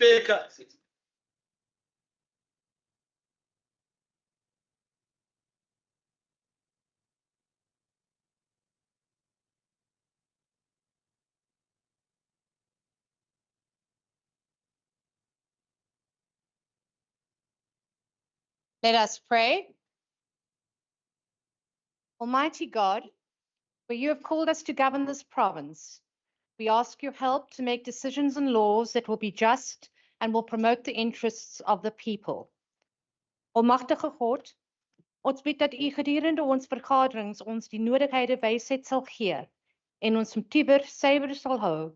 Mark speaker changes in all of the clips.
Speaker 1: Speaker.
Speaker 2: Let us pray. Almighty God, for you have called us to govern this province, we ask your help to make decisions and laws that will be just and will promote the interests of the people. Almagtige God, ons bid dat u gedurende ons vergaderings ons die nodigheid wysheid sal gee en ons motiewe suiwer sal hou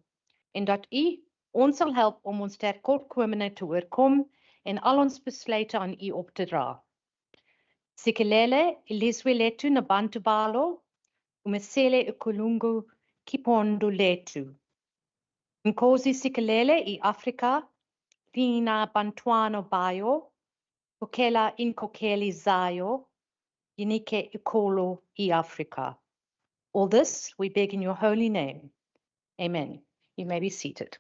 Speaker 2: en dat u ons sal help om ons tekortkominge te oorkom en al ons besluite aan u op te dra. Sikelele ilizwe letu na bantu balo, umesele ukulungu kipondo letu. Nkosi sikelele I Afrika, tina bantuano bayo, kokela inkokeli zayo, yinike ikolo I Afrika. All this we beg in your holy name. Amen. You may be seated.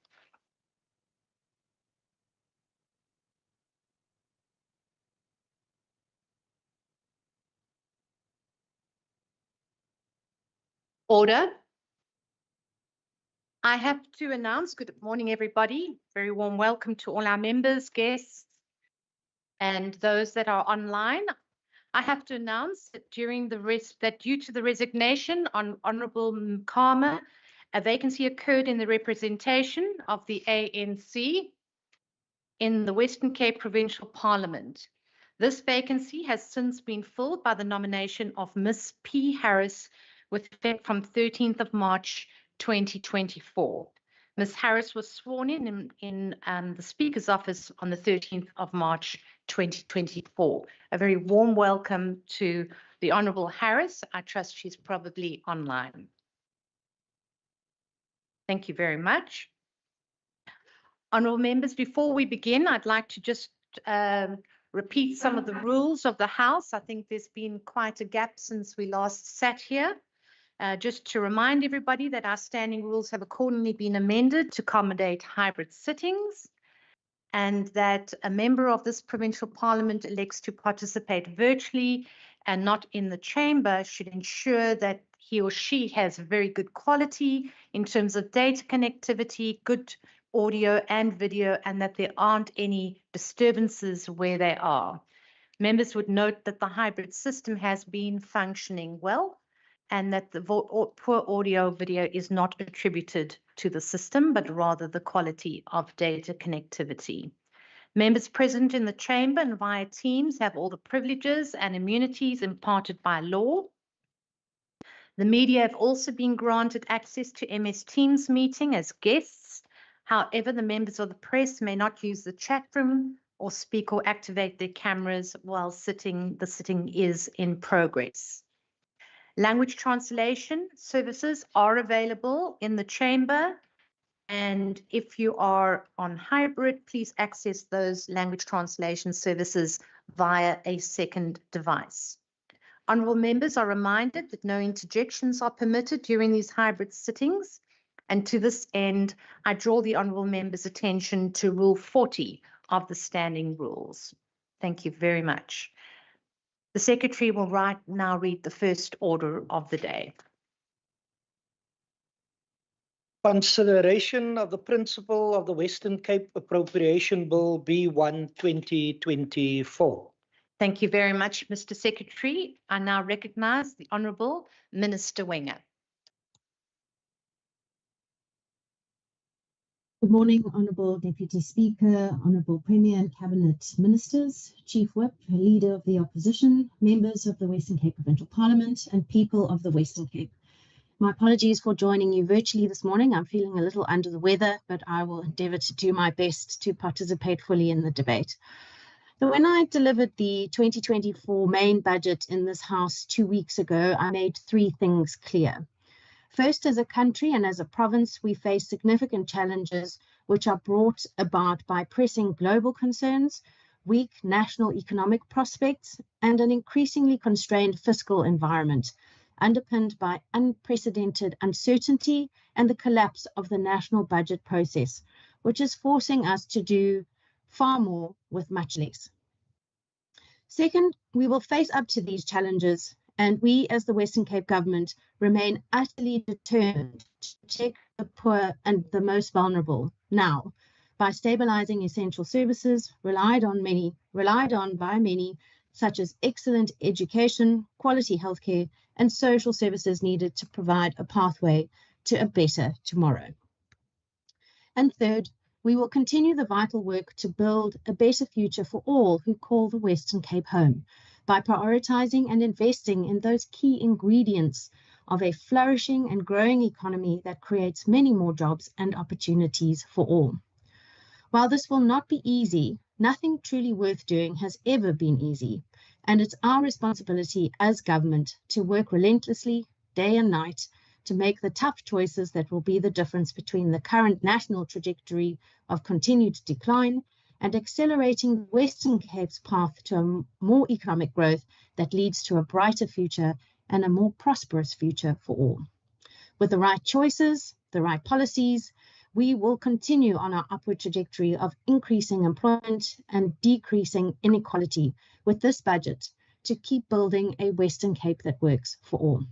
Speaker 2: Order. I have to announce, good morning everybody, very warm welcome to all our members, guests, and those that are online. I have to announce that due to the resignation on Honourable Mkhama, a vacancy occurred in the representation of the ANC in the Western Cape Provincial Parliament. This vacancy has since been filled by the nomination of Miss P. Harris with effect from 13th of March 2024. Ms. Harris was sworn in the Speaker's office on the 13th of March 2024. A very warm welcome to the Honourable Harris. I trust she's probably online. Thank you very much. Honourable members, before we begin, I'd like to just repeat some of the rules of the House. I think there's been quite a gap since we last sat here. Just to remind everybody that our standing rules have accordingly been amended to accommodate hybrid sittings, and that a member of this provincial parliament elects to participate virtually and not in the chamber should ensure that he or she has very good quality in terms of data connectivity, good audio and video, and that there aren't any disturbances where they are. Members would note that the hybrid system has been functioning well, and that the poor audio video is not attributed to the system, but rather the quality of data connectivity. Members present in the chamber and via Teams have all the privileges and immunities imparted by law. The media have also been granted access to MS Teams meeting as guests. However, the members of the press may not use the chat room or speak or activate their cameras while the sitting is in progress. Language translation services are available in the chamber, and if you are on hybrid, please access those language translation services via a second device. Honourable members are reminded that no interjections are permitted during these hybrid sittings, and to this end, I draw the honourable members' attention to Rule 40 of the Standing Rules. Thank you very much. The Secretary will now read the first order of the day.
Speaker 3: Consideration of the principle of the Western Cape Appropriation Bill B1 2024.
Speaker 2: Thank you very much, Mr. Secretary. I now recognise the Honourable Minister Wenger.
Speaker 4: Good morning, Honourable Deputy Speaker, Honourable Premier and Cabinet Ministers, Chief Whip, Leader of the Opposition, members of the Western Cape Provincial Parliament and people of the Western Cape. My apologies for joining you virtually this morning. I'm feeling a little under the weather, but I will endeavour to do my best to participate fully in the debate. So when I delivered the 2024 main budget in this House 2 weeks ago, I made three things clear. First, as a country and as a province, we face significant challenges which are brought about by pressing global concerns, weak national economic prospects, and an increasingly constrained fiscal environment, underpinned by unprecedented uncertainty and the collapse of the national budget process, which is forcing us to do far more with much less. Second, we will face up to these challenges, and we as the Western Cape government remain utterly determined to protect the poor and the most vulnerable now by stabilizing essential services relied on by many, such as excellent education, quality healthcare, and social services needed to provide a pathway to a better tomorrow. And third, we will continue the vital work to build a better future for all who call the Western Cape home by prioritizing and investing in those key ingredients of a flourishing and growing economy that creates many more jobs and opportunities for all. While this will not be easy, nothing truly worth doing has ever been easy, and it's our responsibility as government to work relentlessly, day and night, to make the tough choices that will be the difference between the current national trajectory of continued decline and accelerating Western Cape's path to a more economic growth that leads to a brighter future and a more prosperous future for all. With the right choices, the right policies, we will continue on our upward trajectory of increasing employment and decreasing inequality with this budget to keep building a Western Cape that works for all.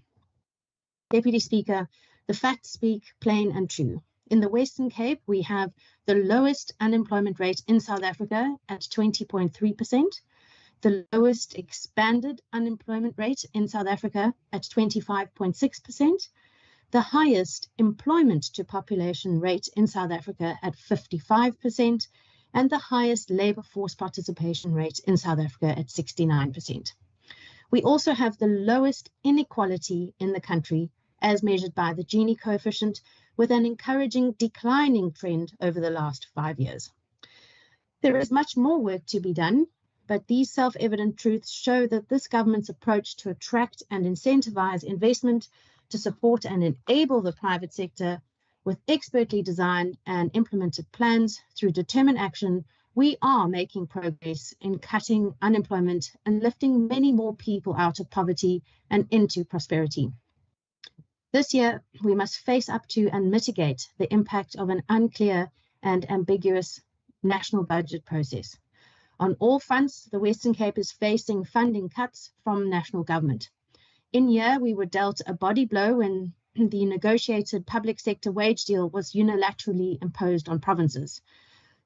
Speaker 4: Deputy Speaker, the facts speak plain and true. In the Western Cape, we have the lowest unemployment rate in South Africa at 20.3%, the lowest expanded unemployment rate in South Africa at 25.6%, the highest employment to population rate in South Africa at 55%, and the highest labour force participation rate in South Africa at 69%. We also have the lowest inequality in the country as measured by the Gini coefficient, with an encouraging declining trend over the last 5 years. There is much more work to be done, but these self-evident truths show that this government's approach to attract and incentivize investment, to support and enable the private sector with expertly designed and implemented plans through determined action, we are making progress in cutting unemployment and lifting many more people out of poverty and into prosperity. This year, we must face up to and mitigate the impact of an unclear and ambiguous national budget process. On all fronts, the Western Cape is facing funding cuts from national government. In year, we were dealt a body blow when the negotiated public sector wage deal was unilaterally imposed on provinces.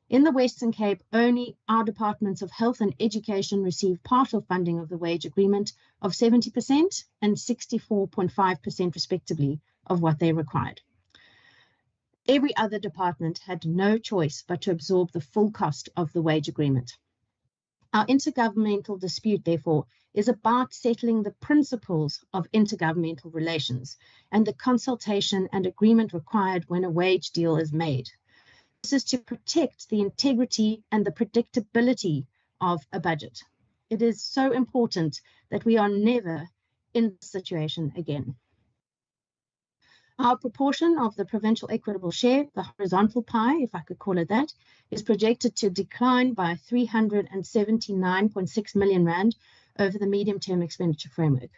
Speaker 4: In the Western Cape, only our departments of health and education receive partial funding of the wage agreement of 70% and 64.5% respectively of what they required. Every other department had no choice but to absorb the full cost of the wage agreement. Our intergovernmental dispute, therefore, is about settling the principles of intergovernmental relations and the consultation and agreement required when a wage deal is made. This is to protect the integrity and the predictability of a budget. It is so important that we are never in this situation again. Our proportion of the provincial equitable share, the horizontal pie, if I could call it that, is projected to decline by 379.6 million rand over the medium-term expenditure framework.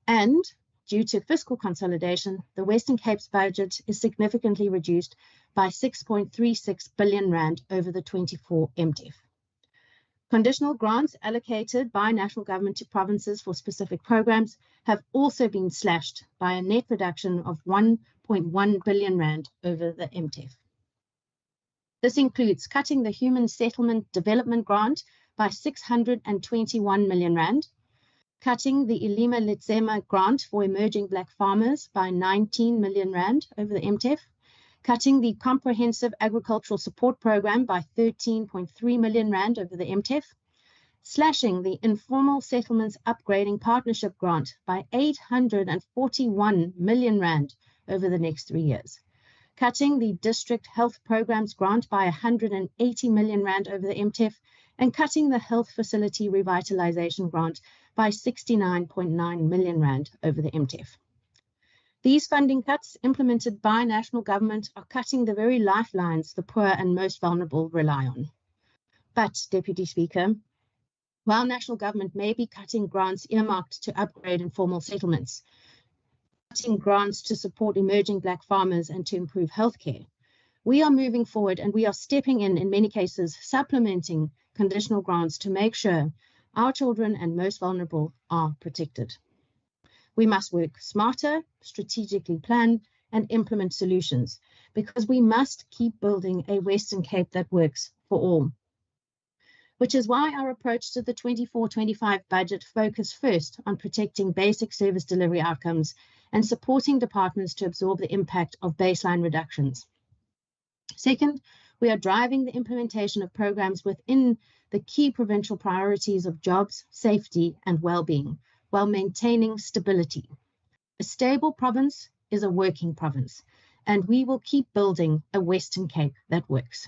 Speaker 4: And due to fiscal consolidation, the Western Cape's budget is significantly reduced by 6.36 billion rand over the 24 MTEF. Conditional grants allocated by national government to provinces for specific programs have also been slashed by a net reduction of 1.1 billion rand over the MTEF. This includes cutting the Human Settlement Development Grant by 621 million rand, cutting the Ilima Letsema grant for emerging Black farmers by 19 million rand over the MTEF, cutting the Comprehensive Agricultural Support Program by 13.3 million rand over the MTEF, slashing the Informal Settlements Upgrading Partnership Grant by 841 million rand over the next 3 years, cutting the District Health Programs Grant by 180 million rand over the MTEF, and cutting the Health Facility Revitalization Grant by 69.9 million rand over the MTEF. These funding cuts implemented by national government are cutting the very lifelines the poor and most vulnerable rely on. But, Deputy Speaker, while national government may be cutting grants earmarked to upgrade informal settlements, cutting grants to support emerging Black farmers and to improve healthcare, We are moving forward and we are stepping in many cases, supplementing conditional grants to make sure our children and most vulnerable are protected. We must work smarter, strategically plan, and implement solutions because we must keep building a Western Cape that works for all. Which is why our approach to the 24-25 budget focused first on protecting basic service delivery outcomes and supporting departments to absorb the impact of baseline reductions. Second, we are driving the implementation of programs within the key provincial priorities of jobs, safety, and well-being, while maintaining stability. A stable province is a working province, and we will keep building a Western Cape that works.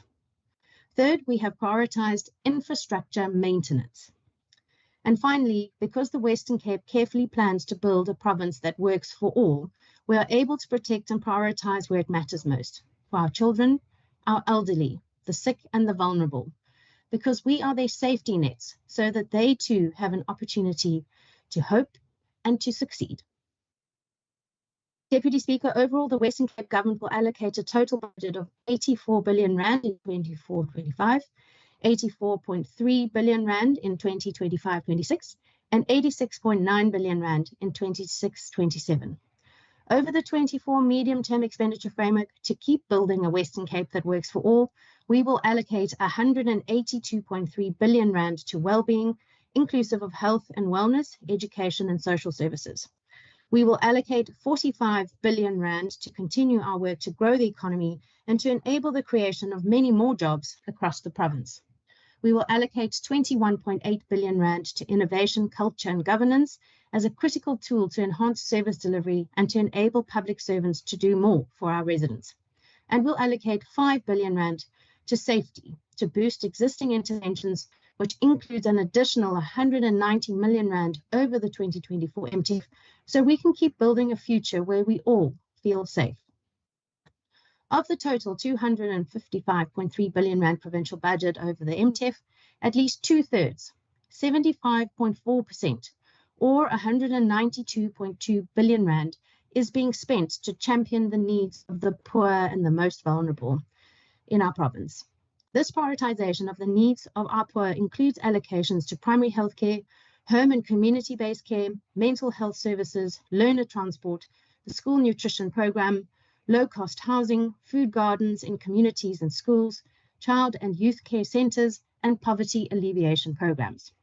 Speaker 4: Third, we have prioritized infrastructure maintenance. And finally, because the Western Cape carefully plans to build a province that works for all, we are able to protect and prioritize where it matters most, for our children, our elderly, the sick and the vulnerable, because we are their safety nets so that they too have an opportunity to hope and to succeed. Deputy Speaker, overall, the Western Cape government will allocate a total budget of 84 billion rand in 24-25, 84.3 billion rand in 2025-26, and 86.9 billion rand in 26-27. Over the 24 medium-term expenditure framework, to keep building a Western Cape that works for all, we will allocate 182.3 billion rand to well-being, inclusive of health and wellness, education and social services. We will allocate 45 billion rand to continue our work to grow the economy and to enable the creation of many more jobs across the province. We will allocate 21.8 billion rand to innovation, culture and governance as a critical tool to enhance service delivery and to enable public servants to do more for our residents. And we'll allocate 5 billion rand to safety to boost existing interventions, which includes an additional 190 million rand over the 2024 MTF, so we can keep building a future where we all feel safe. Of the total 255.3 billion rand provincial budget over the MTF, at least two-thirds, 75.4%, or 192.2 billion rand, is being spent to champion the needs of the poor and the most vulnerable in our province. This prioritization of the needs of our poor includes allocations to primary health care, home and community-based care, mental health services, learner transport, the school nutrition program, low-cost housing, food gardens in communities and schools, child and youth care centres, and poverty alleviation programs.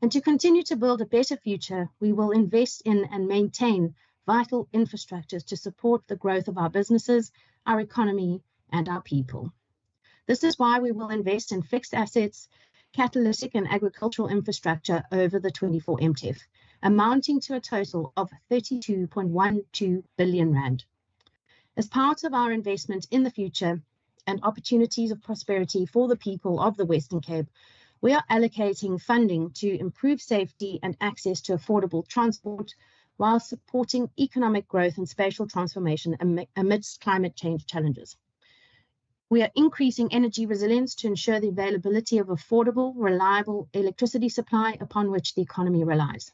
Speaker 4: And to continue to build a better future, we will invest in and maintain vital infrastructures to support the growth of our businesses, our economy, and our people. This is why we will invest in fixed assets, catalytic and agricultural infrastructure over the 24 MTF, amounting to a total of 32.12 billion rand. As part of our investment in the future and opportunities of prosperity for the people of the Western Cape, we are allocating funding to improve safety and access to affordable transport while supporting economic growth and spatial transformation amidst climate change challenges. We are increasing energy resilience to ensure the availability of affordable, reliable electricity supply upon which the economy relies.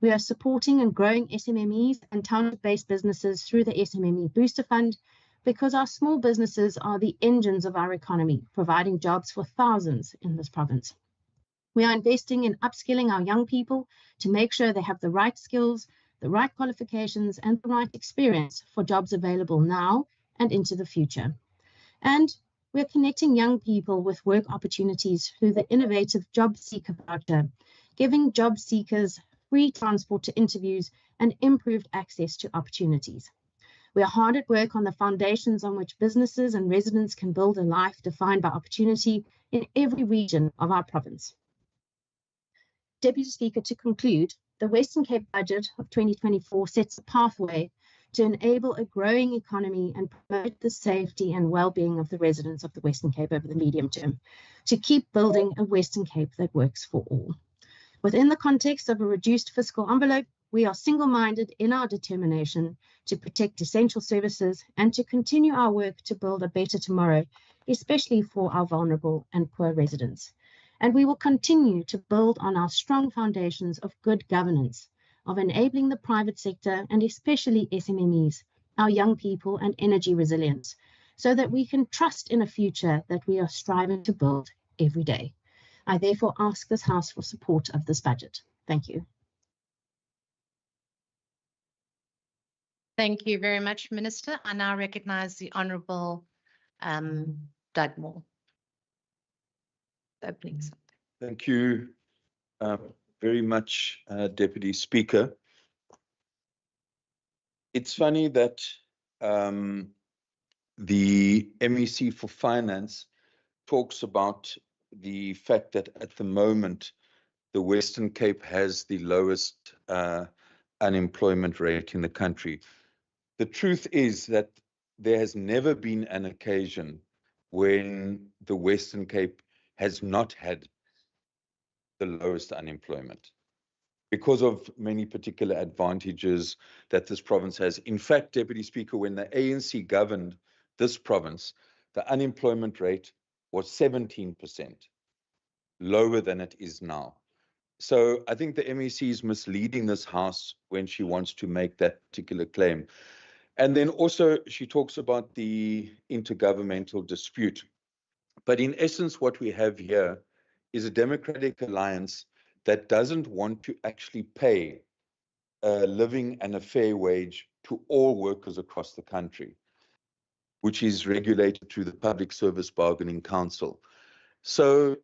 Speaker 4: We are supporting and growing SMMEs and township-based businesses through the SMME Booster Fund because our small businesses are the engines of our economy, providing jobs for thousands in this province. We are investing in upskilling our young people to make sure they have the right skills, the right qualifications, and the right experience for jobs available now and into the future. And we're connecting young people with work opportunities through the innovative Job Seeker voucher, giving job seekers free transport to interviews and improved access to opportunities. We are hard at work on the foundations on which businesses and residents can build a life defined by opportunity in every region of our province. Deputy Speaker, to conclude, the Western Cape budget of 2024 sets a pathway to enable a growing economy and promote the safety and well-being of the residents of the Western Cape over the medium term, to keep building a Western Cape that works for all. Within the context of a reduced fiscal envelope, we are single-minded in our determination to protect essential services and to continue our work to build a better tomorrow, especially for our vulnerable and poor residents. And we will continue to build on our strong foundations of good governance, of enabling the private sector and especially SMMEs, our young people and energy resilience, so that we can trust in a future that we are striving to build every day. I therefore ask this House for support of this budget. Thank you.
Speaker 2: Thank you very much, Minister. I now recognize the Honourable Dugmore. Opening.
Speaker 1: Thank you very much, Deputy Speaker. It's funny that the MEC for Finance talks about the fact that at the moment, the Western Cape has the lowest unemployment rate in the country. The truth is that there has never been an occasion when the Western Cape has not had the lowest unemployment because of many particular advantages that this province has. In fact, Deputy Speaker, when the ANC governed this province, the unemployment rate was 17%, lower than it is now. So I think the MEC is misleading this House when she wants to make that particular claim. And then also she talks about the intergovernmental dispute. But in essence, what we have here is a democratic alliance that doesn't want to actually pay a living and a fair wage to all workers across the country, which is regulated through the Public Service Bargaining Council. So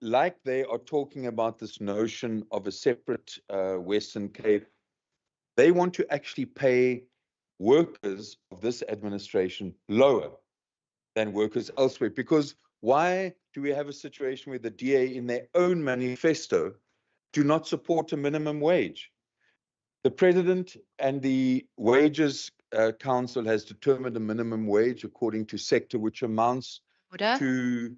Speaker 1: like they are talking about this notion of a separate Western Cape, they want to actually pay workers of this administration lower than workers elsewhere. Because why do we have a situation where the DA in their own manifesto do not support a minimum wage? The President and the Wages Council has determined a minimum wage according to sector, which amounts to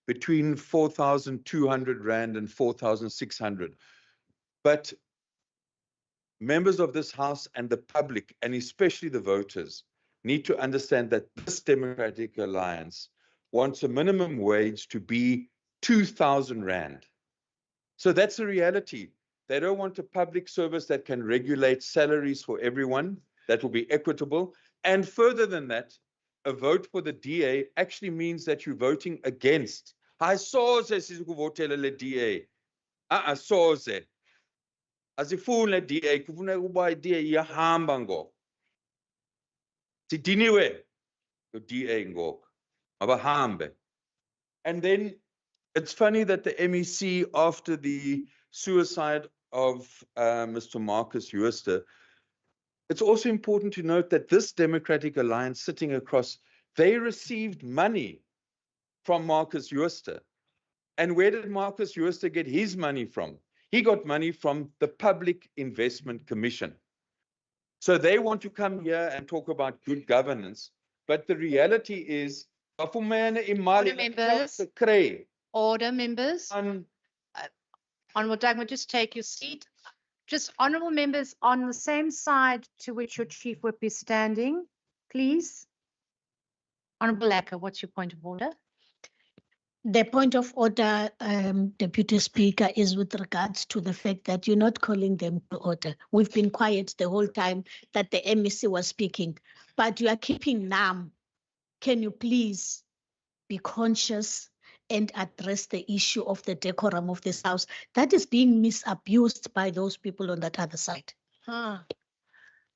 Speaker 1: between 4,200 Rand and 4,600. But members of this House and the public, and especially the voters, need to understand that this Democratic Alliance wants a minimum wage to be 2,000 Rand. So that's a reality. They don't want a public service that can regulate salaries for everyone, that will be equitable. And further than that, a vote for the DA actually means that you're voting against. I saw this DA. Saw it. Asifuna DA kufuna ukuba DA iyahamba ngoku. Sidiniwe DA ngoku. Mabahambe. And then it's funny that the MEC, after the suicide of Mr. Marcus Jooste, it's also important to note that this Democratic Alliance sitting across, they received money from Marcus Jooste. And where did Marcus Jooste get his money from? He got money from the Public Investment Commission. So they want to come here and talk about good governance, but the reality is,
Speaker 2: Order, members. Order, members. Honourable Dugmore, just take your seat. Just honourable members on the same side to which your Chief Whip is standing, please. Honourable Lacker, what's your point of order?
Speaker 5: The point of order, Deputy Speaker, is with regards to the fact that you're not calling them to order. We've been quiet the whole time that the MEC was speaking, but you are keeping numb. Can you please be conscious and address the issue of the decorum of this House that is being misabused by those people on that other side?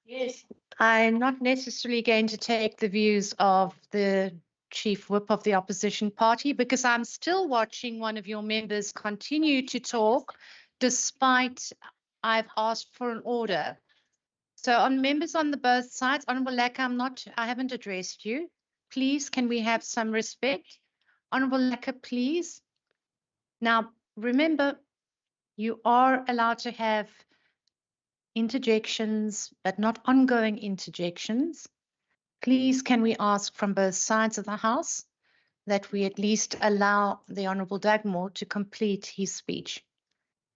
Speaker 2: Yes. I'm not necessarily going to take the views of the Chief Whip of the opposition party because I'm still watching one of your members continue to talk despite I've asked for an order. So on members on the both sides, Honourable Lacker, I haven't addressed you. Please, can we have some respect? Honourable Lacker, please. Now, remember, you are allowed to have interjections, but not ongoing interjections. Please, can we ask from both sides of the House that we at least allow the Honourable Dugmore to complete his speech?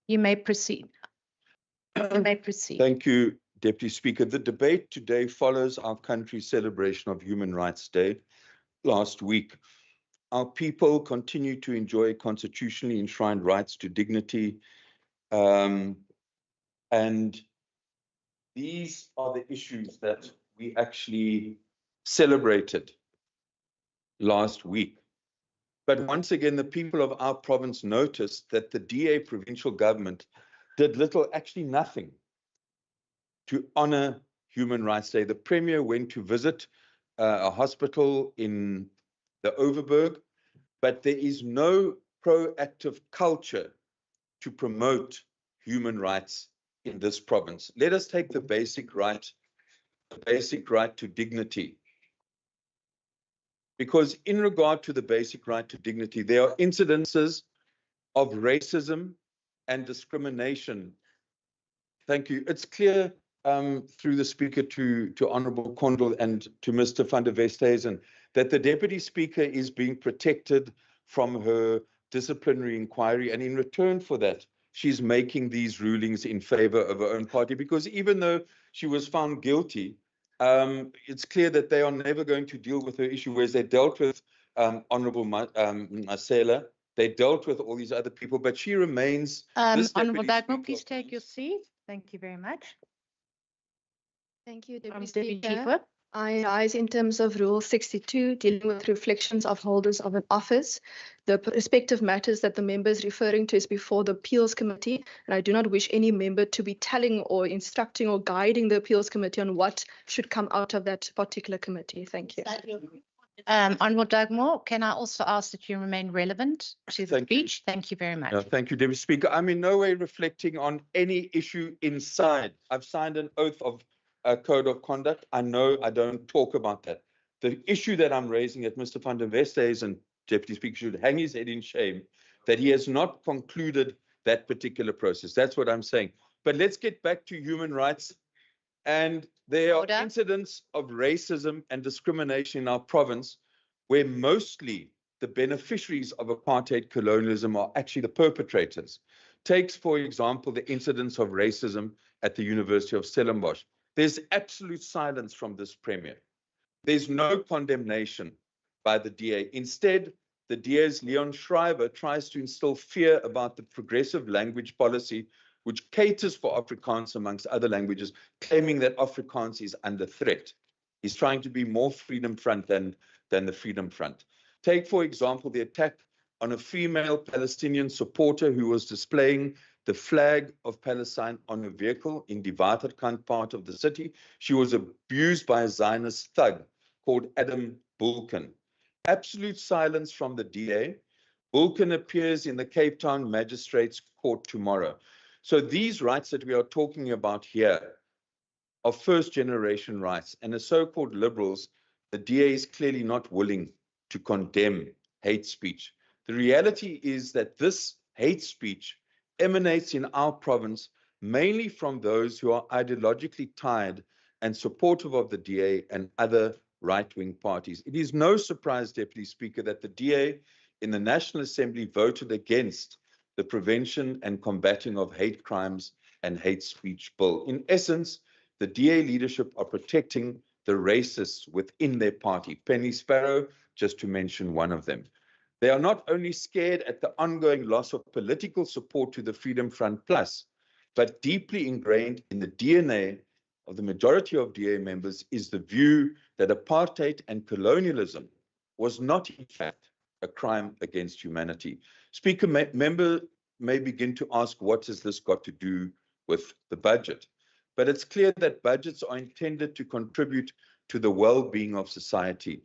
Speaker 2: You may proceed. You may proceed.
Speaker 1: Thank you, Deputy Speaker. The debate today follows our country's celebration of Human Rights Day last week. Our people continue to enjoy constitutionally enshrined rights to dignity, and these are the issues that we actually celebrated last week. But once again, the people of our province noticed that the DA provincial government did little, actually nothing, to honor Human Rights Day. The Premier went to visit a hospital in the Overberg, but there is no proactive culture to promote human rights in this province. Let us take the basic right to dignity. Because in regard to the basic right to dignity, there are incidences of racism and discrimination. Thank you. It's clear through the speaker to Honorable Condell and to Mr. van der Westhuizen that the Deputy Speaker is being protected from her disciplinary inquiry, and in return for that, she's making these rulings in favor of her own party, because even though she was found guilty, it's clear that they are never going to deal with her issue, whereas they dealt with Honorable Masela, they dealt with all these other people, but she remains.
Speaker 2: Honorable Dagmo, please take your seat. Thank you very much.
Speaker 6: Thank you, Deputy
Speaker 2: Deputy Chief
Speaker 6: Speaker.
Speaker 2: Whip.
Speaker 6: I rise in terms of Rule 62, dealing with reflections of holders of an office. The respective matters that the member is referring to is before the Appeals Committee, and I do not wish any member to be telling or instructing or guiding the Appeals Committee on what should come out of that particular committee. Thank you.
Speaker 2: Honorable Dagmo, can I also ask that you remain relevant to the
Speaker 1: Thank you.
Speaker 2: speech? Thank you very much.
Speaker 1: Thank you, Deputy Speaker. I'm in no way reflecting on any issue inside. I've signed an oath of a code of conduct. I know I don't talk about that. The issue that I'm raising at Mr. van der Westhuizen, Deputy Speaker, should hang his head in shame that he has not concluded that particular process. That's what I'm saying. But let's get back to human rights. And there are
Speaker 2: Order.
Speaker 1: incidents of racism and discrimination in our province where mostly the beneficiaries of apartheid colonialism are actually the perpetrators. Takes, for example, the incidents of racism at the University of Stellenbosch. There's absolute silence from this Premier. There's no condemnation by the DA. Instead, the DA's Leon Schreiber tries to instill fear about the progressive language policy, which caters for Afrikaans amongst other languages, claiming that Afrikaans is under threat. He's trying to be more Freedom Front than the Freedom Front. Take, for example, the attack on a female Palestinian supporter who was displaying the flag of Palestine on a vehicle in the Waterkant part of the city. She was abused by a Zionist thug called Adam Bulkin. Absolute silence from the DA. Bulkin appears in the Cape Town Magistrates Court tomorrow. So these rights that we are talking about here are first-generation rights, and the so-called liberals, the DA is clearly not willing to condemn hate speech. The reality is that this hate speech emanates in our province mainly from those who are ideologically tied and supportive of the DA and other right-wing parties. It is no surprise, Deputy Speaker, that the DA in the National Assembly voted against the Prevention and Combating of Hate Crimes and Hate Speech Bill. In essence, the DA leadership are protecting the racists within their party, Penny Sparrow, just to mention one of them. They are not only scared at the ongoing loss of political support to the Freedom Front Plus, but deeply ingrained in the DNA of the majority of DA members is the view that apartheid and colonialism was not, in fact, a crime against humanity. Speaker, member may begin to ask, what has this got to do with the budget? But it's clear that budgets are intended to contribute to the well-being of society.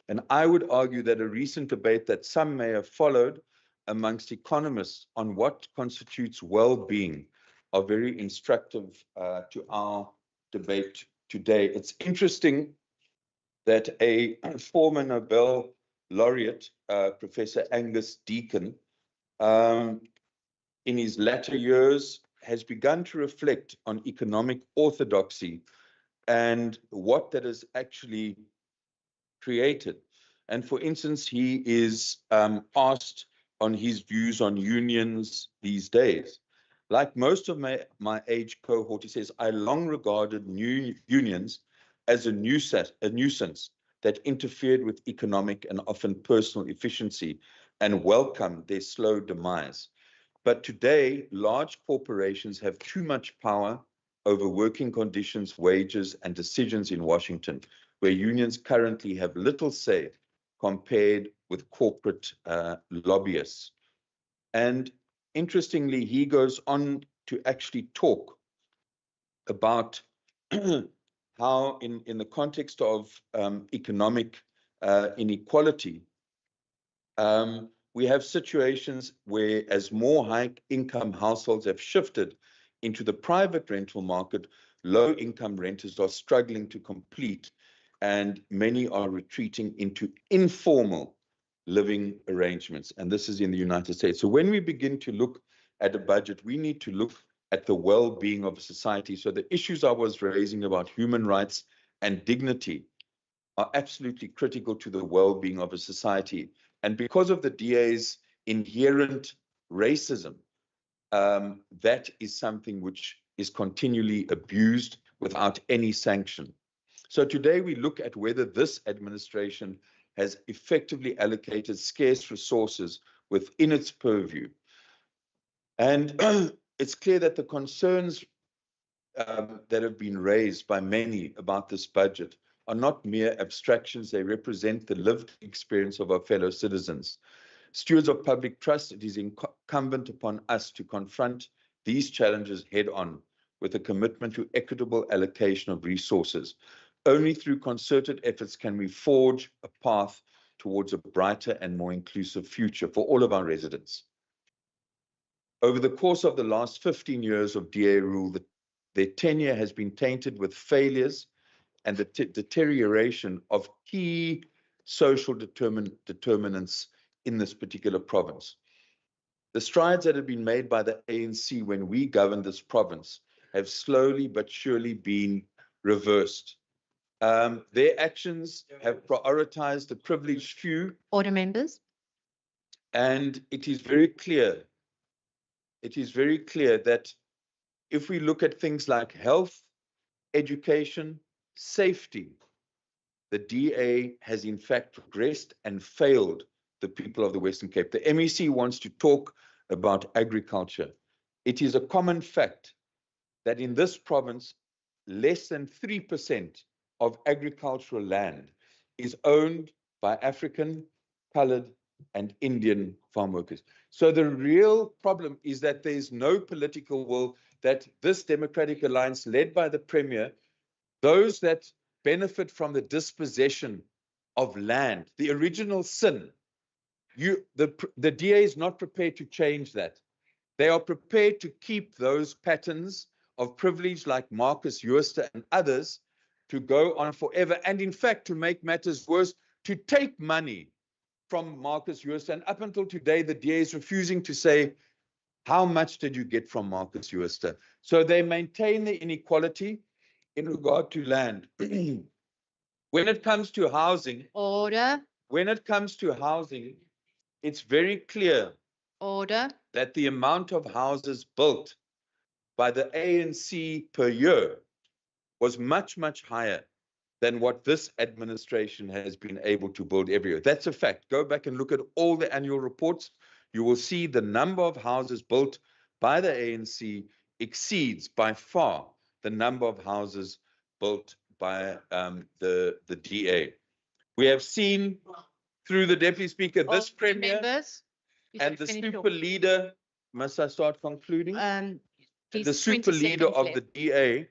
Speaker 1: And I would argue that a recent debate that some may have followed amongst economists on what constitutes well-being are very instructive to our debate today. It's interesting that a former Nobel laureate, Professor Angus Deakin, in his latter years has begun to reflect on economic orthodoxy and what that has actually created. And for instance, he is asked on his views on unions these days. Like most of my age cohort, he says, I long regarded new unions as a nuisance that interfered with economic and often personal efficiency and welcomed their slow demise. But today, large corporations have too much power over working conditions, wages, and decisions in Washington, where unions currently have little say compared with corporate lobbyists. And interestingly, he goes on to actually talk about how in the context of economic inequality, we have situations where as more high-income households have shifted into the private rental market, low-income renters are struggling to complete, and many are retreating into informal living arrangements. And this is in the United States. So when we begin to look at a budget, we need to look at the well-being of society. So the issues I was raising about human rights and dignity are absolutely critical to the well-being of a society. And because of the DA's inherent racism, that is something which is continually abused without any sanction. So today we look at whether this administration has effectively allocated scarce resources within its purview. And it's clear that the concerns that have been raised by many about this budget are not mere abstractions. They represent the lived experience of our fellow citizens. Stewards of public trust, it is incumbent upon us to confront these challenges head on with a commitment to equitable allocation of resources. Only through concerted efforts can we forge a path towards a brighter and more inclusive future for all of our residents. Over the course of the last 15 years of DA rule, their tenure has been tainted with failures and the deterioration of key social determinants in this particular province. The strides that have been made by the ANC when we governed this province have slowly but surely been reversed. Their actions have prioritized the privileged few.
Speaker 2: Order, members.
Speaker 1: And it is very clear that if we look at things like health, education, safety, the DA has in fact progressed and failed the people of the Western Cape. The MEC wants to talk about agriculture. It is a common fact that in this province, less than 3% of agricultural land is owned by African, colored, and Indian farm workers. So the real problem is that there's no political will that this Democratic Alliance led by the Premier, those that benefit from the dispossession of land, the original sin, the DA is not prepared to change that. They are prepared to keep those patterns of privilege like Marcus Jooste and others to go on forever. And in fact, to make matters worse, to take money from Marcus Jooste. And up until today, the DA is refusing to say, how much did you get from Marcus Jooste? So they maintain the inequality in regard to land. When it comes to housing,
Speaker 2: Order.
Speaker 1: when it comes to housing, it's very clear
Speaker 2: Order.
Speaker 1: that the amount of houses built by the ANC per year was much, much higher than what this administration has been able to build every year. That's a fact. Go back and look at all the annual reports. You will see the number of houses built by the ANC exceeds by far the number of houses built by the DA. We have seen through the Deputy Speaker, this
Speaker 2: Order,
Speaker 1: Premier
Speaker 2: members. You
Speaker 1: and
Speaker 2: should
Speaker 1: the
Speaker 2: finish
Speaker 1: super
Speaker 2: your-
Speaker 1: leader, must I start concluding?
Speaker 2: Please,
Speaker 1: The super
Speaker 2: 20
Speaker 1: leader
Speaker 2: seconds
Speaker 1: of the
Speaker 2: left.
Speaker 1: DA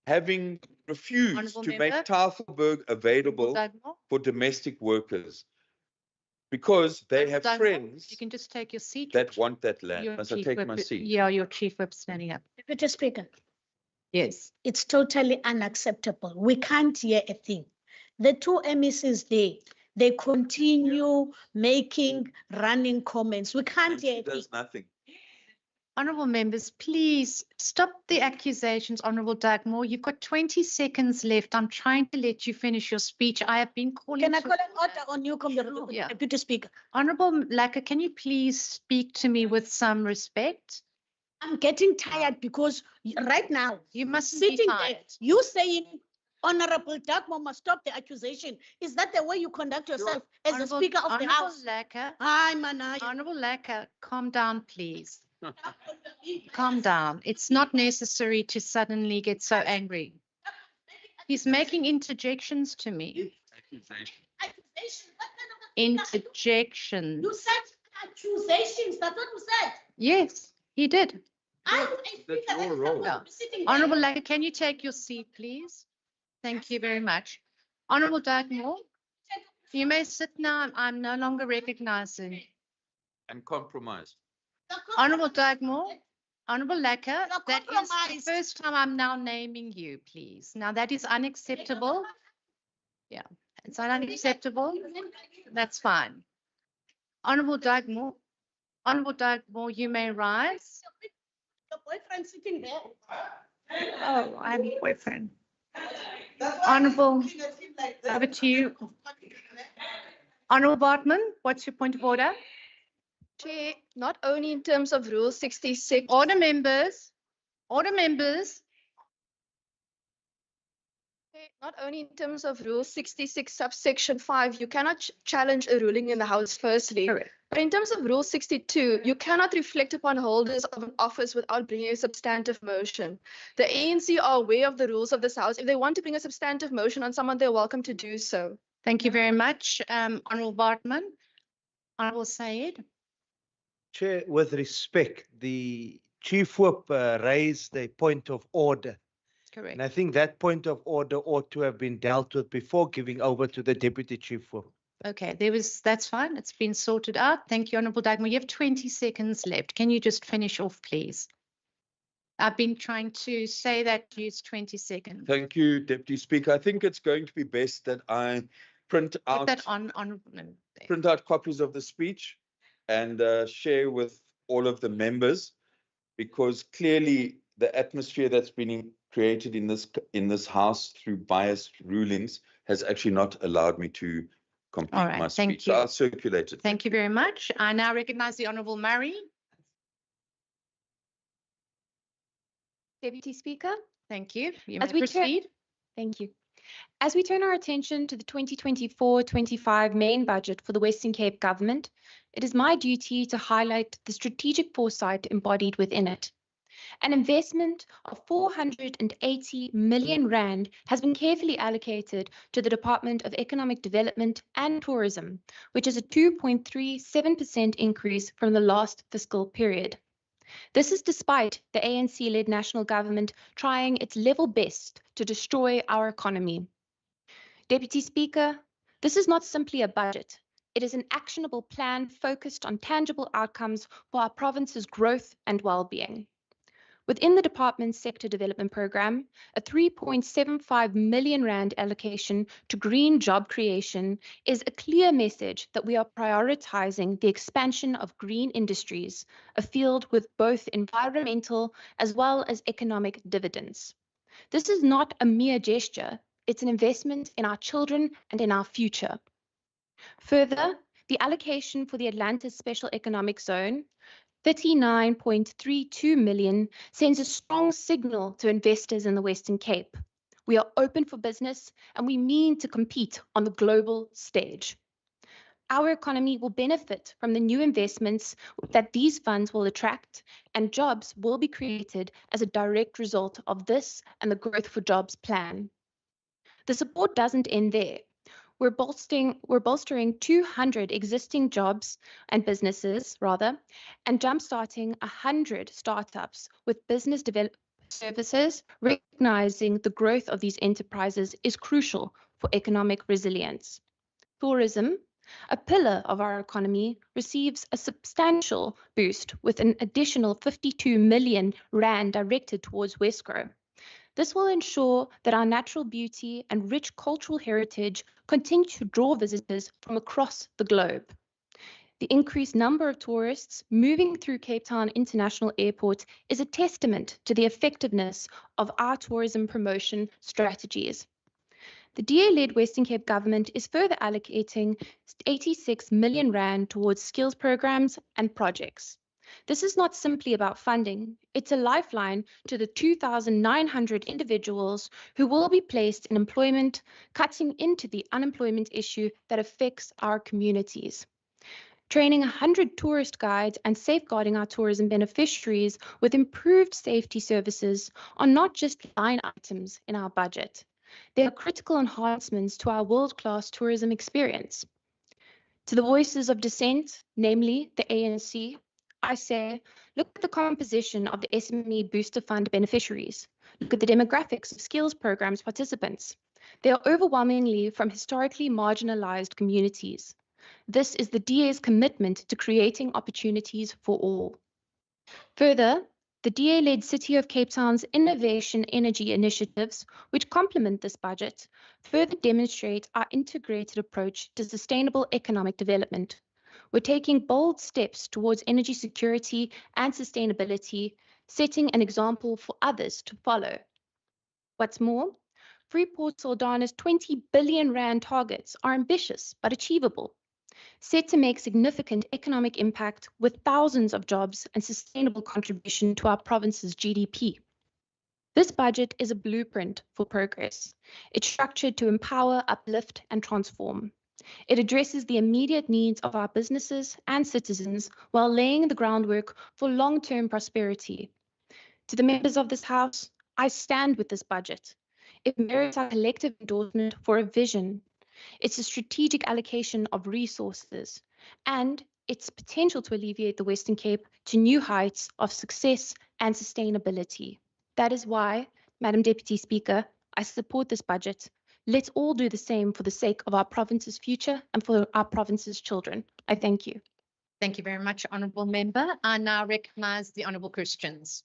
Speaker 1: having refused
Speaker 2: Honourable
Speaker 1: to
Speaker 2: member.
Speaker 1: make Tafelberg available
Speaker 2: Dagmar,
Speaker 1: for domestic workers because they have
Speaker 2: Dagmar,
Speaker 1: friends
Speaker 2: You can just take your seat.
Speaker 1: that want that land.
Speaker 2: Your
Speaker 1: Must I
Speaker 2: chief
Speaker 1: take
Speaker 2: whip-
Speaker 1: my seat?
Speaker 2: Yeah, your chief whip standing up.
Speaker 5: Deputy Speaker,
Speaker 2: Yes.
Speaker 5: it's totally unacceptable. We can't hear a thing. The two MECs there, they continue making running comments. We can't
Speaker 1: And
Speaker 5: hear
Speaker 1: she
Speaker 5: a thing.
Speaker 1: does nothing.
Speaker 2: Honourable members, please stop the accusations. Honourable Dagmar, you've got 20 seconds left. I'm trying to let you finish your speech. I have been calling.
Speaker 5: Can I
Speaker 2: to-
Speaker 5: call an order on you,
Speaker 2: Yeah.
Speaker 5: Deputy Speaker?
Speaker 2: Honourable Laka, can you please speak to me with some respect?
Speaker 5: I'm getting tired because right now,
Speaker 2: You mustn't be
Speaker 5: sitting there,
Speaker 2: tired.
Speaker 5: you saying Honorable Dagmar must stop the accusation. Is that the way you conduct yourself as the
Speaker 2: Honourable-
Speaker 5: Speaker of the
Speaker 2: Honourable
Speaker 5: House?
Speaker 2: Laka,
Speaker 5: Hi, Manaya.
Speaker 2: Honourable Laka, calm down, please. Calm down. It's not necessary to suddenly get so angry. He's making interjections to me.
Speaker 5: Accusation. What kind of
Speaker 2: interjections.
Speaker 5: You said accusations. That's what you said.
Speaker 2: Yes, he did.
Speaker 5: I'm a
Speaker 1: That's
Speaker 5: speaker.
Speaker 1: your
Speaker 5: That's
Speaker 1: role.
Speaker 5: supposed to be sitting there.
Speaker 2: Honourable Lady, can you take your seat, please? Thank you very much. Honourable Dugmore, you may sit now. I'm no longer recognizing.
Speaker 1: And compromise.
Speaker 2: Honourable Dugmore, Honourable Lacquer,
Speaker 5: You're
Speaker 2: that is the
Speaker 5: compromised.
Speaker 2: first time I'm now naming you, please. Now that is unacceptable. Yeah, it's unacceptable. That's fine. Honourable Dugmore, you may rise.
Speaker 5: Your boyfriend sitting there.
Speaker 2: Oh, I have a boyfriend. Honourable, over to you. Honourable Bartman, what's your point of order?
Speaker 6: Chair, not only in terms of Rule 66.
Speaker 2: Order members, order members.
Speaker 6: Not only in terms of Rule 66 subsection 5, you cannot challenge a ruling in the House firstly.
Speaker 2: Correct.
Speaker 6: But in terms of Rule 62, you cannot reflect upon holders of an office without bringing a substantive motion. The ANC are aware of the rules of this House. If they want to bring a substantive motion on someone, they're welcome to do so.
Speaker 2: Thank you very much, Honourable Bartman. Honourable Sayed.
Speaker 7: Chair, with respect, the Chief Whip raised a point of order.
Speaker 2: Correct.
Speaker 7: And I think that point of order ought to have been dealt with before giving over to the Deputy Chief Whip.
Speaker 2: Okay, that's fine. It's been sorted out. Thank you, Honourable Dugmore. You have 20 seconds left. Can you just finish off, please? I've been trying to say that use 20 seconds.
Speaker 1: Thank you, Deputy Speaker. I think it's going to be best that I print
Speaker 2: Put
Speaker 1: out
Speaker 2: that on no, there.
Speaker 1: print out copies of the speech and share with all of the members, because clearly the atmosphere that's been created in this House through biased rulings has actually not allowed me to complete
Speaker 2: All right,
Speaker 1: my
Speaker 2: thank
Speaker 1: speech.
Speaker 2: you.
Speaker 1: So I'll circulate it.
Speaker 2: Thank you very much. I now recognize the Honourable Murray.
Speaker 8: Deputy Speaker,
Speaker 2: Thank you. You
Speaker 8: As
Speaker 2: may
Speaker 8: we turn-
Speaker 2: proceed.
Speaker 8: thank you. As we turn our attention to the 2024-25 main budget for the Western Cape Government, it is my duty to highlight the strategic foresight embodied within it. An investment of 480 million rand has been carefully allocated to the Department of Economic Development and Tourism, which is a 2.37% increase from the last fiscal period. This is despite the ANC-led national government trying its level best to destroy our economy. Deputy Speaker, this is not simply a budget. It is an actionable plan focused on tangible outcomes for our province's growth and well-being. Within the department's sector development program, a 3.75 million rand allocation to green job creation is a clear message that we are prioritizing the expansion of green industries, a field with both environmental as well as economic dividends. This is not a mere gesture, it's an investment in our children and in our future. Further, the allocation for the Atlantis Special Economic Zone, 39.32 million, sends a strong signal to investors in the Western Cape. We are open for business and we mean to compete on the global stage. Our economy will benefit from the new investments that these funds will attract, and jobs will be created as a direct result of this and the Growth for Jobs plan. The support doesn't end there. We're bolstering 200 existing jobs and businesses, and jumpstarting 100 startups with business development services. Recognizing the growth of these enterprises is crucial for economic resilience. Tourism, a pillar of our economy, receives a substantial boost with an additional 52 million rand directed towards Westgrow. This will ensure that our natural beauty and rich cultural heritage continue to draw visitors from across the globe. The increased number of tourists moving through Cape Town International Airport is a testament to the effectiveness of our tourism promotion strategies. The DA-led Western Cape government is further allocating 86 million rand towards skills programs and projects. This is not simply about funding, it's a lifeline to the 2,900 individuals who will be placed in employment, cutting into the unemployment issue that affects our communities. Training 100 tourist guides and safeguarding our tourism beneficiaries with improved safety services are not just line items in our budget. They are critical enhancements to our world-class tourism experience. To the voices of dissent, namely the ANC, I say, look at the composition of the SME Booster Fund beneficiaries. Look at the demographics of skills programs participants. They are overwhelmingly from historically marginalized communities. This is the DA's commitment to creating opportunities for all. Further, the DA-led City of Cape Town's innovation energy initiatives, which complement this budget, further demonstrate our integrated approach to sustainable economic development. We're taking bold steps towards energy security and sustainability, setting an example for others to follow. What's more, Freeport Saldanha's 20 billion rand targets are ambitious but achievable, set to make significant economic impact with thousands of jobs and sustainable contribution to our province's GDP. This budget is a blueprint for progress. It's structured to empower, uplift, and transform. It addresses the immediate needs of our businesses and citizens while laying the groundwork for long-term prosperity. To the members of this House, I stand with this budget. It merits our collective endorsement for a vision. It's a strategic allocation of resources and its potential to alleviate the Western Cape to new heights of success and sustainability. That is why, Madam Deputy Speaker, I support this budget. Let's all do the same for the sake of our province's future and for our province's children. I thank you.
Speaker 2: Thank you very much, Honourable Member. I now recognise the Honourable Christians.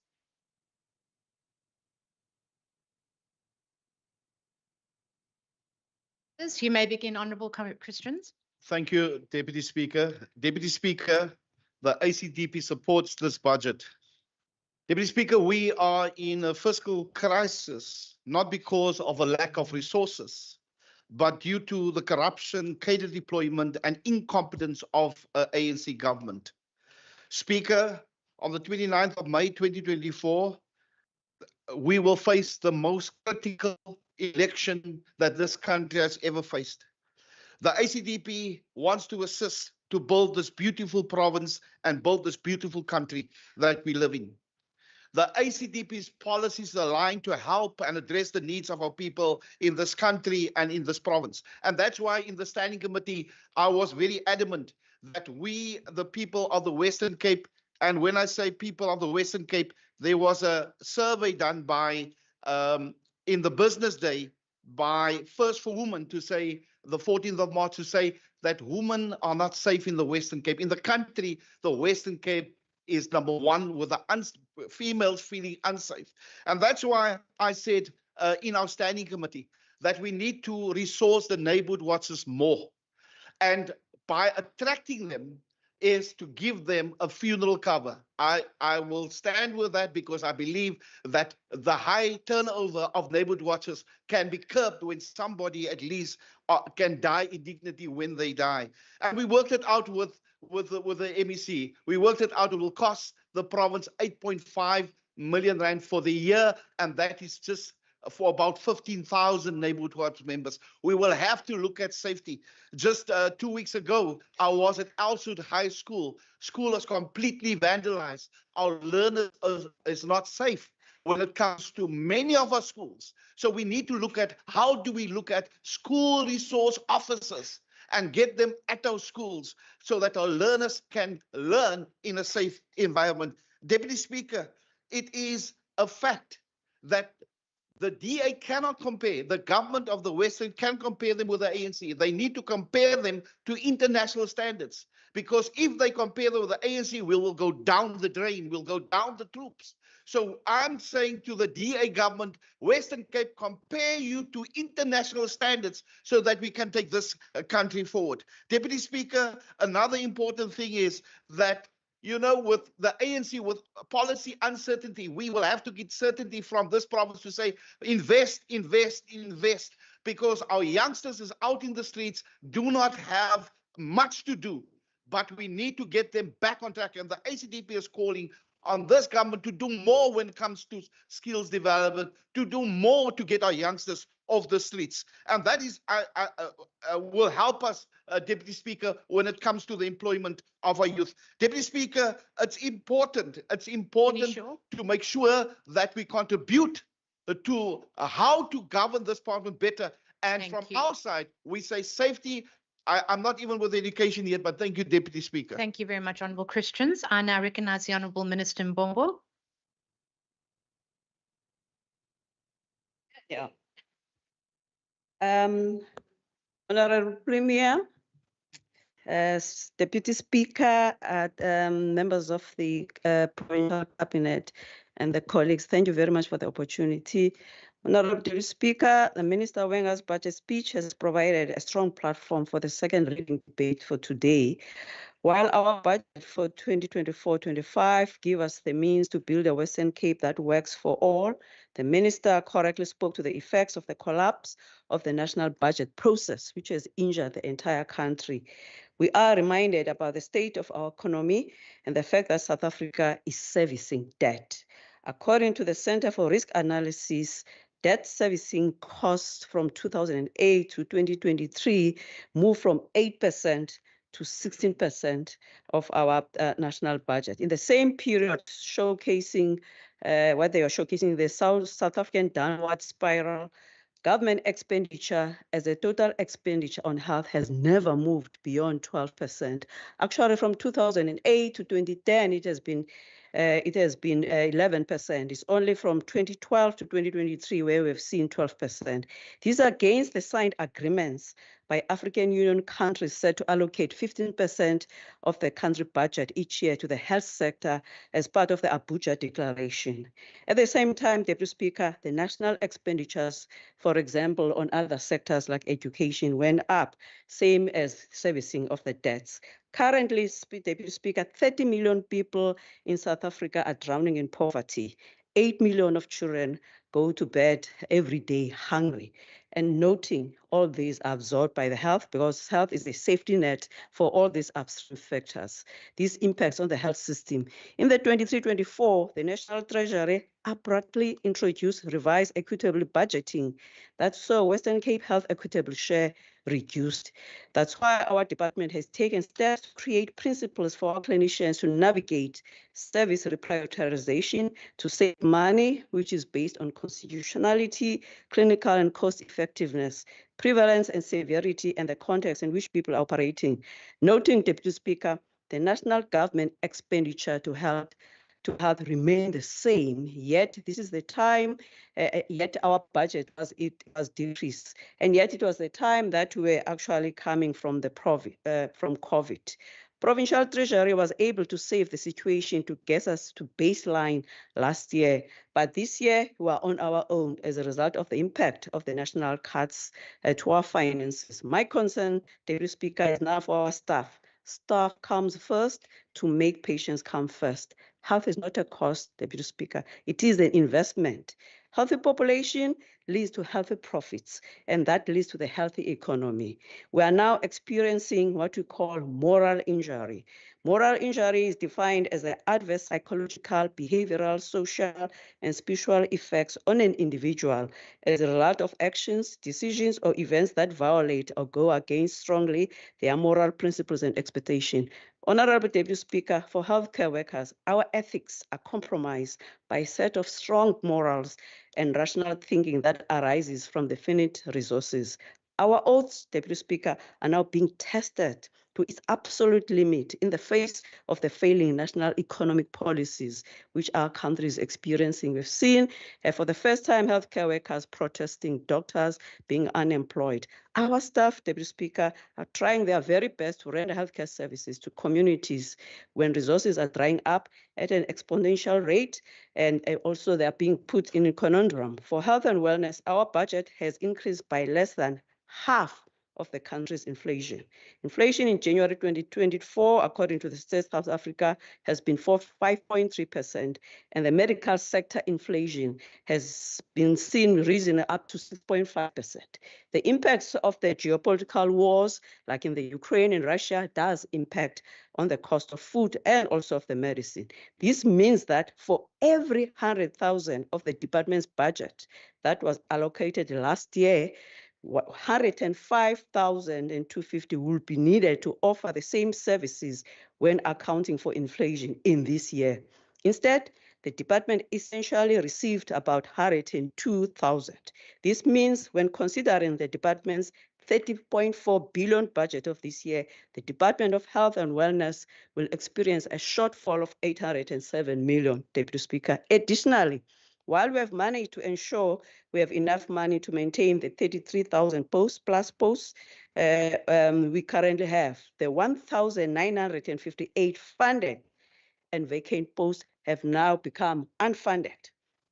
Speaker 2: You may begin, Honourable Christians.
Speaker 9: Thank you, Deputy Speaker. Deputy Speaker, the ACDP supports this budget. Deputy Speaker, we are in a fiscal crisis, not because of a lack of resources, but due to the corruption, cadre deployment, and incompetence of ANC government. Speaker, on the 29th of May 2024, we will face the most critical election that this country has ever faced. The ACDP wants to assist to build this beautiful province and build this beautiful country that we live in. The ACDP's policies are aligned to help and address the needs of our people in this country and in this province. And that's why in the Standing Committee, I was very adamant that we, the people of the Western Cape, and when I say people of the Western Cape, there was a survey done by, in the business day, by First for Women to say, the 14th of March, to say that women are not safe in the Western Cape. In the country, the Western Cape is number one with the females feeling unsafe. And that's why I said in our Standing Committee that we need to resource the neighborhood watches more. And by attracting them is to give them a funeral cover. I will stand with that because I believe that the high turnover of neighborhood watchers can be curbed when somebody at least can die in dignity when they die. And we worked it out with the MEC. We worked it out. It will cost the province 8.5 million rand for the year, and that is just for about 15,000 neighborhood watch members. We will have to look at safety. Just 2 weeks ago, I was at Alsud High School. School is completely vandalized. Our learners is not safe when it comes to many of our schools. So we need to look at how do we look at school resource officers and get them at our schools so that our learners can learn in a safe environment. Deputy Speaker, it is a fact that the DA cannot compare, the government of the Western can compare them with the ANC. They need to compare them to international standards, because if they compare them with the ANC, we will go down the drain, we'll go down the troops. So I'm saying to the DA government, Western Cape, compare you to international standards so that we can take this country forward. Deputy Speaker, another important thing is that, you know, with the ANC, with policy uncertainty, we will have to get certainty from this province to say, invest, invest, invest, because our youngsters is out in the streets, do not have much to do, but we need to get them back on track. And the ACDP is calling on this government to do more when it comes to skills development, to do more to get our youngsters off the streets. And that is will help us, Deputy Speaker, when it comes to the employment of our youth. Deputy Speaker, it's important to make sure that we contribute to how to govern this parliament better. And from our side, we say safety. I'm not even with education yet, but thank you, Deputy Speaker.
Speaker 2: Thank you very much, Honourable Christians. I now recognise the Honourable Minister Mbombo.
Speaker 10: Yeah. Honorable Premier, as Deputy Speaker, members of the Provincial Cabinet and the colleagues, thank you very much for the opportunity. Honorable Deputy Speaker, the Minister Wenga's budget speech has provided a strong platform for the second reading debate for today. While our budget for 2024-25 give us the means to build a Western Cape that works for all, the Minister correctly spoke to the effects of the collapse of the national budget process, which has injured the entire country. We are reminded about the state of our economy and the fact that South Africa is servicing debt. According to the Center for Risk Analysis, debt servicing costs from 2008 to 2023 moved from 8% to 16% of our national budget. In the same period, showcasing what they are showcasing, the South African downward spiral, government expenditure as a total expenditure on health has never moved beyond 12%. Actually, from 2008 to 2010, it has been 11%. It's only from 2012 to 2023 where we've seen 12%. These are against the signed agreements by African Union countries set to allocate 15% of the country budget each year to the health sector as part of the Abuja Declaration. At the same time, Deputy Speaker, the national expenditures, for example, on other sectors like education went up, same as servicing of the debts. Currently, Deputy Speaker, 30 million people in South Africa are drowning in poverty. 8 million of children go to bed every day hungry. And noting all these are absorbed by the health, because health is a safety net for all these upstream factors. These impacts on the health system. In the 23-24, the National Treasury abruptly introduced revised equitable budgeting that saw Western Cape Health equitable share reduced. That's why our department has taken steps to create principles for our clinicians to navigate service reprioritization to save money, which is based on constitutionality, clinical and cost effectiveness, prevalence and severity, and the context in which people are operating. Noting, Deputy Speaker, the national government expenditure to health remain the same, yet this is the time, yet our budget was decreased, and yet it was the time that we were actually coming from the from COVID. Provincial Treasury was able to save the situation to get us to baseline last year, but this year we are on our own as a result of the impact of the national cuts to our finances. My concern, Deputy Speaker, is now for our staff. Staff comes first to make patients come first. Health is not a cost, Deputy Speaker. It is an investment. Healthy population leads to healthy profits, and that leads to the healthy economy. We are now experiencing what we call moral injury. Moral injury is defined as the adverse psychological, behavioral, social, and spiritual effects on an individual as a result of actions, decisions, or events that violate or go against strongly their moral principles and expectations. Honorable Deputy Speaker, for healthcare workers, our ethics are compromised by a set of strong morals and rational thinking that arises from the finite resources. Our oaths, Deputy Speaker, are now being tested to its absolute limit in the face of the failing national economic policies which our country is experiencing. We've seen for the first time healthcare workers protesting, doctors being unemployed. Our staff, Deputy Speaker, are trying their very best to render healthcare services to communities when resources are drying up at an exponential rate, and also they are being put in a conundrum. For health and wellness, our budget has increased by less than half of the country's inflation. Inflation in January 2024, according to the State of South Africa, has been 5.3%, and the medical sector inflation has been seen rising up to 6.5%. The impacts of the geopolitical wars, like in the Ukraine and Russia, does impact on the cost of food and also of the medicine. This means that for every 100,000 of the department's budget that was allocated last year, 105,250 will be needed to offer the same services when accounting for inflation in this year. Instead, the department essentially received about 102,000. This means when considering the department's 30.4 billion budget of this year, the Department of Health and Wellness will experience a shortfall of 807 million, Deputy Speaker. Additionally, while we have managed to ensure we have enough money to maintain the 33,000 posts we currently have, the 1,958 funded and vacant posts have now become unfunded.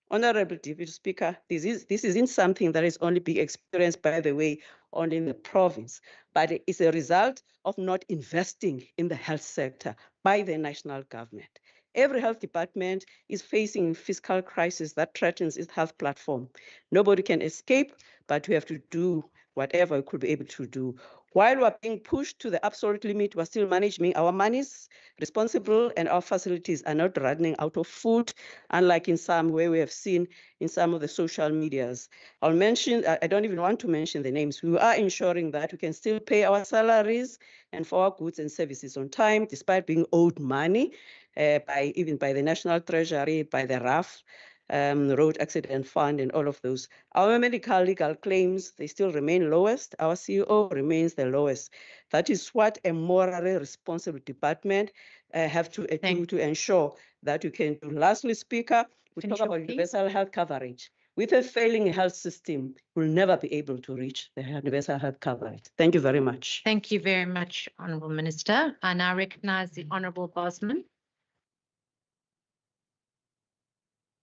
Speaker 10: Honorable Deputy Speaker, this isn't something that is only being experienced, by the way, only in the province, but it's a result of not investing in the health sector by the national government. Every health department is facing fiscal crisis that threatens its health platform. Nobody can escape, but we have to do whatever we could be able to do. While we're being pushed to the absolute limit, we're still managing our monies responsible, and our facilities are not running out of food, unlike in some where we have seen in some of the social medias. I'll mention, I don't even want to mention the names. We are ensuring that we can still pay our salaries and for our goods and services on time, despite being owed money even by the National Treasury, by the RAF, Road Accident Fund, and all of those. Our medical legal claims, they still remain lowest. Our CEO remains the lowest. That is what a morally responsible department have to do to ensure that you can do. Lastly, Speaker, we talk about universal health coverage. With a failing health system, we'll never be able to reach the universal health coverage. Thank you very much.
Speaker 2: Thank you very much, Honourable Minister. I now recognise the Honourable Bosman.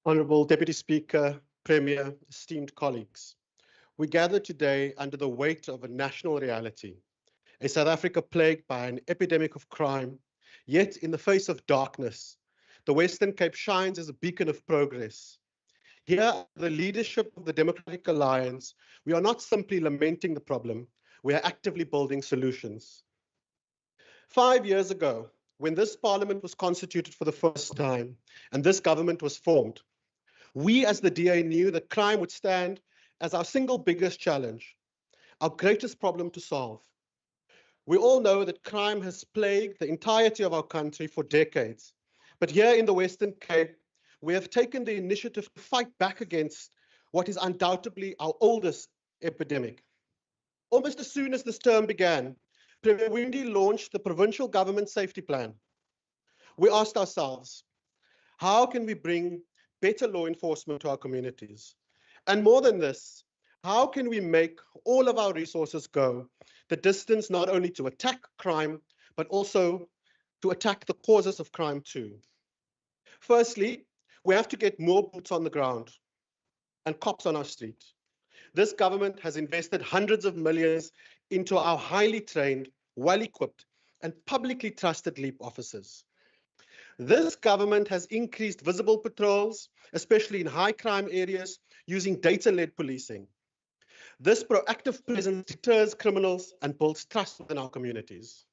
Speaker 11: Honourable Deputy Speaker, Premier, esteemed colleagues, we gather today under the weight of a national reality, a South Africa plagued by an epidemic of crime, yet in the face of darkness, the Western Cape shines as a beacon of progress. Here, the leadership of the Democratic Alliance, we are not simply lamenting the problem, we are actively building solutions. 5 years ago, when this parliament was constituted for the first time and this government was formed, we as the DA knew that crime would stand as our single biggest challenge, our greatest problem to solve. We all know that crime has plagued the entirety of our country for decades, but here in the Western Cape, we have taken the initiative to fight back against what is undoubtedly our oldest epidemic. Almost as soon as this term began, Premier Windy launched the Provincial Government Safety Plan. We asked ourselves, how can we bring better law enforcement to our communities? And more than this, how can we make all of our resources go the distance not only to attack crime, but also to attack the causes of crime too? Firstly, we have to get more boots on the ground and cops on our street. This government has invested hundreds of millions into our highly trained, well-equipped, and publicly trusted LEAP officers. This government has increased visible patrols, especially in high crime areas, using data-led policing. This proactive presence deters criminals and builds trust within our communities.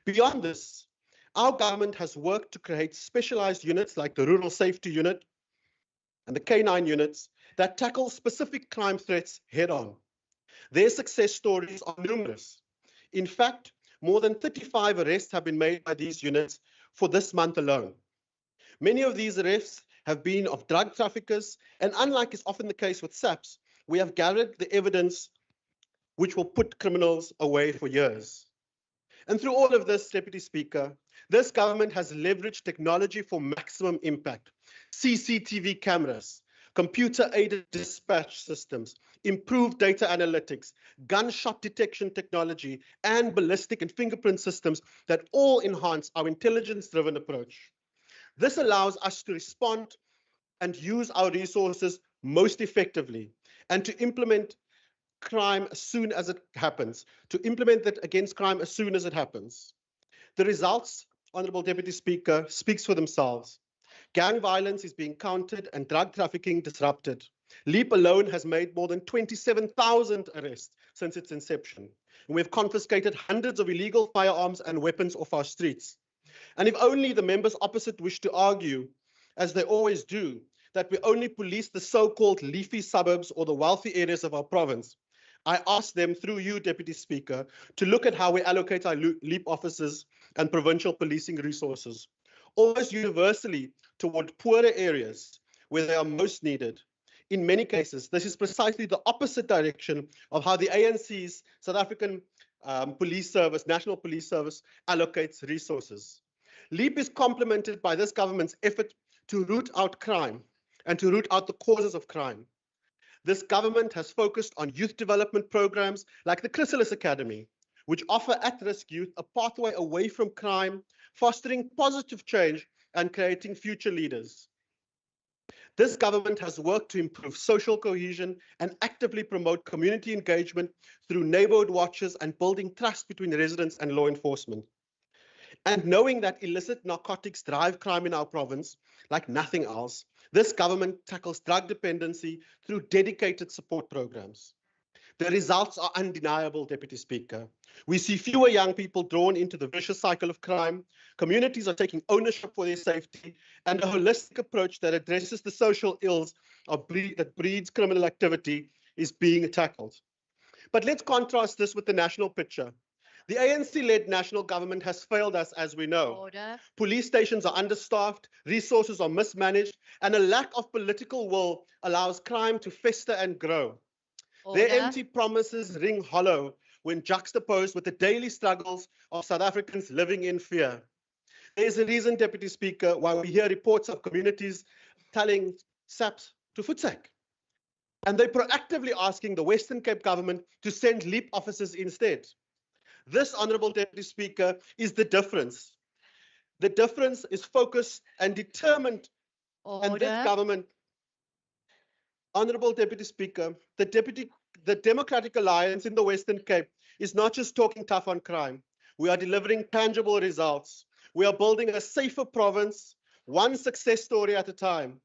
Speaker 11: Beyond this, our government has worked to create specialized units like the Rural Safety Unit and the K9 units that tackle specific crime threats head-on. Their success stories are numerous. In fact, more than 35 arrests have been made by these units for this month alone. Many of these arrests have been of drug traffickers, and unlike is often the case with SAPs, we have gathered the evidence which will put criminals away for years. And through all of this, Deputy Speaker, this government has leveraged technology for maximum impact. CCTV cameras, computer-aided dispatch systems, improved data analytics, gunshot detection technology, and ballistic and fingerprint systems that all enhance our intelligence-driven approach. This allows us to respond and use our resources most effectively and to implement crime as soon as it happens, to implement that against crime as soon as it happens. The results, Honourable Deputy Speaker, speaks for themselves. Gang violence is being countered and drug trafficking disrupted. LEAP alone has made more than 27,000 arrests since its inception. And we've confiscated hundreds of illegal firearms and weapons off our streets. And if only the members opposite wish to argue, as they always do, that we only police the so-called leafy suburbs or the wealthy areas of our province, I ask them through you, Deputy Speaker, to look at how we allocate our LEAP officers and provincial policing resources, almost universally toward poorer areas where they are most needed. In many cases, this is precisely the opposite direction of how the ANC's South African Police Service, National Police Service, allocates resources. LEAP is complemented by this government's effort to root out crime and to root out the causes of crime. This government has focused on youth development programs like the Chrysalis Academy, which offer at-risk youth a pathway away from crime, fostering positive change and creating future leaders. This government has worked to improve social cohesion and actively promote community engagement through neighborhood watches and building trust between residents and law enforcement. And knowing that illicit narcotics drive crime in our province like nothing else, this government tackles drug dependency through dedicated support programs. The results are undeniable, Deputy Speaker. We see fewer young people drawn into the vicious cycle of crime. Communities are taking ownership for their safety, and a holistic approach that addresses the social ills that breeds criminal activity is being tackled. But let's contrast this with the national picture. The ANC-led national government has failed us, as we know.
Speaker 2: Order.
Speaker 11: Police stations are understaffed, resources are mismanaged, and a lack of political will allows crime to fester and grow. Their empty promises ring hollow when juxtaposed with the daily struggles of South Africans living in fear. There is a reason, Deputy Speaker, why we hear reports of communities telling SAPS to footsack. And they're proactively asking the Western Cape government to send LEAP officers instead. This, Honourable Deputy Speaker, is the difference. The difference is focused and determined.
Speaker 2: Order.
Speaker 11: And this government, Honourable Deputy Speaker, the Democratic Alliance in the Western Cape is not just talking tough on crime. We are delivering tangible results. We are building a safer province, one success story at a time.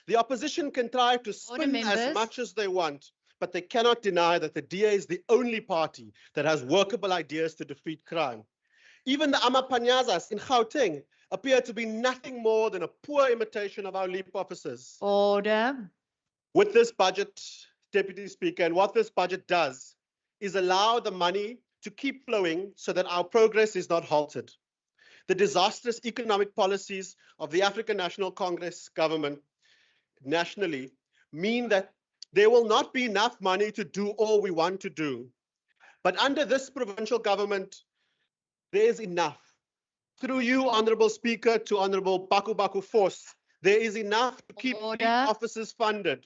Speaker 11: The opposition can try to spin as much as they want, but they cannot deny that the DA is the only party that has workable ideas to defeat crime. Even the Amapanyazas in Gauteng appear to be nothing more than a poor imitation of our LEAP officers.
Speaker 2: Order.
Speaker 11: With this budget, Deputy Speaker, and what this budget does is allow the money to keep flowing so that our progress is not halted. The disastrous economic policies of the African National Congress government nationally mean that there will not be enough money to do all we want to do. But under this provincial government, there is enough. Through you, Honourable Speaker, to Honourable Baku Force, there is enough to keep officers funded.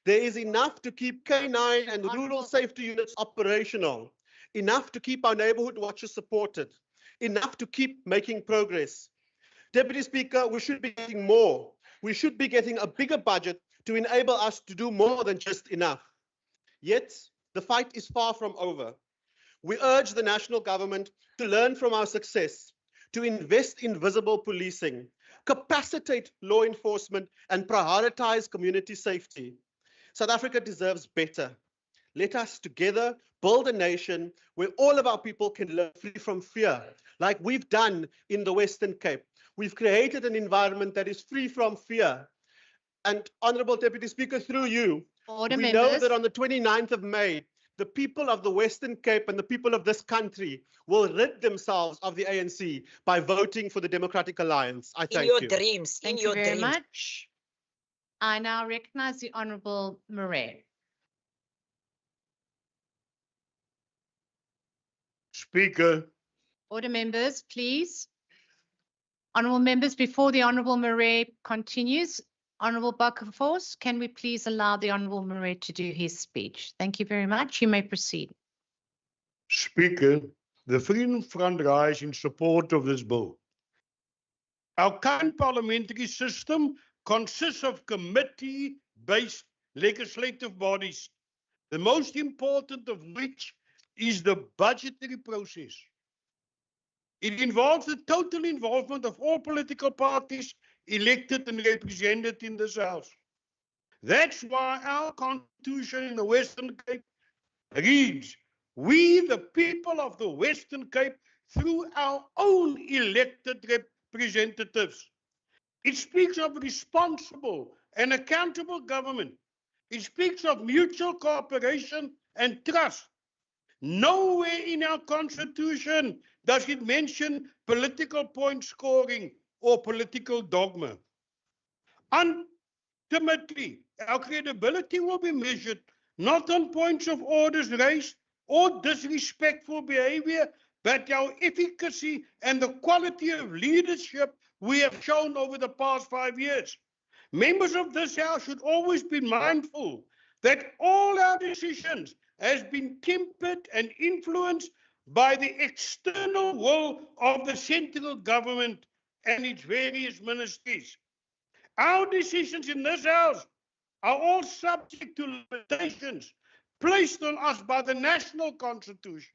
Speaker 11: There is enough to keep K9 and rural safety units operational, enough to keep our neighbourhood watches supported, enough to keep making progress. Deputy Speaker, we should be getting more. We should be getting a bigger budget to enable us to do more than just enough. Yet, the fight is far from over. We urge the national government to learn from our success, to invest in visible policing, capacitate law enforcement, and prioritize community safety. South Africa deserves better. Let us together build a nation where all of our people can live free from fear, like we've done in the Western Cape. We've created an environment that is free from fear. And Honourable Deputy Speaker, through you, we know that on the 29th of May, the people of the Western Cape and the people of this country will rid themselves of the ANC by voting for the Democratic Alliance. I thank you.
Speaker 12: In your dreams.
Speaker 2: Thank you very much. I now recognize the Honourable Murray.
Speaker 13: Speaker.
Speaker 2: Order, members, please. Honourable members, before the Honourable Murray continues, Honourable Buckenforce, can we please allow the Honourable Murray to do his speech? Thank you very much. You may proceed.
Speaker 13: Speaker, the Freedom Front rise in support of this bill. Our current parliamentary system consists of committee-based legislative bodies, the most important of which is the budgetary process. It involves the total involvement of all political parties elected and represented in this House. That's why our constitution in the Western Cape reads, "We, the people of the Western Cape, through our own elected representatives." It speaks of responsible and accountable government. It speaks of mutual cooperation and trust. Nowhere in our constitution does it mention political point scoring or political dogma. Ultimately, our credibility will be measured not on points of orders raised or disrespectful behavior, but our efficacy and the quality of leadership we have shown over the past 5 years. Members of this House should always be mindful that all our decisions has been tempered and influenced by the external will of the central government and its various ministries. Our decisions in this House are all subject to limitations placed on us by the national constitution.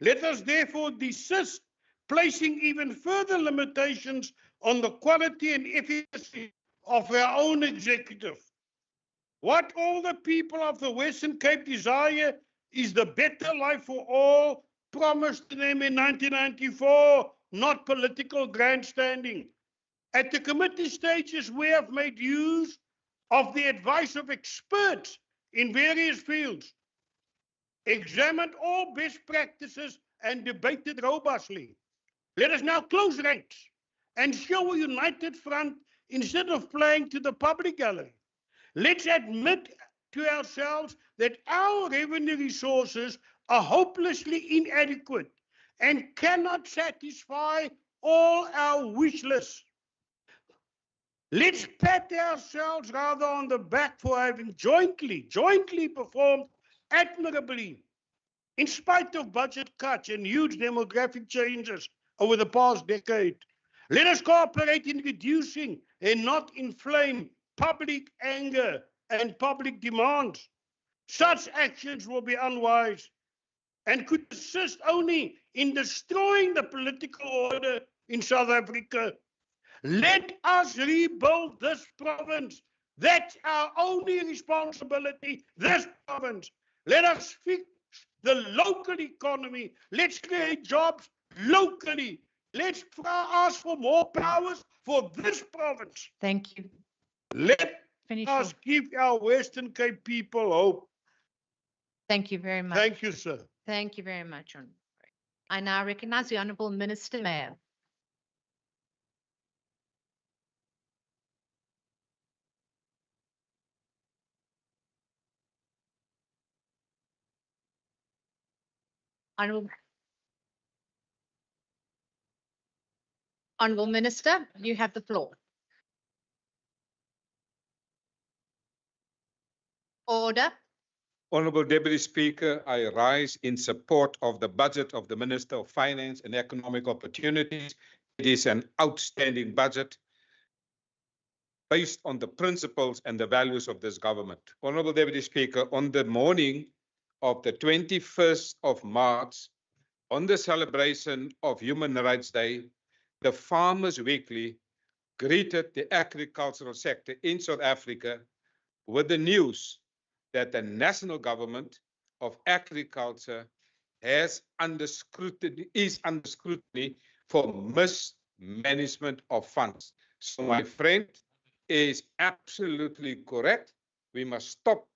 Speaker 13: Let us therefore desist placing even further limitations on the quality and efficacy of our own executive. What all the people of the Western Cape desire is the better life for all promised to them in 1994, not political grandstanding. At the committee stages, we have made use of the advice of experts in various fields, examined all best practices and debated robustly. Let us now close ranks and show a united front instead of playing to the public gallery. Let's admit to ourselves that our revenue resources are hopelessly inadequate and cannot satisfy all our wish lists. Let's pat ourselves rather on the back for having jointly performed admirably in spite of budget cuts and huge demographic changes over the past decade. Let us cooperate in reducing and not inflame public anger and public demands. Such actions will be unwise and could assist only in destroying the political order in South Africa. Let us rebuild this province. That's our only responsibility, this province. Let us fix the local economy. Let's create jobs locally. Let's ask for more powers for this province.
Speaker 2: Thank you.
Speaker 13: Let
Speaker 2: Finish
Speaker 13: us give our Western Cape people hope.
Speaker 2: Thank you very much.
Speaker 13: Thank you, sir.
Speaker 2: Thank you very much. I now recognize the Honourable Minister Mayor. Honourable Minister, you have the floor. Order.
Speaker 12: Honourable Deputy Speaker, I rise in support of the budget of the Minister of Finance and Economic Opportunities. It is an outstanding budget based on the principles and the values of this government. Honourable Deputy Speaker, on the morning of the 21st of March, on the celebration of Human Rights Day, the Farmers Weekly greeted the agricultural sector in South Africa with the news that the national government of agriculture is under scrutiny for mismanagement of funds. So my friend is absolutely correct. We must stop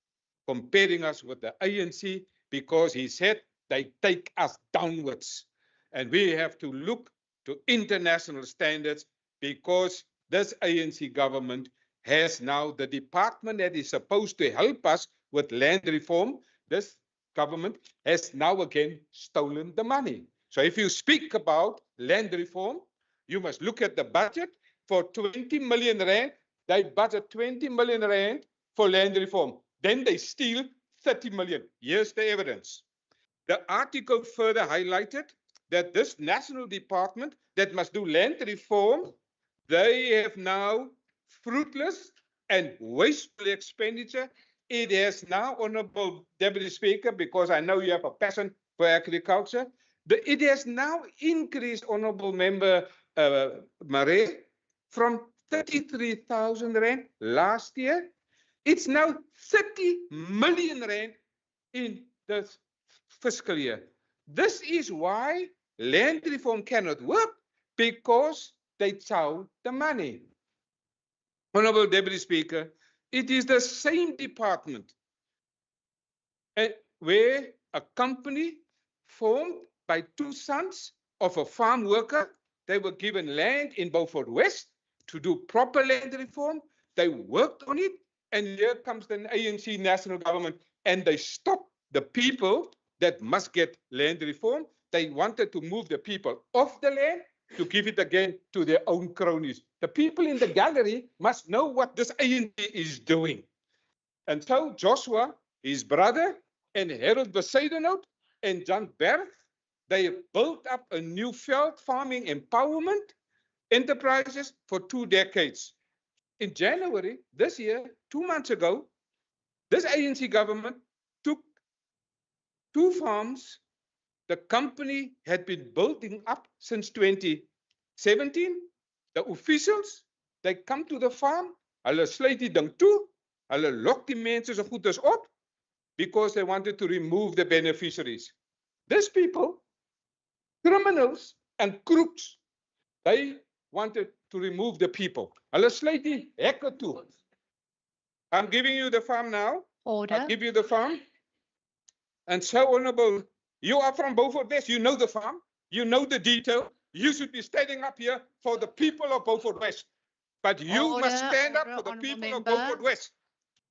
Speaker 12: comparing us with the ANC because he said they take us downwards. And we have to look to international standards because this ANC government has now the department that is supposed to help us with land reform. This government has now again stolen the money. So if you speak about land reform, you must look at the budget. For 20 million rand, they budget 20 million rand for land reform. Then they steal 30 million. Here's the evidence. The article further highlighted that this national department that must do land reform, they have now fruitless and wasteful expenditure. It has now, Honourable Deputy Speaker, because I know you have a passion for agriculture, it has now increased, Honourable Member Marais, from 33,000 rand last year. It's now 30 million rand in this fiscal year. This is why land reform cannot work, because they chow the money. Honourable Deputy Speaker, it is the same department where a company formed by two sons of a farm worker, they were given land in Beaufort West to do proper land reform. They worked on it, and here comes the ANC national government, and they stopped the people that must get land reform. They wanted to move the people off the land to give it again to their own cronies. The people in the gallery must know what this ANC is doing. And so Joshua, his brother, and Harold Bezuidenhout and John Berg, they built up a new veld farming empowerment enterprises for 2 decades. In January this year, 2 months ago, this ANC government took 2 farms the company had been building up since 2017. The officials, they come to the farm, hulle sluit die ding toe, hulle lok die mense se goederes op because they wanted to remove the beneficiaries. These people, criminals and crooks, they wanted to remove the people. Hulle sluit die hekke toe. I'm giving you the farm now.
Speaker 2: Order.
Speaker 12: I'll give you the farm. And so, Honorable, you are from Beaufort West. You know the farm. You know the detail. You should be standing up here for the people of Beaufort West. But you must stand up for the people of Beaufort West.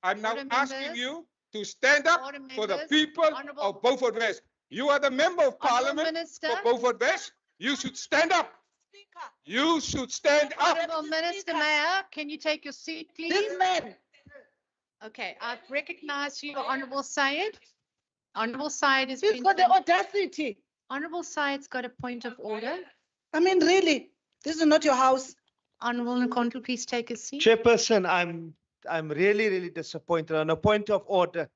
Speaker 12: I'm now asking you to stand up for the people of Beaufort West. You are the member of parliament for Beaufort West. You should stand up. You should stand up.
Speaker 2: Honourable Minister, Mayor, can you take your seat, please?
Speaker 14: This man.
Speaker 2: Okay, I've recognized you, Honourable Syed. Honourable Syed has
Speaker 14: He's
Speaker 2: been.
Speaker 14: got the audacity.
Speaker 2: Honourable Syed's got a point of order.
Speaker 14: I mean, really, this is not your house.
Speaker 2: Honourable Nkonto, please take a seat.
Speaker 7: Chairperson, I'm really disappointed. On a point of order,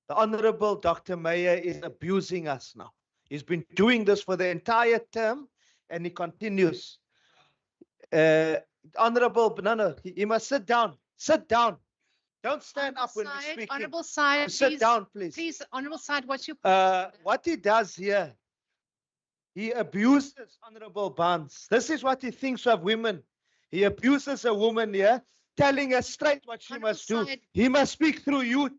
Speaker 7: the Honourable Dr. Meyer is abusing us now. He's been doing this for the entire term, and he continues. Honourable, no, he must sit down. Sit down. Don't stand up when we're speaking.
Speaker 2: Honourable Syed,
Speaker 7: sit down, please.
Speaker 2: Please, Honourable Syed, what's your
Speaker 7: what he does here, he abuses Honourable Barnes. This is what he thinks of women. He abuses a woman here, telling her straight what she must do. He must speak through you,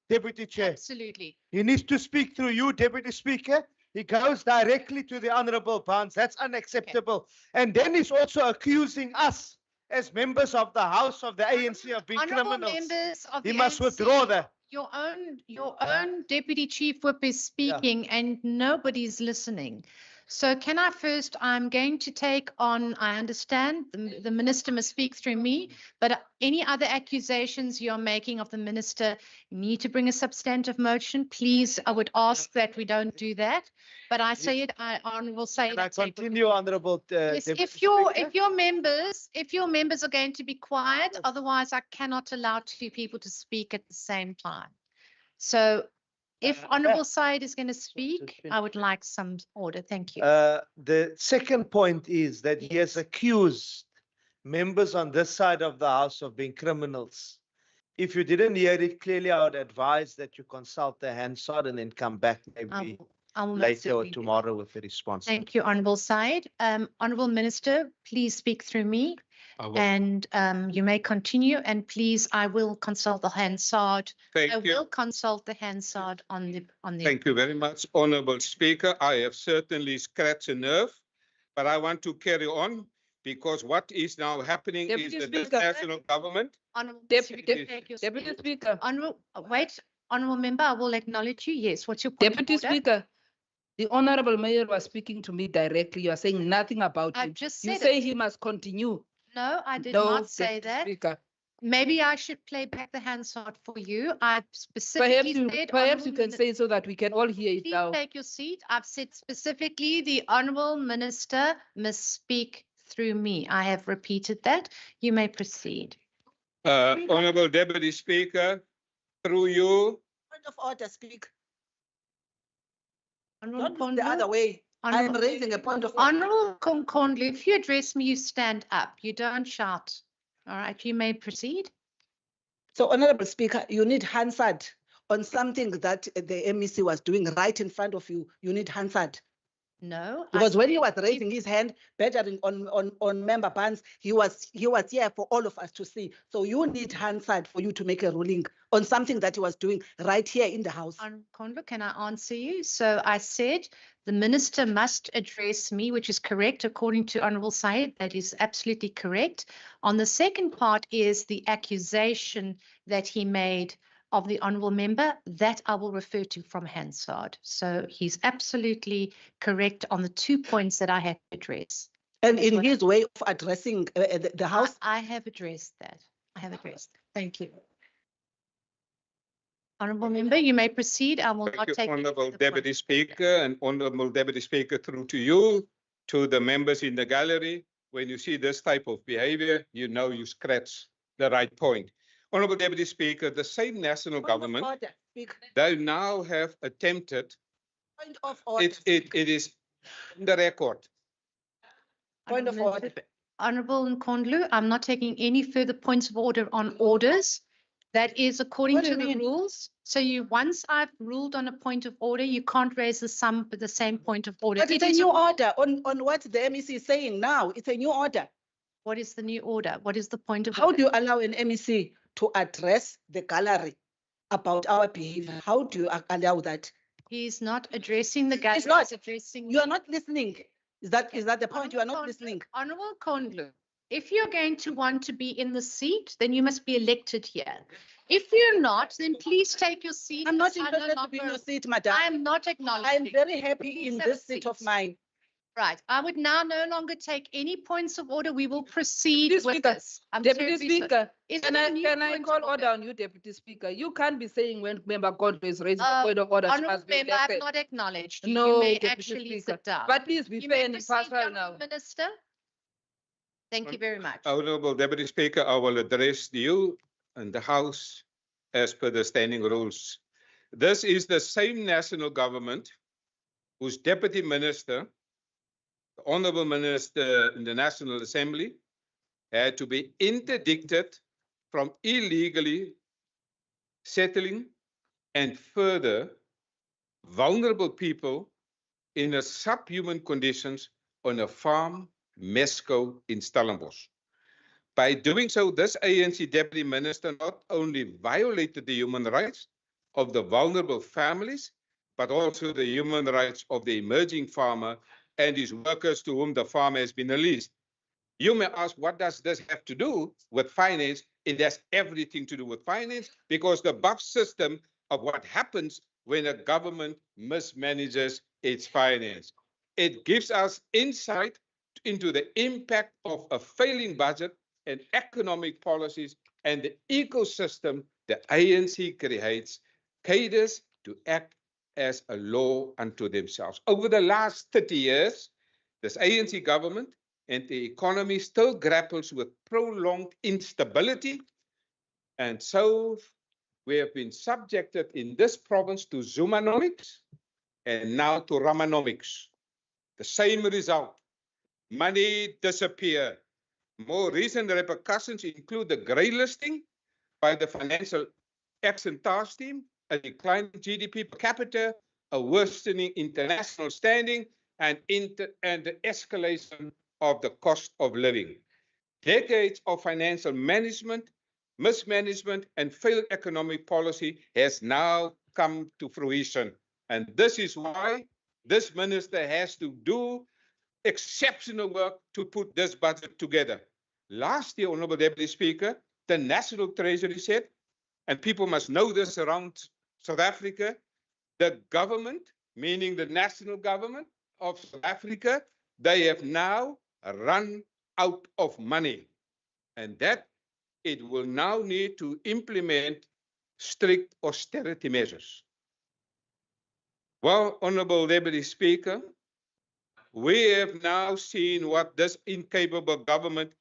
Speaker 7: Deputy Chair.
Speaker 2: Absolutely.
Speaker 7: He needs to speak through you, Deputy Speaker. He goes directly to the Honourable Barnes. That's unacceptable. Okay. And then he's also accusing us as members of the House of the ANC of being criminals. He must withdraw that.
Speaker 2: Your own Deputy Chief Whip is speaking and nobody's listening. So can I first, I'm going to take on, I understand the minister must speak through me, but any other accusations you're making of the minister, you need to bring a substantive motion. Please, I would ask that we don't do that. But I say it, I will say it.
Speaker 7: Can I continue, Honourable
Speaker 2: yes, if your members are going to be quiet, otherwise I cannot allow 2 people to speak at the same time. So if Honourable Syed is going to speak, I would like some order. Thank you.
Speaker 7: The second point is that he has accused members on this side of the House of being criminals. If you didn't hear it clearly, I would advise that you consult the Hansard and then come back maybe later or tomorrow with a response.
Speaker 2: Thank you, Honourable Syed. Honourable Minister, please speak through me. And you may continue, and please, I will consult the Hansard. I will consult the Hansard on the.
Speaker 12: Thank you very much, Honourable Speaker. I have certainly scratched a nerve, but I want to carry on because what is now happening is that the national government.
Speaker 14: Deputy Speaker.
Speaker 2: Honourable Member, I will acknowledge you. Yes, what's your point
Speaker 14: Deputy Speaker. The Honourable Mayor was speaking to me directly. You are saying nothing about him.
Speaker 2: Just said
Speaker 14: you say he must continue.
Speaker 2: No, I did not say that.
Speaker 14: Speaker.
Speaker 2: Maybe I should play back the Hansard for you. I specifically said.
Speaker 14: Perhaps you can say so that we can all hear it now.
Speaker 2: Please take your seat. I've said specifically the Honourable Minister must speak through me. I have repeated that. You may proceed.
Speaker 12: Honourable Deputy Speaker, through you.
Speaker 14: Point of order, Speaker.
Speaker 2: Don't
Speaker 14: go the other way. I'm raising a point of order.
Speaker 2: Honourable Nkondlo, if you address me, you stand up. You don't shout. All right, you may proceed.
Speaker 14: So, Honourable Speaker, you need Hansard on something that the MEC was doing right in front of you. You need Hansard.
Speaker 2: No.
Speaker 15: Because when he was
Speaker 2: said
Speaker 15: raising his hand, badgering on member Barnes, he was here for all of us to see. So you need hindsight for you to make a ruling on something that he was doing right here in the house.
Speaker 2: Kondlo, can I answer you? So I said the minister must address me, which is correct according to Honourable Said. That is absolutely correct. On the second part is the accusation that he made of the honourable member, that I will refer to from Hansard. So he's absolutely correct on the 2 points that I had to address.
Speaker 15: And in his way of addressing the house?
Speaker 2: I have addressed that. I have addressed that. Thank you. Honourable member, you may proceed. I will not take.
Speaker 12: Honourable Deputy Speaker, and Honourable Deputy Speaker, through to you, to the members in the gallery. When you see this type of behaviour, you know you scratch the right point. Honourable Deputy Speaker, the same national government, they now have attempted,
Speaker 15: Point of order.
Speaker 12: it is in the record.
Speaker 15: Point of order.
Speaker 2: Honourable Nkondlu, I'm not taking any further points of order on orders. That is according
Speaker 15: What do
Speaker 2: to
Speaker 15: you
Speaker 2: the
Speaker 15: mean?
Speaker 2: rules. So once I've ruled on a point of order, you can't raise the same point of order.
Speaker 15: But it's a new order on what the MEC is saying now. It's a new order.
Speaker 2: What is the new order? What is the point of
Speaker 15: How
Speaker 2: order?
Speaker 15: do you allow an MEC to address the gallery about our behavior? How do you allow that?
Speaker 2: He's not addressing the gallery.
Speaker 15: He's not.
Speaker 2: He's addressing.
Speaker 15: You are not listening. Is that the point? You are not listening.
Speaker 2: Honourable Kondlu, if you're going to want to be in the seat, then you must be elected here. If you're not, then please take your seat.
Speaker 15: I'm not
Speaker 2: It's no
Speaker 15: interested to be in your seat, madam.
Speaker 2: I am not acknowledging.
Speaker 15: I'm very happy
Speaker 2: Please
Speaker 15: in
Speaker 2: have a
Speaker 15: this seat of mine.
Speaker 2: Right. I would now no longer take any points of order. We will proceed
Speaker 14: Deputy
Speaker 2: with
Speaker 14: Speaker,
Speaker 2: this. I'm
Speaker 14: Deputy
Speaker 2: terribly sorry.
Speaker 14: Speaker,
Speaker 2: Is
Speaker 14: can
Speaker 2: it a
Speaker 14: I,
Speaker 2: new
Speaker 14: can I
Speaker 2: point
Speaker 14: call
Speaker 2: of
Speaker 14: order on you, Deputy Speaker? You can't be saying when Member Kondlo is raising a point of order. she
Speaker 2: Honourable
Speaker 14: must be
Speaker 2: member, I have
Speaker 14: elected.
Speaker 2: not acknowledged you.
Speaker 14: No,
Speaker 2: You may
Speaker 14: Deputy
Speaker 2: actually
Speaker 14: Speaker.
Speaker 2: sit down.
Speaker 14: But please be
Speaker 2: You
Speaker 14: fair
Speaker 2: may
Speaker 14: and
Speaker 2: proceed,
Speaker 14: impartial
Speaker 2: Honourable
Speaker 14: now.
Speaker 2: Minister. Thank you very much.
Speaker 12: Honourable Deputy Speaker, I will address you and the House as per the standing rules. This is the same national government whose Deputy Minister, the Honourable Minister in the National Assembly, had to be interdicted from illegally settling and further vulnerable people in a subhuman conditions on a farm, Mesco in Stellenbosch. By doing so, this ANC Deputy Minister not only violated the human rights of the vulnerable families, but also the human rights of the emerging farmer and his workers to whom the farm has been released. You may ask, what does this have to do with finance? It has everything to do with finance, because the buff system of what happens when a government mismanages its finance. It gives us insight into the impact of a failing budget and economic policies and the ecosystem the ANC creates, cadres to act as a law unto themselves. Over the last 30 years, this ANC government and the economy still grapples with prolonged instability. And so we have been subjected in this province to Zumanomics and now to Ramanomics. The same result, money disappear. More recent repercussions include the grey listing by the Financial Action Task Team, a declining GDP per capita, a worsening international standing, and the escalation of the cost of living. Decades of financial management, mismanagement, and failed economic policy has now come to fruition. And this is why this minister has to do exceptional work to put this budget together. Last year, Honourable Deputy Speaker, the National Treasury said, and people must know this around South Africa, the government, meaning the national government of South Africa, they have now run out of money. And that it will now need to implement strict austerity measures. Well, Honourable Deputy Speaker, we have now seen what this incapable government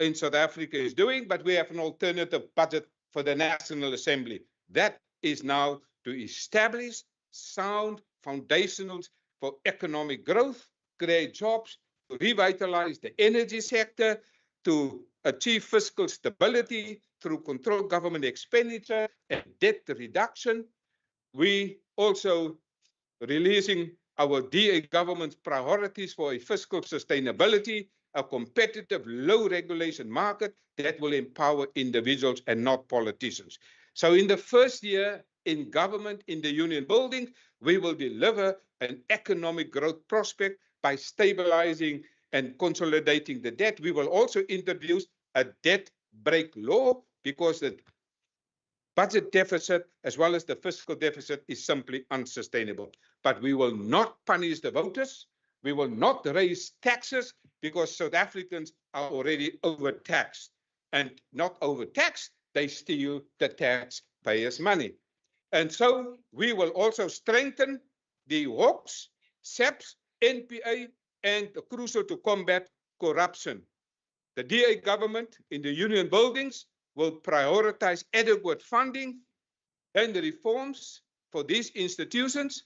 Speaker 12: in South Africa is doing, but we have an alternative budget for the National Assembly. That is now to establish sound foundations for economic growth, create jobs, to revitalize the energy sector, to achieve fiscal stability through controlled government expenditure and debt reduction. We also releasing our DA government's priorities for a fiscal sustainability, a competitive, low regulation market that will empower individuals and not politicians. So in the first year in government in the union building, we will deliver an economic growth prospect by stabilizing and consolidating the debt. We will also introduce a debt break law because the budget deficit as well as the fiscal deficit is simply unsustainable. But we will not punish the voters. We will not raise taxes because South Africans are already overtaxed. And not overtaxed, they steal the taxpayers' money. And so we will also strengthen the Hawks, SAPS, NPA, and crucial to combat corruption. The DA government in the union buildings will prioritize adequate funding and the reforms for these institutions,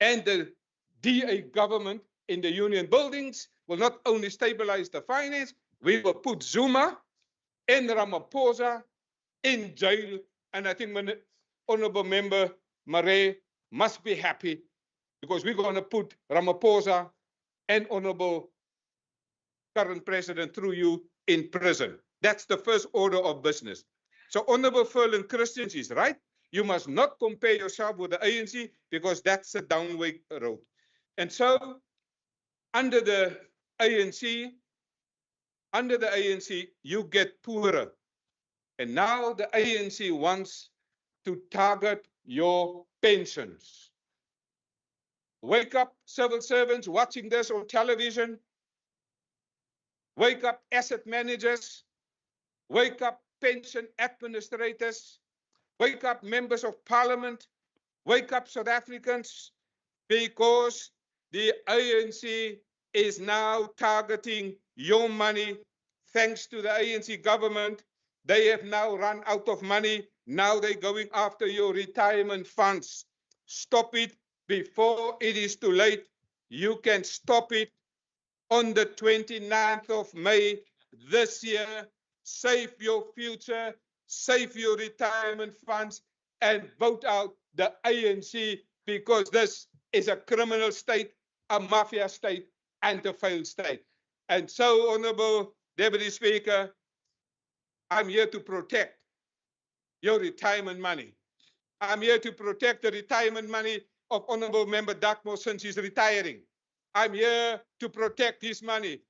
Speaker 12: and the DA government in the union buildings will not only stabilize the finance, we will put Zuma and Ramaphosa in jail. And I think Honorable Member Marais must be happy because we're going to put Ramaphosa and Honorable current President through you in prison. That's the first order of business. So Honorable Ferlin Christians is right. You must not compare yourself with the ANC because that's a downward road. And so under the ANC, you get poorer. And now the ANC wants to target your pensions. Wake up, civil servants watching this on television. Wake up, asset managers. Wake up, pension administrators. Wake up, members of parliament. Wake up, South Africans, because the ANC is now targeting your money. Thanks to the ANC government, they have now run out of money. Now they're going after your retirement funds. Stop it before it is too late. You can stop it on the 29th of May this year. Save your future, save your retirement funds, and vote out the ANC because this is a criminal state, a mafia state, and a failed state. And so, Honorable Deputy Speaker, I'm here to protect your retirement money. I'm here to protect the retirement money of Honorable Member Dartmouth since he's retiring. I'm here to protect his money.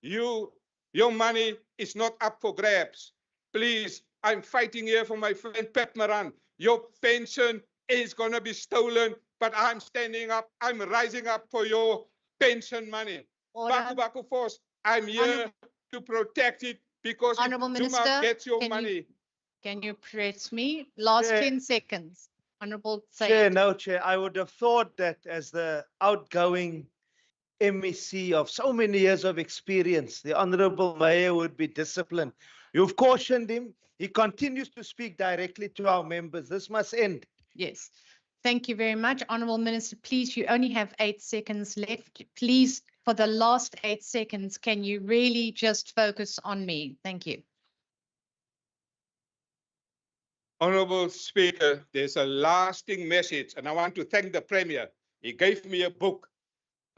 Speaker 12: Your money is not up for grabs. Please, I'm fighting here for my friend Pep Maran. Your pension is going to be stolen, but I'm standing up. I'm rising up for your pension money. Baku Baku Force, I'm here to protect it because
Speaker 2: Honorable
Speaker 12: if Zuma
Speaker 2: Minister,
Speaker 12: gets your money.
Speaker 2: Can you press me? Last
Speaker 7: Chair.
Speaker 2: 10 seconds. Honorable
Speaker 7: Chair,
Speaker 2: Said.
Speaker 7: no, Chair. I would have thought that as the outgoing MEC of so many years of experience, the Honorable Mayor would be disciplined. You've cautioned him. He continues to speak directly to our members. This must end.
Speaker 2: Yes. Thank you very much. Honorable Minister, please, you only have 8 seconds left. Please, for the last 8 seconds, can you really just focus on me? Thank you.
Speaker 12: Honorable Speaker, there's a lasting message, and I want to thank the Premier. He gave me a book,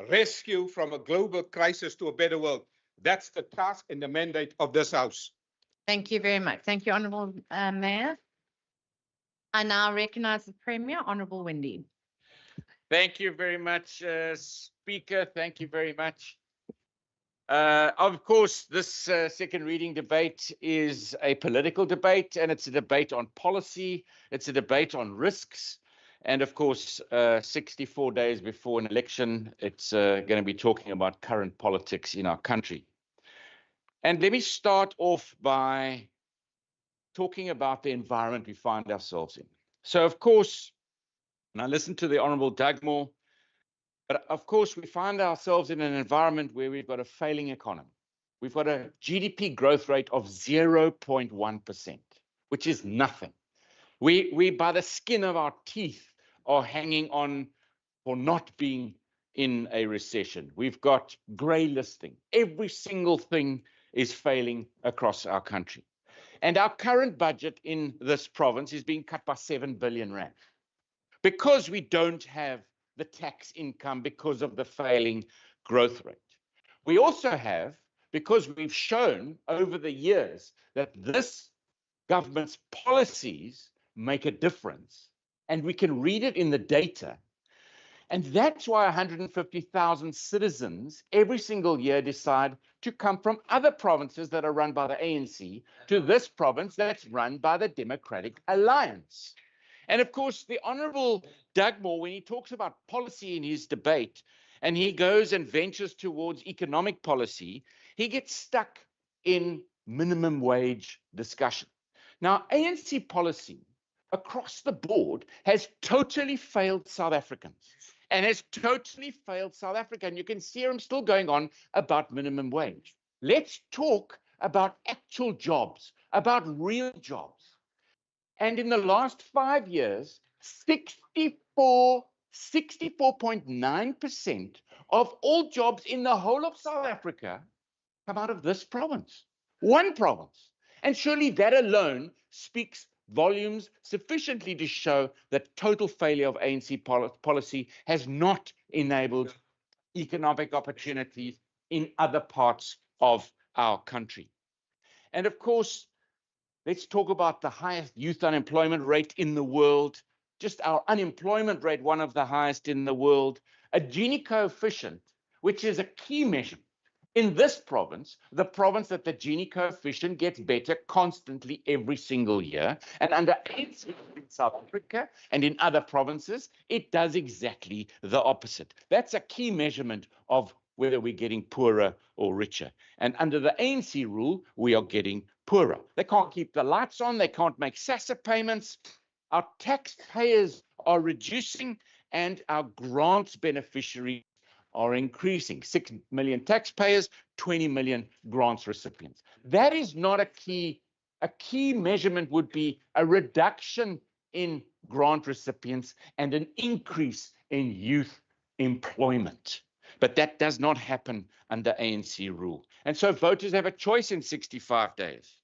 Speaker 12: Rescue from a Global Crisis to a Better World. That's the task and the mandate of this House.
Speaker 2: Thank you very much. Thank you, Honorable Mayor. I now recognize the Premier, Honorable Wendy.
Speaker 16: Thank you very much, Speaker. Thank you very much. Of course, this second reading debate is a political debate, and it's a debate on policy. It's a debate on risks. And of course, 64 days before an election, it's going to be talking about current politics in our country. And let me start off by talking about the environment we find ourselves in. So, of course, and I listened to the Honorable Dugmore, but of course, we find ourselves in an environment where we've got a failing economy. We've got a GDP growth rate of 0.1%, which is nothing. We, by the skin of our teeth, are hanging on for not being in a recession. We've got grey listing. Every single thing is failing across our country. And our current budget in this province is being cut by 7 billion rand because we don't have the tax income because of the failing growth rate. We also have, because we've shown over the years that this government's policies make a difference, and we can read it in the data. And that's why 150,000 citizens every single year decide to come from other provinces that are run by the ANC to this province that's run by the Democratic Alliance. And of course, the Honorable Doug Moore, when he talks about policy in his debate, and he goes and ventures towards economic policy, he gets stuck in minimum wage discussion. Now, ANC policy across the board has totally failed South Africans and has totally failed South Africa. And you can see him still going on about minimum wage. Let's talk about actual jobs, about real jobs. And in the last 5 years, 64.9% of all jobs in the whole of South Africa come out of this province, one province. And surely that alone speaks volumes sufficiently to show that total failure of ANC policy has not enabled economic opportunities in other parts of our country. And of course, let's talk about the highest youth unemployment rate in the world, just our unemployment rate, one of the highest in the world, a Gini coefficient, which is a key measure. In this province, the province that the Gini coefficient gets better constantly every single year, and under ANC in South Africa and in other provinces, it does exactly the opposite. That's a key measurement of whether we're getting poorer or richer. And under the ANC rule, we are getting poorer. They can't keep the lights on, they can't make SASSA payments. Our taxpayers are reducing, and our grants beneficiaries are increasing. 6 million taxpayers, 20 million grants recipients. That is not a key. A key measurement would be a reduction in grant recipients and an increase in youth employment. But that does not happen under ANC rule. And so voters have a choice in 65 days.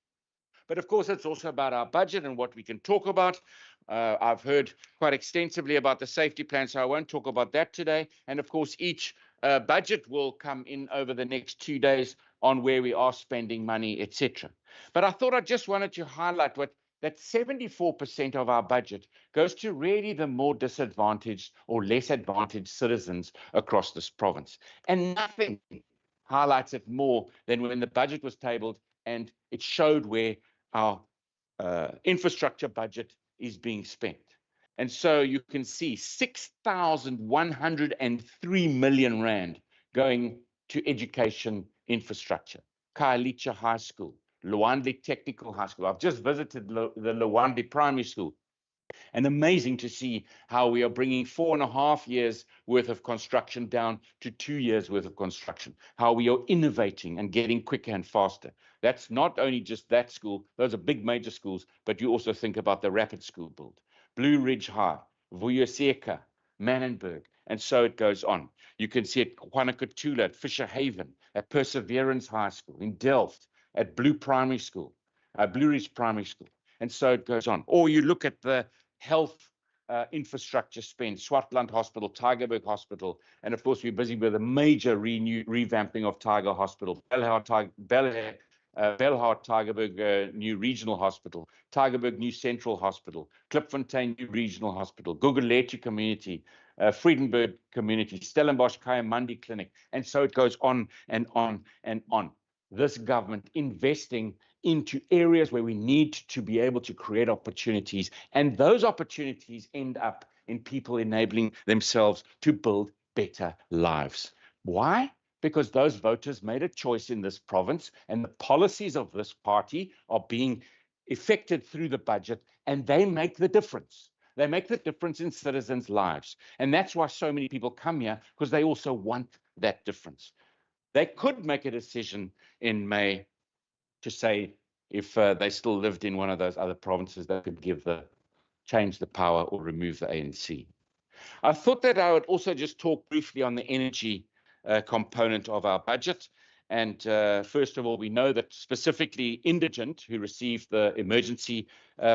Speaker 16: But of course, it's also about our budget and what we can talk about. I've heard quite extensively about the safety plan, so I won't talk about that today. And of course, each budget will come in over the next 2 days on where we are spending money, etc. But I thought I just wanted to highlight that 74% of our budget goes to really the more disadvantaged or less advantaged citizens across this province. And nothing highlights it more than when the budget was tabled and it showed where our infrastructure budget is being spent. And so you can see 6,103 million rand going to education infrastructure. Khayelitsha High School, Lwandle Technical High School. I've just visited the Lwandle Primary School. And amazing to see how we are bringing 4.5 years worth of construction down to 2 years worth of construction, how we are innovating and getting quicker and faster. That's not only just that school, those are big major schools, but you also think about the rapid school build. Blue Ridge High, Vuyiseka, Manenberg, and so it goes on. You can see at Kwanakatula, at Fisher Haven, at Perseverance High School, in Delft, at Blue Primary School, Blue Ridge Primary School, and so it goes on. Or you look at the health infrastructure spend, Swartland Hospital, Tygerberg Hospital, and of course we're busy with a major revamping of Tiger Hospital, Belhart Tygerberg new regional hospital, Tygerberg new central hospital, Klipfontein new regional hospital, Gugulethu community, Friedenberg community, Stellenbosch Kayamandi clinic, and so it goes on and on and on. This government investing into areas where we need to be able to create opportunities, and those opportunities end up in people enabling themselves to build better lives. Why? Because those voters made a choice in this province, and the policies of this party are being effected through the budget, and they make the difference. They make the difference in citizens' lives. And that's why so many people come here, because they also want that difference. They could make a decision in May to say if they still lived in one of those other provinces, they could change the power or remove the ANC. I thought that I would also just talk briefly on the energy component of our budget. And first of all, we know that specifically indigent who received the emergency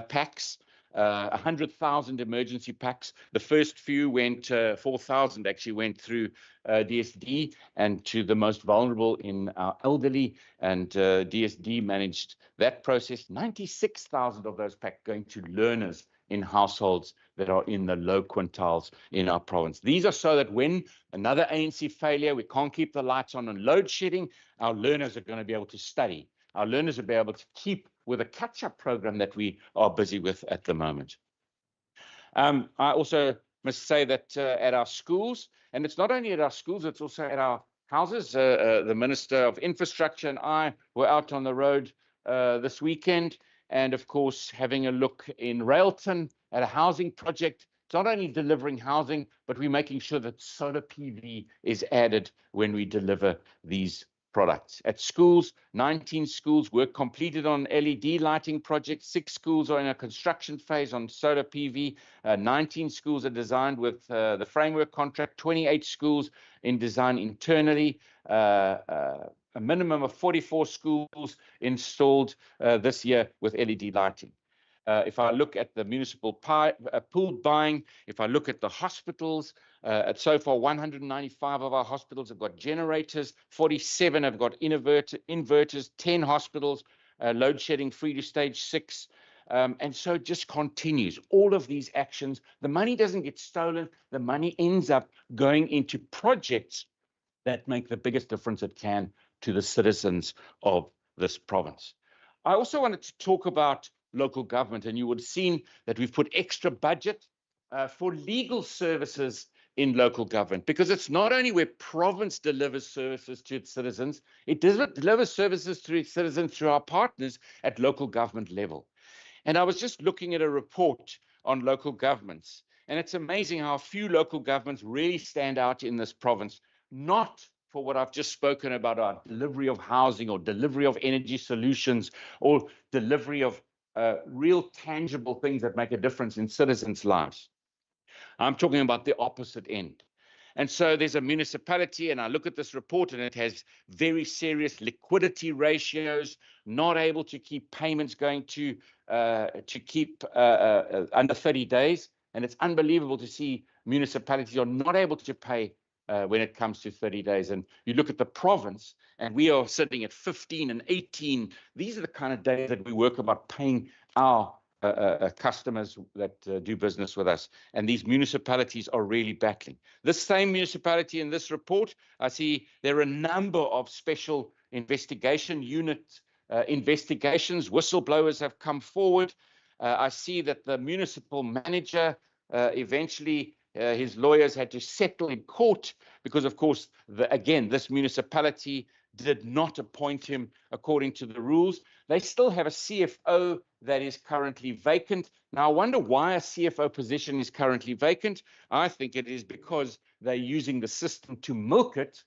Speaker 16: packs 100,000 emergency packs. The first few went, 4,000 actually went through DSD and to the most vulnerable in our elderly, and DSD managed that process. 96,000 of those packs going to learners in households that are in the low quintiles in our province. These are so that when another ANC failure, we can't keep the lights on and load shedding, our learners are going to be able to study. Our learners will be able to keep with a catch-up program that we are busy with at the moment. I also must say that at our schools, and it's not only at our schools, it's also at our houses. The Minister of Infrastructure and I were out on the road this weekend, and of course, having a look in Railton at a housing project. It's not only delivering housing, but we're making sure that solar PV is added when we deliver these products. At schools, 19 schools were completed on LED lighting projects. 6 schools are in a construction phase on solar PV. 19 schools are designed with the framework contract. 28 schools in design internally. A minimum of 44 schools installed this year with LED lighting. If I look at the municipal pooled buying, if I look at the hospitals, so far 195 of our hospitals have got generators, 47 have got inverters, 10 hospitals, load shedding free to stage 6. And so it just continues. All of these actions, the money doesn't get stolen, the money ends up going into projects that make the biggest difference it can to the citizens of this province. I also wanted to talk about local government, and you would have seen that we've put extra budget for legal services in local government, because it's not only where province delivers services to its citizens, it delivers services to its citizens through our partners at local government level. And I was just looking at a report on local governments, and it's amazing how few local governments really stand out in this province, not for what I've just spoken about, our delivery of housing or delivery of energy solutions or delivery of real tangible things that make a difference in citizens' lives. I'm talking about the opposite end. And so there's a municipality, and I look at this report, and it has very serious liquidity ratios, not able to keep payments going to keep under 30 days. And it's unbelievable to see municipalities are not able to pay when it comes to 30 days. And you look at the province, and we are sitting at 15 and 18. These are the kind of days that we work about paying our customers that do business with us. And these municipalities are really battling. This same municipality in this report, I see there are a number of special investigation unit investigations. Whistleblowers have come forward. I see that the municipal manager eventually his lawyers had to settle in court because, of course, again, this municipality did not appoint him according to the rules. They still have a CFO that is currently vacant. Now, I wonder why a CFO position is currently vacant. I think it is because they're using the system to milk it,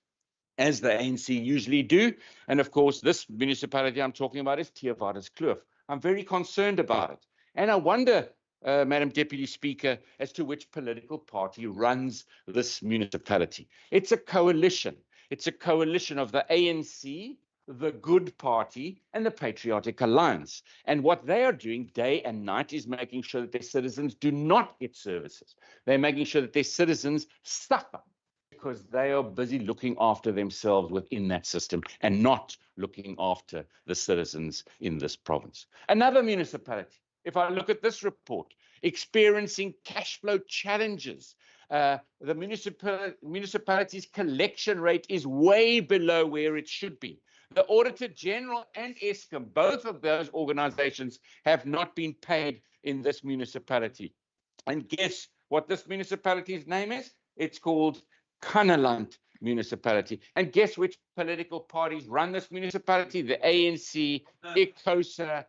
Speaker 16: as the ANC usually do. And of course, this municipality I'm talking about is Theewaterskloof. I'm very concerned about it. And I wonder, Madam Deputy Speaker, as to which political party runs this municipality. It's a coalition. It's a coalition of the ANC, the Good Party, and the Patriotic Alliance. And what they are doing day and night is making sure that their citizens do not get services. They're making sure that their citizens suffer because they are busy looking after themselves within that system and not looking after the citizens in this province. Another municipality, if I look at this report, experiencing cash flow challenges. The municipality's collection rate is way below where it should be. The Auditor General and Eskom, both of those organizations, have not been paid in this municipality. And guess what this municipality's name is? It's called Kannaland Municipality. And guess which political parties run this municipality? The ANC, ICOSA.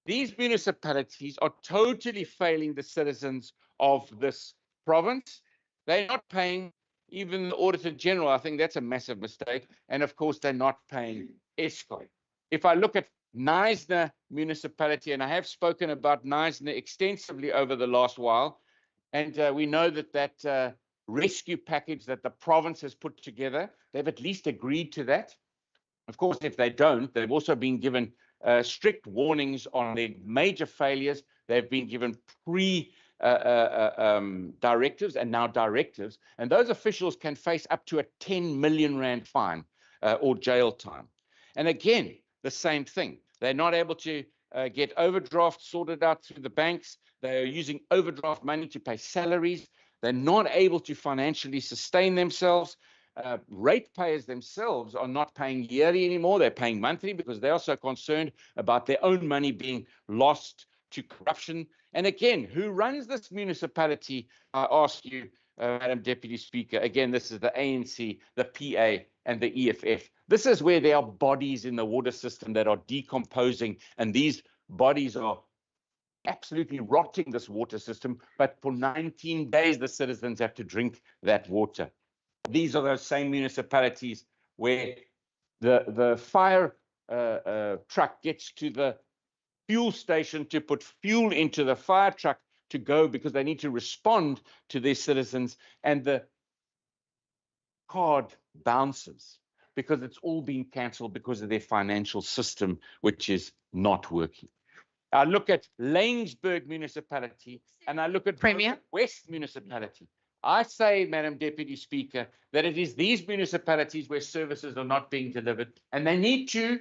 Speaker 16: These municipalities are totally failing the citizens of this province. They're not paying even the Auditor General. I think that's a massive mistake. And of course, they're not paying Eskom. If I look at Knysna Municipality, and I have spoken about Knysna extensively over the last while, and we know that that rescue package that the province has put together, they've at least agreed to that. Of course, if they don't, they've also been given strict warnings on their major failures. They've been given directives and now directives, and those officials can face up to a 10 million rand fine or jail time. And again, the same thing. They're not able to get overdraft sorted out through the banks. They are using overdraft money to pay salaries. They're not able to financially sustain themselves. Ratepayers themselves are not paying yearly anymore. They're paying monthly because they are so concerned about their own money being lost to corruption. And again, who runs this municipality? I ask you, Madam Deputy Speaker. Again, this is the ANC, the PA, and the EFF. This is where there are bodies in the water system that are decomposing, and these bodies are absolutely rotting this water system. But for 19 days, the citizens have to drink that water. These are those same municipalities where the fire truck gets to the fuel station to put fuel into the fire truck to go because they need to respond to their citizens, and the card bounces because it's all been cancelled because of their financial system, which is not working. I look at Lanesburg municipality and I look at
Speaker 2: Premier
Speaker 16: West municipality. I say, Madam Deputy Speaker, that it is these municipalities where services are not being delivered, and they need to,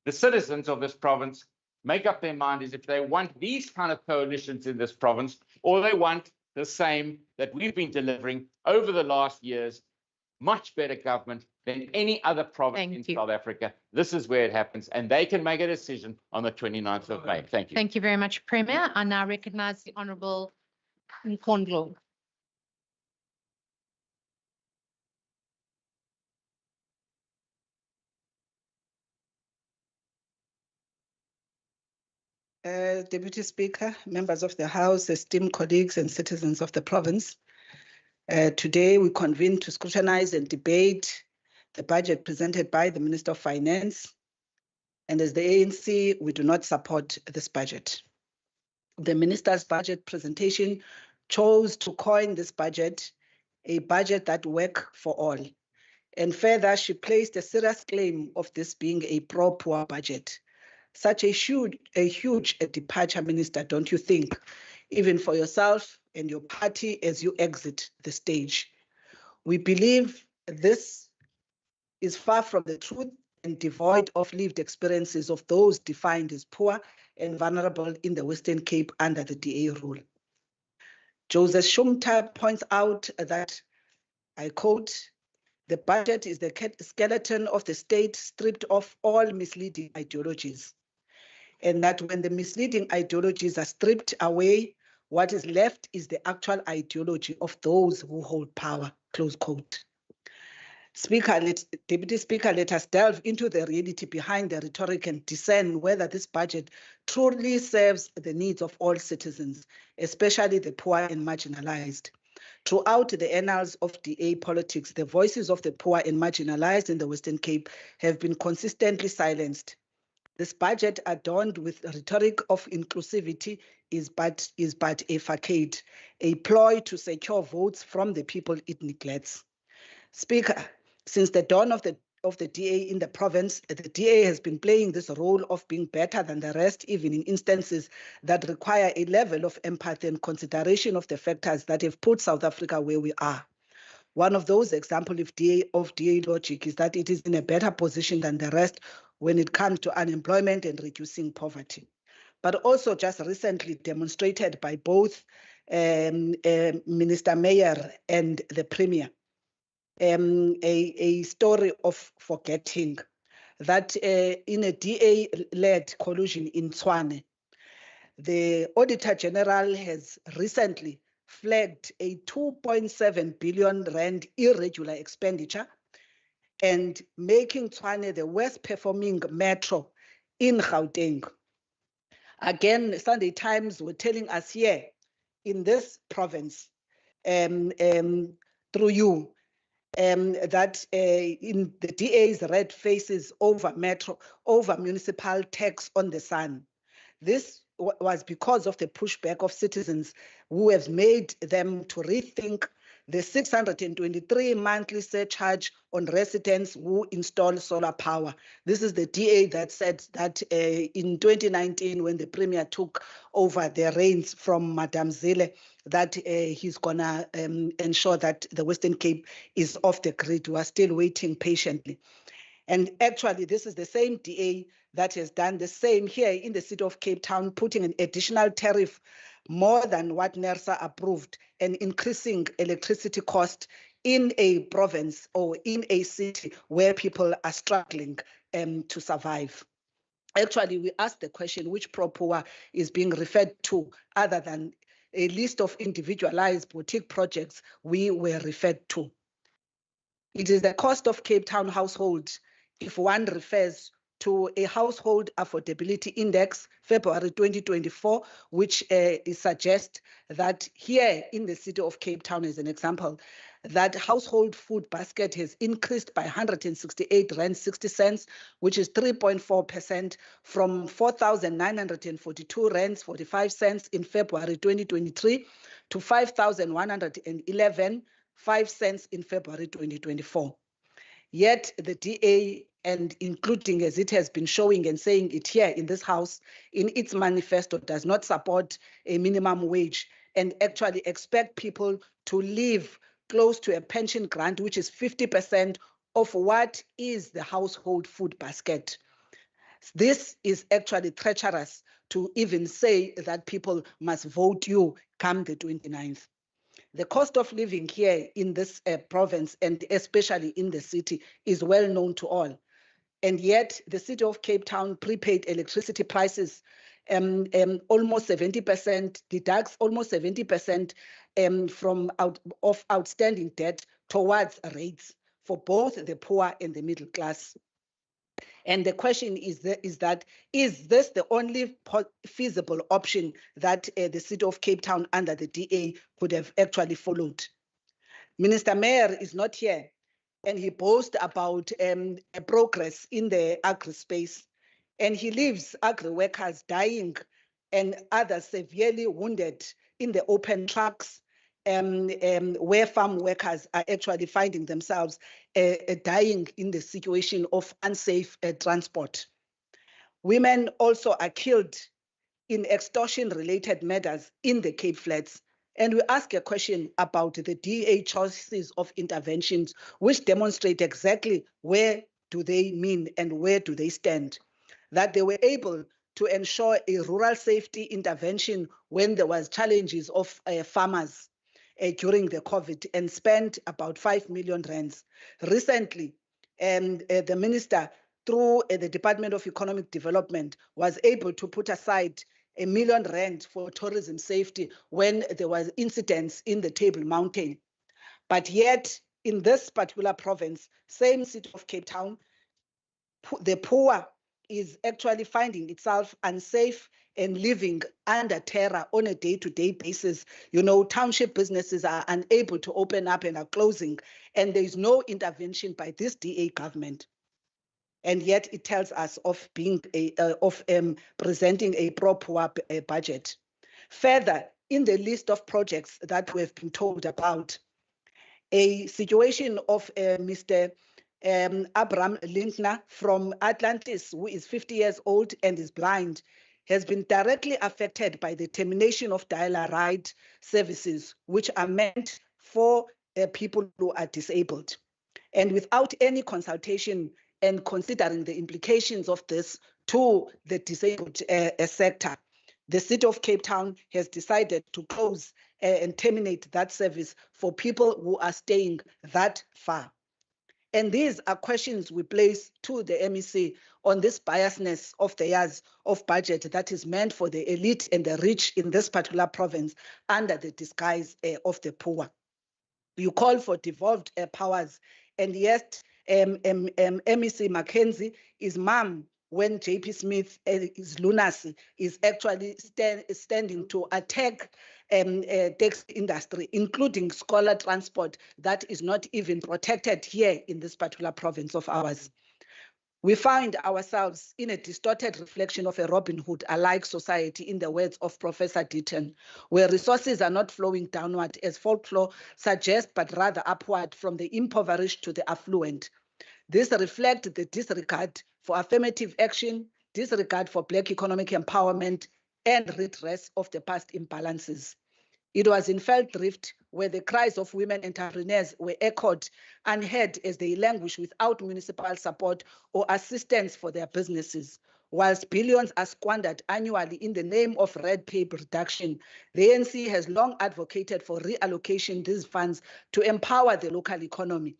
Speaker 16: the citizens of this province, make up their mind is if they want these kind of coalitions in this province, or they want the same that we've been delivering over the last years, much better government than any other province in South Africa. This is where it happens, and they can make a decision on the 29th of May. Thank you.
Speaker 2: Thank you very much, Premier. I now recognize the Honourable Nkondlo.
Speaker 15: Deputy Speaker, members of the House, esteemed colleagues and citizens of the province. Today we convene to scrutinize and debate the budget presented by the Minister of Finance. And as the ANC, we do not support this budget. The Minister's budget presentation chose to coin this budget a budget that works for all. And further, she placed a serious claim of this being a pro-poor budget. Such a huge departure, Minister, don't you think, even for yourself and your party as you exit the stage? We believe this is far from the truth and devoid of lived experiences of those defined as poor and vulnerable in the Western Cape under the DA rule. Joseph Shumta points out that, I quote, "The budget is the skeleton of the state stripped of all misleading ideologies. And that when the misleading ideologies are stripped away, what is left is the actual ideology of those who hold power," close quote. Deputy Speaker, let us delve into the reality behind the rhetoric and discern whether this budget truly serves the needs of all citizens, especially the poor and marginalized. Throughout the annals of DA politics, the voices of the poor and marginalized in the Western Cape have been consistently silenced. This budget, adorned with rhetoric of inclusivity, is but a facade, a ploy to secure votes from the people it neglects. Speaker, since the dawn of the DA in the province, the DA has been playing this role of being better than the rest, even in instances that require a level of empathy and consideration of the factors that have put South Africa where we are. One of those examples of DA logic is that it is in a better position than the rest when it comes to unemployment and reducing poverty. But also just recently demonstrated by both Minister Meyer and the Premier, a story of forgetting that in a DA-led collusion in Tshwane, the Auditor General has recently flagged a 2.7 billion rand irregular expenditure and making Tshwane the worst performing metro in Gauteng. Again, Sunday Times were telling us here in this province, through you, that in the DA's red faces over municipal tax on the sun. This was because of the pushback of citizens who have made them to rethink the 623 monthly surcharge on residents who install solar power. This is the DA that said that in 2019, when the Premier took over the reins from Madam Zille, that he's gonna ensure that the Western Cape is off the grid. We are still waiting patiently. And actually, this is the same DA that has done the same here in the city of Cape Town, putting an additional tariff more than what NERSA approved and increasing electricity cost in a province or in a city where people are struggling to survive. Actually, we asked the question which ProPoa is being referred to other than a list of individualized boutique projects we were referred to. It is the cost of Cape Town household if one refers to a household affordability index, February 2024, which suggests that here in the city of Cape Town, as an example, that household food basket has increased by 168 rand 60 cents, which is 3.4% from 4,942 rands 45 cents in February 2023 to 5,111 5 cents in February 2024. Yet the DA, and including as it has been showing and saying it here in this house, in its manifesto does not support a minimum wage and actually expect people to live close to a pension grant, which is 50% of what is the household food basket. This is actually treacherous to even say that people must vote you come the 29th. The cost of living here in this province, and especially in the city, is well known to all. And yet the city of Cape Town prepaid electricity prices almost 70%, deducts almost 70% from outstanding debt towards rates for both the poor and the middle class. And the question is this the only feasible option that the city of Cape Town under the DA could have actually followed? Minister Mayor is not here, and he boasts about progress in the agri space. And he leaves agri workers dying and others severely wounded in the open trucks, where farm workers are actually finding themselves dying in the situation of unsafe transport. Women also are killed in extortion-related murders in the Cape Flats. And we ask a question about the DA choices of interventions, which demonstrate exactly where do they mean and where do they stand. That they were able to ensure a rural safety intervention when there was challenges of farmers during the COVID and spent about 5 million rands. Recently, the minister, through the Department of Economic Development, was able to put aside R1 million for tourism safety when there was incidents in the Table Mountain. But yet, in this particular province, same city of Cape Town, the poor is actually finding itself unsafe and living under terror on a day-to-day basis. You know, township businesses are unable to open up and are closing, and there is no intervention by this DA government. And yet it tells us of being presenting a pro-poor budget. Further, in the list of projects that we've been told about, a situation of Mr. Abraham Lindner from Atlantis, who is 50 years old and is blind, has been directly affected by the termination of dial-a-ride services, which are meant for people who are disabled. And without any consultation and considering the implications of this to the disabled sector, the city of Cape Town has decided to close and terminate that service for people who are staying that far. And these are questions we place to the MEC on this biasness of the years of budget that is meant for the elite and the rich in this particular province under the disguise of the poor. You call for devolved powers, and yet MEC Mackenzie is mum when JP Smith is lunacy is actually standing to attack taxi industry, including scholar transport that is not even protected here in this particular province of ours. We find ourselves in a distorted reflection of a Robin Hood-alike society, in the words of Professor Deaton, where resources are not flowing downward as folklore suggests, but rather upward from the impoverished to the affluent. This reflects the disregard for affirmative action, disregard for Black economic empowerment, and redress of the past imbalances. It was in Veldrift where the cries of women entrepreneurs were echoed unheard as they languish without municipal support or assistance for their businesses. Whilst billions are squandered annually in the name of red tape reduction, the ANC has long advocated for reallocation these funds to empower the local economy,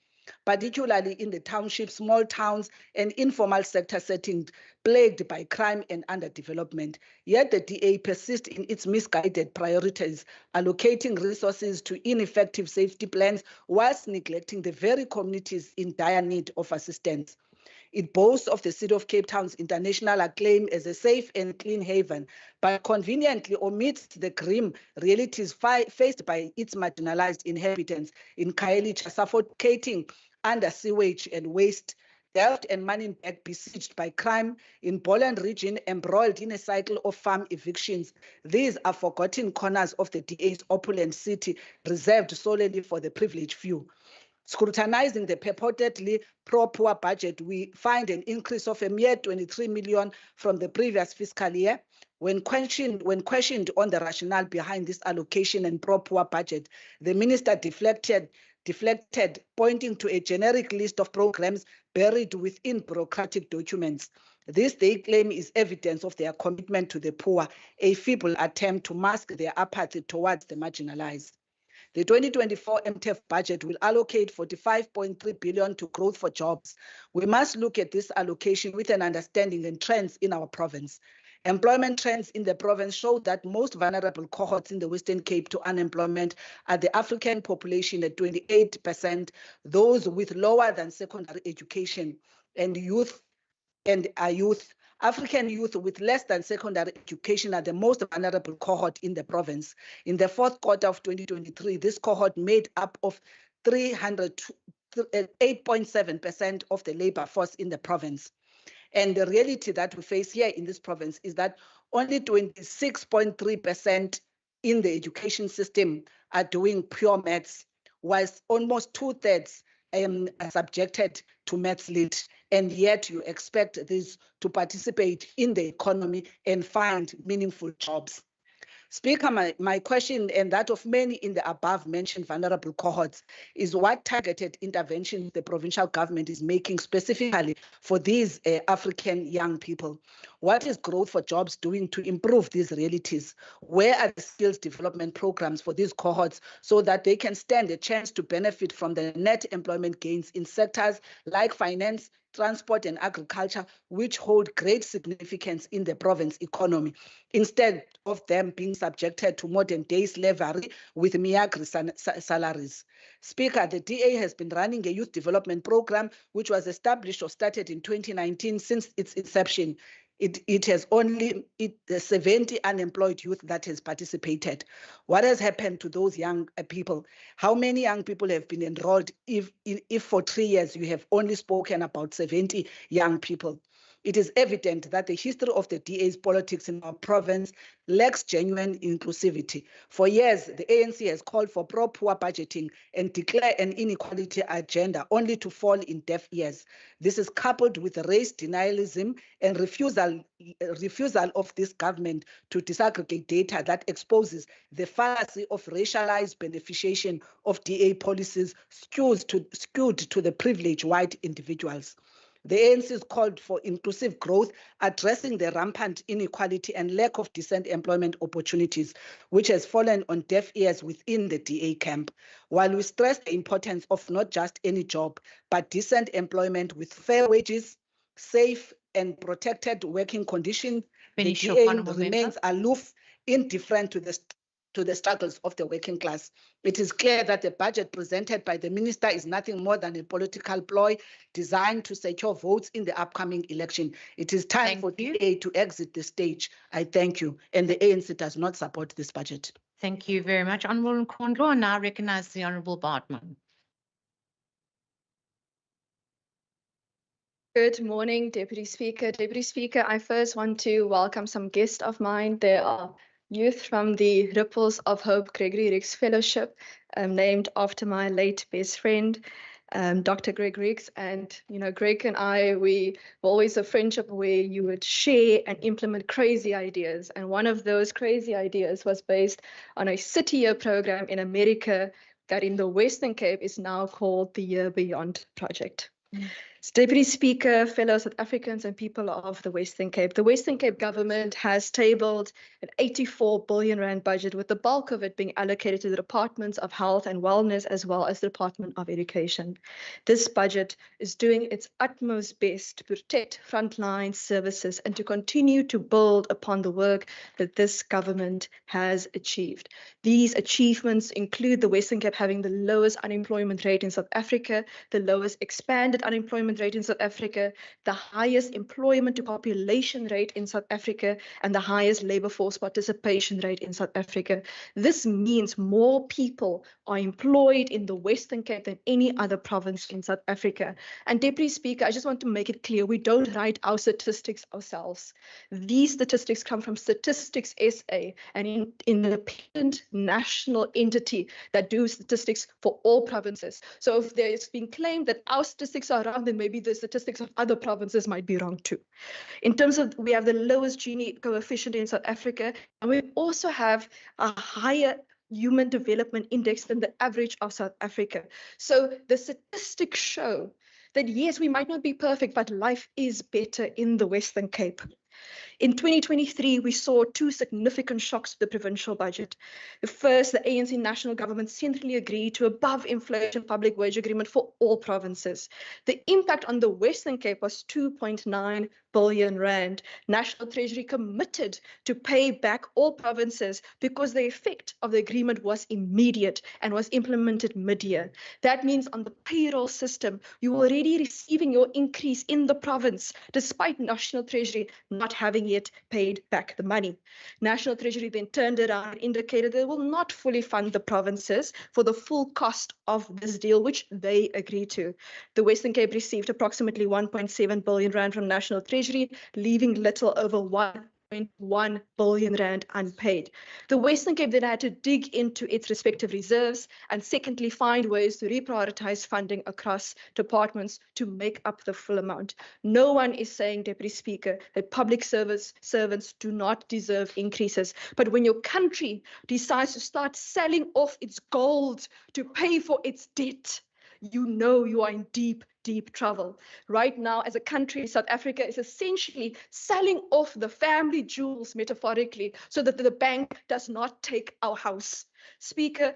Speaker 15: particularly in the townships, small towns, and informal sector settings plagued by crime and underdevelopment. Yet the DA persists in its misguided priorities, allocating resources to ineffective safety plans whilst neglecting the very communities in dire need of assistance. It boasts of the City of Cape Town's international acclaim as a safe and clean haven, but conveniently omits the grim realities faced by its marginalized inhabitants in Khayelitsha, suffocating under sewage and waste, Delft and Manenberg besieged by crime, in Boland region embroiled in a cycle of farm evictions. These are forgotten corners of the DA's opulent city, reserved solely for the privileged few. Scrutinizing the purportedly pro-poor budget, we find an increase of a mere 23 million from the previous fiscal year. When questioned on the rationale behind this allocation and pro-poor budget, the minister deflected, pointing to a generic list of programs buried within bureaucratic documents. This, they claim, is evidence of their commitment to the poor, a feeble attempt to mask their apathy towards the marginalized. The 2024 MTEF budget will allocate 45.3 billion to growth for jobs. We must look at this allocation with an understanding and trends in our province. Employment trends in the province show that most vulnerable cohorts in the Western Cape to unemployment are the African population at 28%, those with lower than secondary education, and youth. African youth with less than secondary education are the most vulnerable cohort in the province. In the fourth quarter of 2023, this cohort made up of 8.7% of the labor force in the province. And the reality that we face here in this province is that only 26.3% in the education system are doing pure maths, whilst almost 2/3 are subjected to maths lit. And yet you expect this to participate in the economy and find meaningful jobs. Speaker, my question, and that of many in the above-mentioned vulnerable cohorts, is what targeted interventions the provincial government is making specifically for these African young people? What is Growth for Jobs doing to improve these realities? Where are the skills development programs for these cohorts so that they can stand a chance to benefit from the net employment gains in sectors like finance, transport, and agriculture, which hold great significance in the province economy, instead of them being subjected to modern-day slavery with meagre salaries? Speaker, the DA has been running a youth development program which was established or started in 2019. Since its inception, it has only 70 unemployed youth that has participated. What has happened to those young people? How many young people have been enrolled if for 3 years you have only spoken about 70 young people? It is evident that the history of the DA's politics in our province lacks genuine inclusivity. For years, the ANC has called for pro-poor budgeting and declared an inequality agenda only to fall in deaf ears. This is coupled with race denialism and refusal of this government to disaggregate data that exposes the fallacy of racialized beneficiation of DA policies skewed to the privileged white individuals. The ANC has called for inclusive growth, addressing the rampant inequality and lack of decent employment opportunities, which has fallen on deaf ears within the DA camp. While we stress the importance of not just any job, but decent employment with fair wages, safe and protected working conditions, the DA remains aloof, indifferent to the struggles of the working class. It is clear that the budget presented by the minister is nothing more than a political ploy designed to secure votes in the upcoming election. It is time for DA to exit the stage. I thank you. And the ANC does not support this budget.
Speaker 2: Thank you very much, Honourable Nkondlo. And now I recognize the Honourable Bartman.
Speaker 6: Good morning, Deputy Speaker. Deputy Speaker, I first want to welcome some guests of mine. There are youth from the Ripples of Hope Gregory Rix Fellowship, named after my late best friend, Dr. Greg Rix. And, you know, Greg and I, we were always a friendship where you would share and implement crazy ideas. And one of those crazy ideas was based on a city year program in America that in the Western Cape is now called the Year Beyond Project. Deputy Speaker, fellow South Africans and people of the Western Cape. The Western Cape government has tabled an 84 billion rand budget, with the bulk of it being allocated to the Departments of Health and Wellness as well as the Department of Education. This budget is doing its utmost best to protect frontline services and to continue to build upon the work that this government has achieved. These achievements include the Western Cape having the lowest unemployment rate in South Africa, the lowest expanded unemployment rate in South Africa, the highest employment to population rate in South Africa, and the highest labor force participation rate in South Africa. This means more people are employed in the Western Cape than any other province in South Africa. And Deputy Speaker, I just want to make it clear, we don't write our statistics ourselves. These statistics come from Statistics SA, an independent national entity that do statistics for all provinces. So if there's been claimed that our statistics are wrong, then maybe the statistics of other provinces might be wrong too. In terms of, we have the lowest Gini coefficient in South Africa, and we also have a higher human development index than the average of South Africa. So the statistics show that yes, we might not be perfect, but life is better in the Western Cape. In 2023, we saw two significant shocks to the provincial budget. The first, the ANC national government centrally agreed to above inflation public wage agreement for all provinces. The impact on the Western Cape was 2.9 billion rand. National Treasury committed to pay back all provinces because the effect of the agreement was immediate and was implemented mid-year. That means on the payroll system, you're already receiving your increase in the province, despite National Treasury not having yet paid back the money. National Treasury then turned around and indicated they will not fully fund the provinces for the full cost of this deal, which they agreed to. The Western Cape received approximately 1.7 billion rand from National Treasury, leaving little over 1.1 billion rand unpaid. The Western Cape then had to dig into its respective reserves and secondly find ways to reprioritize funding across departments to make up the full amount. No one is saying, Deputy Speaker, that public servants do not deserve increases. But when your country decides to start selling off its gold to pay for its debt, you know you are in deep trouble. Right now, as a country, South Africa is essentially selling off the family jewels, metaphorically, so that the bank does not take our house. Speaker,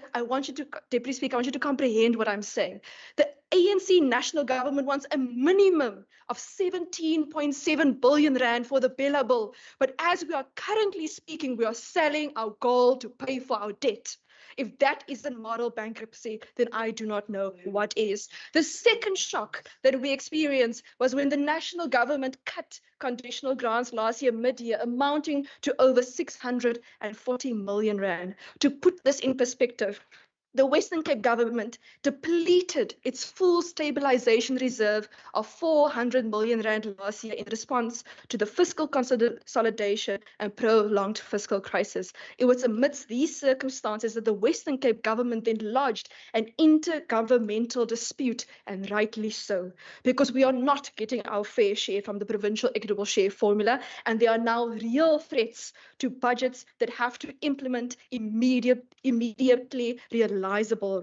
Speaker 6: Deputy Speaker, I want you to comprehend what I'm saying. The ANC national government wants a minimum of 17.7 billion rand for the Bella Bill. But as we are currently speaking, we are selling our gold to pay for our debt. If that isn't moral bankruptcy, then I do not know what is. The second shock that we experienced was when the national government cut conditional grants last year, mid-year, amounting to over 640 million rand. To put this in perspective, the Western Cape government depleted its full stabilization reserve of 400 million rand last year in response to the fiscal consolidation and prolonged fiscal crisis. It was amidst these circumstances that the Western Cape government then lodged an intergovernmental dispute, and rightly so, because we are not getting our fair share from the provincial equitable share formula, and there are now real threats to budgets that have to implement immediately realizable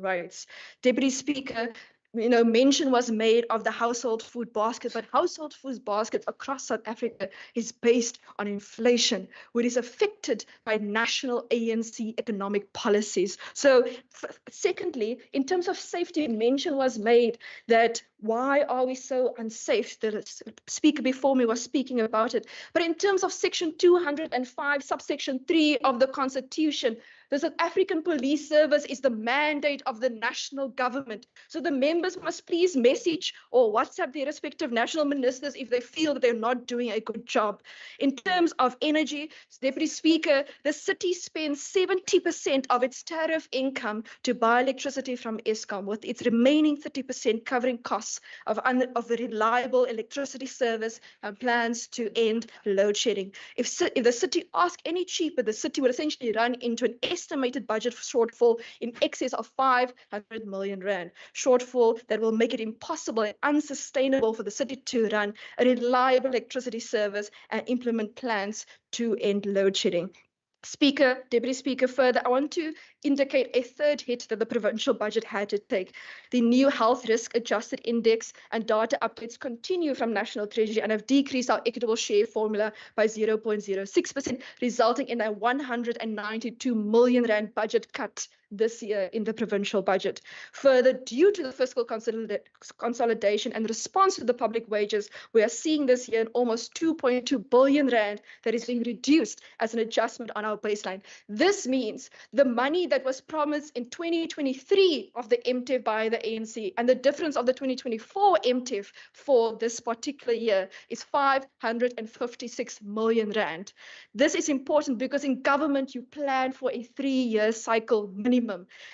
Speaker 6: rights. Deputy Speaker, mention was made of the household food basket, but household food basket across South Africa is based on inflation, which is affected by national ANC economic policies. So secondly, in terms of safety, mention was made that why are we so unsafe? The speaker before me was speaking about it. But in terms of Section 205, subsection 3 of the Constitution, The South African Police Service is the mandate of the national government. So the members must please message or WhatsApp their respective national ministers if they feel that they're not doing a good job. In terms of energy, Deputy Speaker, the city spends 70% of its tariff income to buy electricity from Eskom, with its remaining 30% covering costs of the reliable electricity service and plans to end load shedding. If the city asked any cheaper, the city would essentially run into an estimated budget shortfall in excess of 500 million rand. Shortfall that will make it impossible and unsustainable for the city to run a reliable electricity service and implement plans to end load shedding. Speaker, Deputy Speaker, further, I want to indicate a third hit that the provincial budget had to take. The new health risk adjusted index and data updates continue from National Treasury and have decreased our equitable share formula by 0.06%, resulting in a 192 million rand budget cut this year in the provincial budget. Further, due to the fiscal consolidation and response to the public wages, we are seeing this year almost 2.2 billion rand that is being reduced as an adjustment on our baseline. This means the money that was promised in 2023 of the MTIF by the ANC and the difference of the 2024 MTIF for this particular year is 556 million rand. This is important because in government you plan for a 3-year cycle minimum.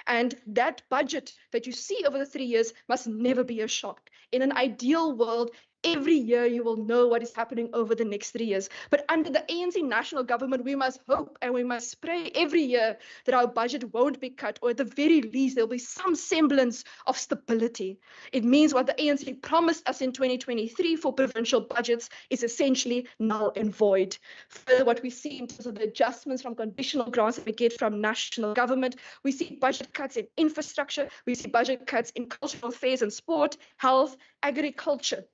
Speaker 6: And that budget that you see over the 3 years must never be a shock. In an ideal world, every year you will know what is happening over the next 3 years. But under the ANC national government, we must hope and we must pray every year that our budget won't be cut, or at the very least, there'll be some semblance of stability. It means what the ANC promised us in 2023 for provincial budgets is essentially null and void. Further, what we see in terms of the adjustments from conditional grants that we get from national government, we see budget cuts in infrastructure, we see budget cuts in cultural affairs and sport, health, agriculture.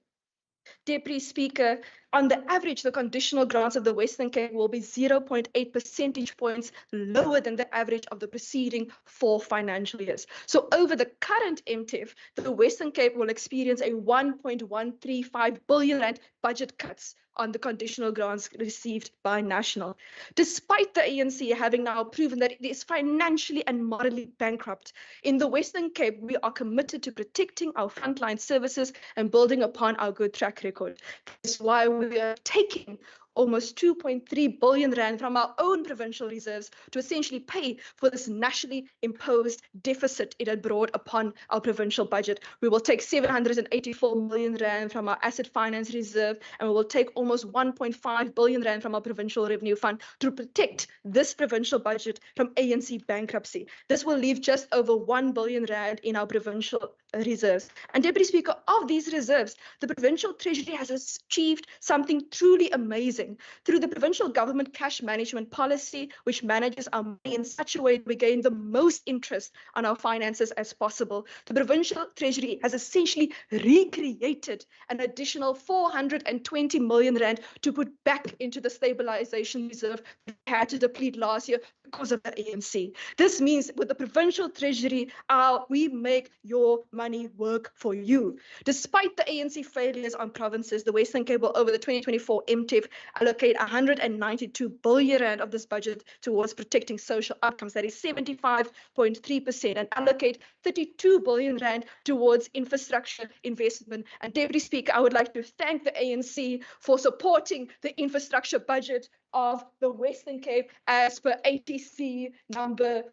Speaker 6: Deputy Speaker, on the average, the conditional grants of the Western Cape will be 0.8 percentage points lower than the average of the preceding 4 financial years. So over the current MTIF, the Western Cape will experience a 1.135 billion rand budget cuts on the conditional grants received by national. Despite the ANC having now proven that it is financially and morally bankrupt, in the Western Cape, we are committed to protecting our frontline services and building upon our good track record. That's why we are taking almost 2.3 billion rand from our own provincial reserves to essentially pay for this nationally imposed deficit it had brought upon our provincial budget. We will take 784 million rand from our asset finance reserve, and we will take almost 1.5 billion rand from our provincial revenue fund to protect this provincial budget from ANC bankruptcy. This will leave just over 1 billion rand in our provincial reserves. And Deputy Speaker, of these reserves, the provincial treasury has achieved something truly amazing through the provincial government cash management policy, which manages our money in such a way that we gain the most interest on our finances as possible. The provincial treasury has essentially recreated an additional 420 million rand to put back into the stabilization reserve we had to deplete last year because of the ANC. This means with the provincial treasury, we make your money work for you. Despite the ANC failures on provinces, the Western Cape will, over the 2024 MTIF, allocate 192 billion rand of this budget towards protecting social outcomes, that is 75.3%, and allocate 32 billion rand towards infrastructure investment. And Deputy Speaker, I would like to thank the ANC for supporting the infrastructure budget of the Western Cape as per ATC number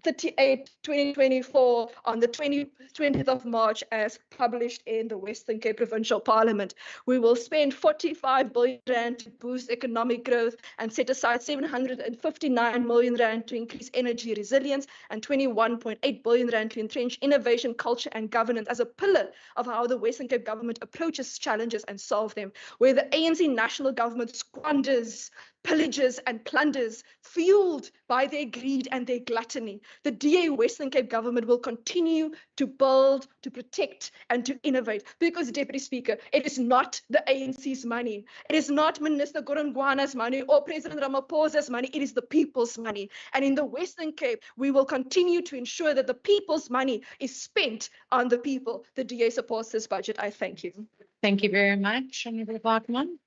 Speaker 6: 38, 2024 on the 20th of March as published in the Western Cape Provincial Parliament. We will spend 45 billion rand to boost economic growth and set aside 759 million rand to increase energy resilience and 21.8 billion rand to entrench innovation, culture and governance as a pillar of how the Western Cape government approaches challenges and solve them. Where the ANC national government squanders, pillages and plunders fueled by their greed and their gluttony, the DA Western Cape government will continue to build, to protect and to innovate, because, Deputy Speaker, it is not the ANC's money, it is not Minister Gorongwana's money or President Ramaphosa's money, it is the people's money. And in the Western Cape, we will continue to ensure that the people's money is spent on the people. The DA supports this budget. I thank you.
Speaker 2: Thank you very much, Honourable Bartman.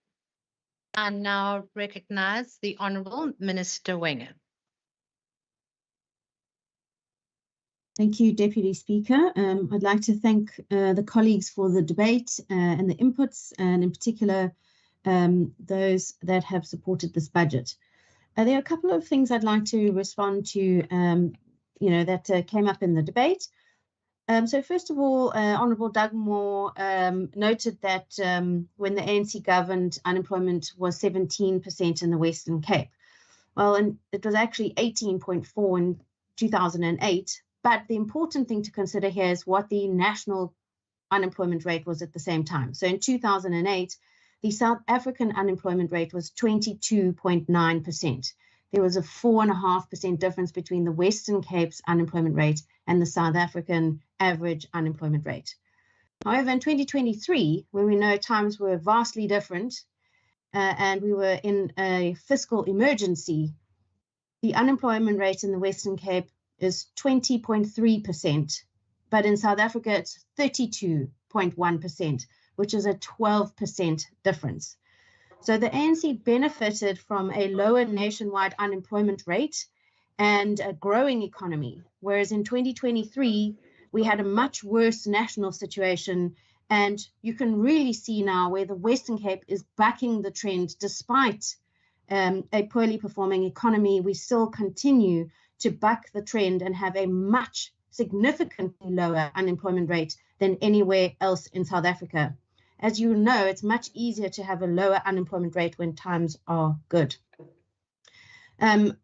Speaker 2: I now recognize the Honourable Minister Wenger.
Speaker 4: Thank you, Deputy Speaker. I'd like to thank the colleagues for the debate and the inputs, and in particular, those that have supported this budget. There are a couple of things I'd like to respond to, that came up in the debate. So first of all, Honourable Dugmore noted that when the ANC governed, unemployment was 17% in the Western Cape. Well, and it was actually 18.4 in 2008. But the important thing to consider here is what the national unemployment rate was at the same time. So in 2008, the South African unemployment rate was 22.9%. There was a 4.5% difference between the Western Cape's unemployment rate and the South African average unemployment rate. However, in 2023, when we know times were vastly different and we were in a fiscal emergency, the unemployment rate in the Western Cape is 20.3%, but in South Africa it's 32.1%, which is a 12% difference. So the ANC benefited from a lower nationwide unemployment rate and a growing economy, whereas in 2023 we had a much worse national situation, and you can really see now where the Western Cape is backing the trend. Despite a poorly performing economy, we still continue to buck the trend and have a much significantly lower unemployment rate than anywhere else in South Africa. As you know, it's much easier to have a lower unemployment rate when times are good. I'd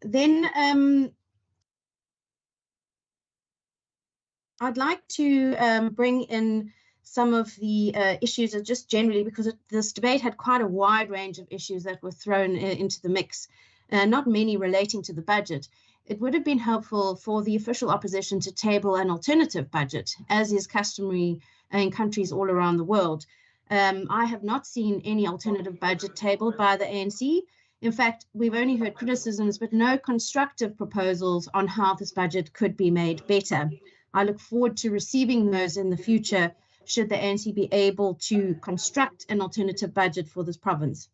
Speaker 4: like to bring in some of the issues just generally, because this debate had quite a wide range of issues that were thrown into the mix, not many relating to the budget. It would have been helpful for the official opposition to table an alternative budget, as is customary in countries all around the world. I have not seen any alternative budget tabled by the ANC. In fact, we've only heard criticisms, but no constructive proposals on how this budget could be made better. I look forward to receiving those in the future, should the ANC be able to construct an alternative budget for this province.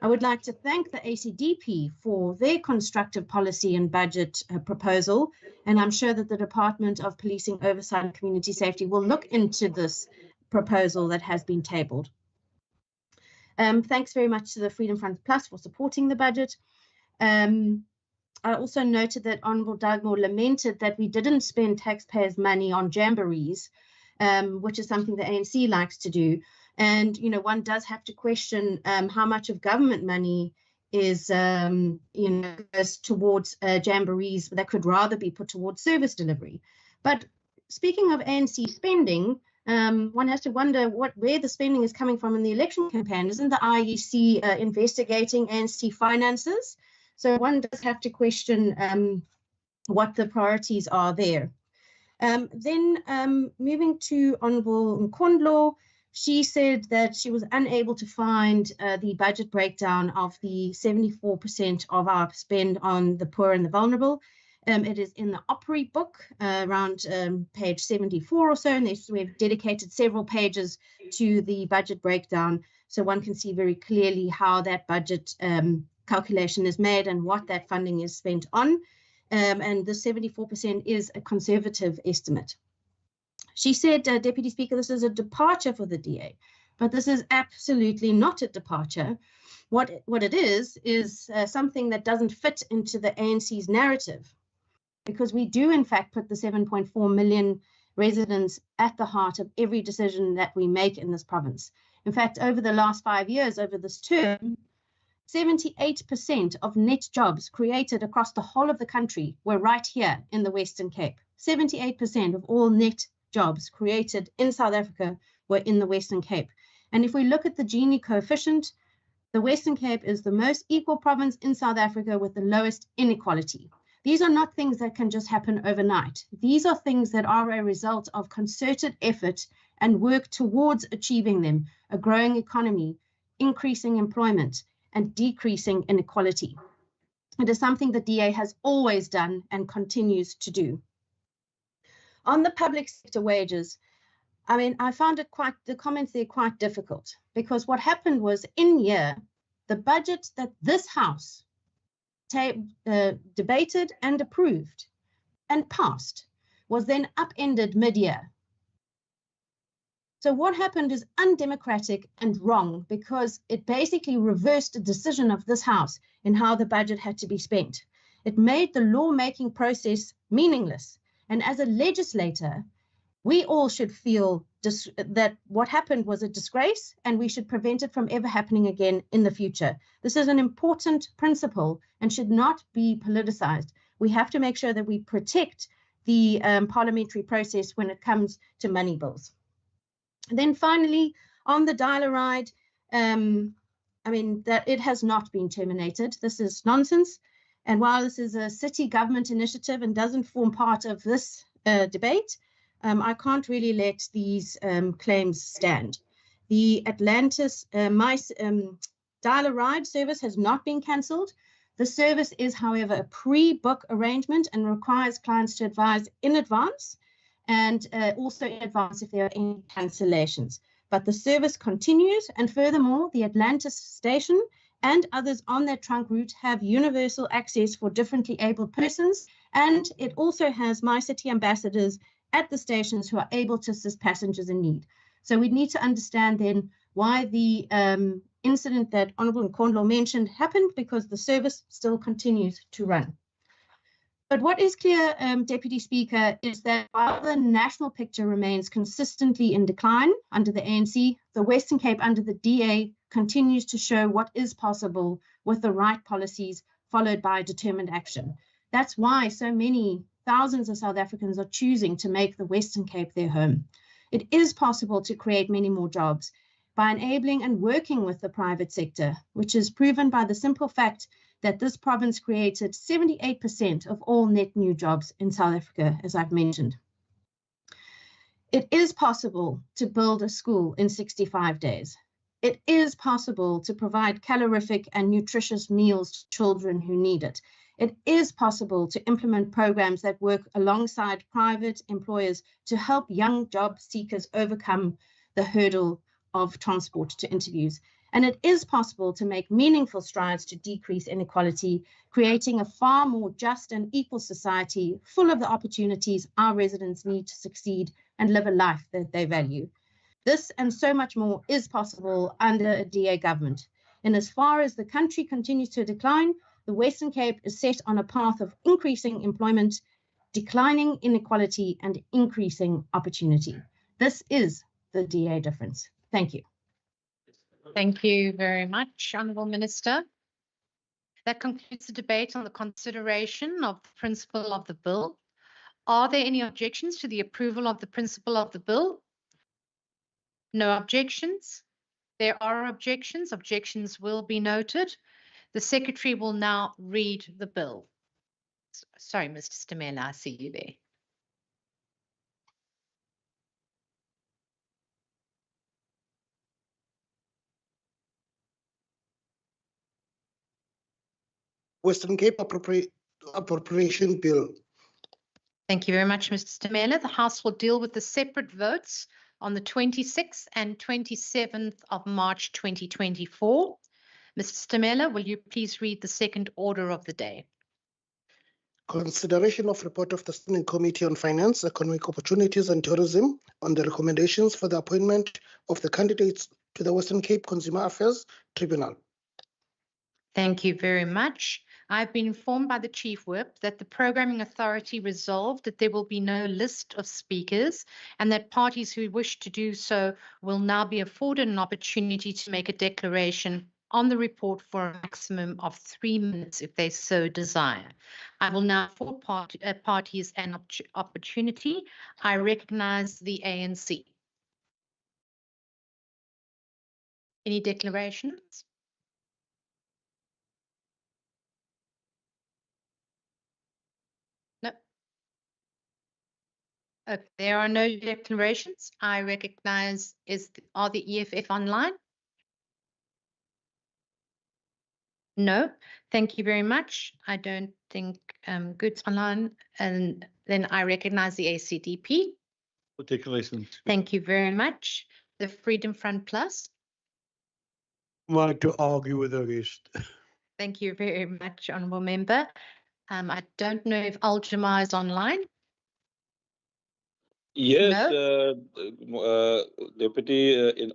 Speaker 4: I would like to thank the ACDP for their constructive policy and budget proposal, and I'm sure that the Department of Policing, Oversight and Community Safety will look into this proposal that has been tabled. Thanks very much to the Freedom Front Plus for supporting the budget. I also noted that Honourable Dugmore lamented that we didn't spend taxpayers' money on jamborees, which is something the ANC likes to do. And, one does have to question how much of government money is, goes towards jamborees that could rather be put towards service delivery. But speaking of ANC spending, one has to wonder where the spending is coming from in the election campaign. Isn't the IEC investigating ANC finances? So one does have to question what the priorities are there. Then moving to Honourable Nkondlo, she said that she was unable to find the budget breakdown of the 74% of our spend on the poor and the vulnerable. It is in the Opry book, around page 74 or so, and we've dedicated several pages to the budget breakdown, so one can see very clearly how that budget calculation is made and what that funding is spent on. And the 74% is a conservative estimate. She said, Deputy Speaker, this is a departure for the DA, but this is absolutely not a departure. What it is something that doesn't fit into the ANC's narrative, because we do in fact put the 7.4 million residents at the heart of every decision that we make in this province. In fact, over the last 5 years, over this term, 78% of net jobs created across the whole of the country were right here in the Western Cape. 78% of all net jobs created in South Africa were in the Western Cape. And if we look at the Gini coefficient, the Western Cape is the most equal province in South Africa with the lowest inequality. These are not things that can just happen overnight. These are things that are a result of concerted effort and work towards achieving them: a growing economy, increasing employment, and decreasing inequality. It is something the DA has always done and continues to do. On the public sector wages, I found the comments there quite difficult, because what happened was, in year, the budget that this House debated and approved and passed was then upended mid-year. So what happened is undemocratic and wrong because it basically reversed a decision of this House in how the budget had to be spent. It made the lawmaking process meaningless. And as a legislator, we all should feel that what happened was a disgrace and we should prevent it from ever happening again in the future. This is an important principle and should not be politicized. We have to make sure that we protect the parliamentary process when it comes to money bills. And then finally, on the dial-a-ride, I mean, that it has not been terminated. This is nonsense. And while this is a city government initiative and doesn't form part of this debate, I can't really let these claims stand. The Atlantis dial-a-ride service has not been cancelled. The service is, however, a pre-book arrangement and requires clients to advise in advance and also in advance if there are any cancellations. But the service continues, and furthermore, the Atlantis station and others on that trunk route have universal access for differently abled persons, and it also has My City ambassadors at the stations who are able to assist passengers in need. So we need to understand then why the incident that Honourable Nkondlo mentioned happened, because the service still continues to run. But what is clear, Deputy Speaker, is that while the national picture remains consistently in decline under the ANC, the Western Cape under the DA continues to show what is possible with the right policies followed by determined action. That's why so many thousands of South Africans are choosing to make the Western Cape their home. It is possible to create many more jobs by enabling and working with the private sector, which is proven by the simple fact that this province created 78% of all net new jobs in South Africa, as I've mentioned. It is possible to build a school in 65 days. It is possible to provide calorific and nutritious meals to children who need it. It is possible to implement programs that work alongside private employers to help young job seekers overcome the hurdle of transport to interviews. And it is possible to make meaningful strides to decrease inequality, creating a far more just and equal society full of the opportunities our residents need to succeed and live a life that they value. This and so much more is possible under a DA government. And as far as the country continues to decline, the Western Cape is set on a path of increasing employment, declining inequality, and increasing opportunity. This is the DA difference. Thank you.
Speaker 2: Thank you very much, Honourable Minister. That concludes the debate on the consideration of the principle of the bill. Are there any objections to the approval of the principle of the bill? No objections. There are objections. Objections will be noted. The Secretary will now read the bill. Sorry, Mr. Stamela, I see you there.
Speaker 17: Western Cape Appropriation Bill.
Speaker 2: Thank you very much, Mr. Stamela. The House will deal with the separate votes on the 26th and 27th of March 2024. Mr. Stamela, will you please read the second order of the day?
Speaker 17: Consideration of report of the Standing Committee on Finance, Economic Opportunities and Tourism on the recommendations for the appointment of the candidates to the Western Cape Consumer Affairs Tribunal.
Speaker 2: Thank you very much. I've been informed by the Chief Whip that the Programming Authority resolved that there will be no list of speakers and that parties who wish to do so will now be afforded an opportunity to make a declaration on the report for a maximum of 3 minutes if they so desire. I will now afford parties an opportunity. I recognize the ANC. Any declarations? No. Okay, there are no declarations. I recognize, are the EFF online? No, thank you very much. I don't think Good's online, and then I recognize the ACDP.
Speaker 9: For declaration.
Speaker 2: Thank you very much. The Freedom Front Plus.
Speaker 13: Like to argue with the rest.
Speaker 2: Thank you very much, Honourable Member. I don't know if Al-Jamaa is online.
Speaker 18: Yes,
Speaker 2: No?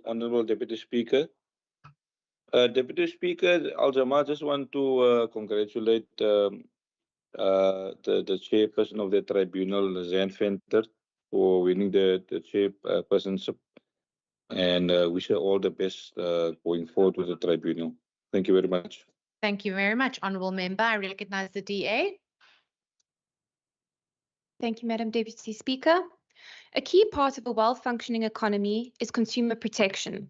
Speaker 18: Honorable Deputy Speaker. Deputy Speaker, Al-Jama, just want to congratulate the chairperson of the tribunal, Zan Venter, for winning the chairpersonship, and wish her all the best going forward with the tribunal. Thank you very much.
Speaker 2: Thank you very much, Honourable Member. I recognise the DA.
Speaker 8: Thank you, Madam Deputy Speaker. A key part of a well-functioning economy is consumer protection.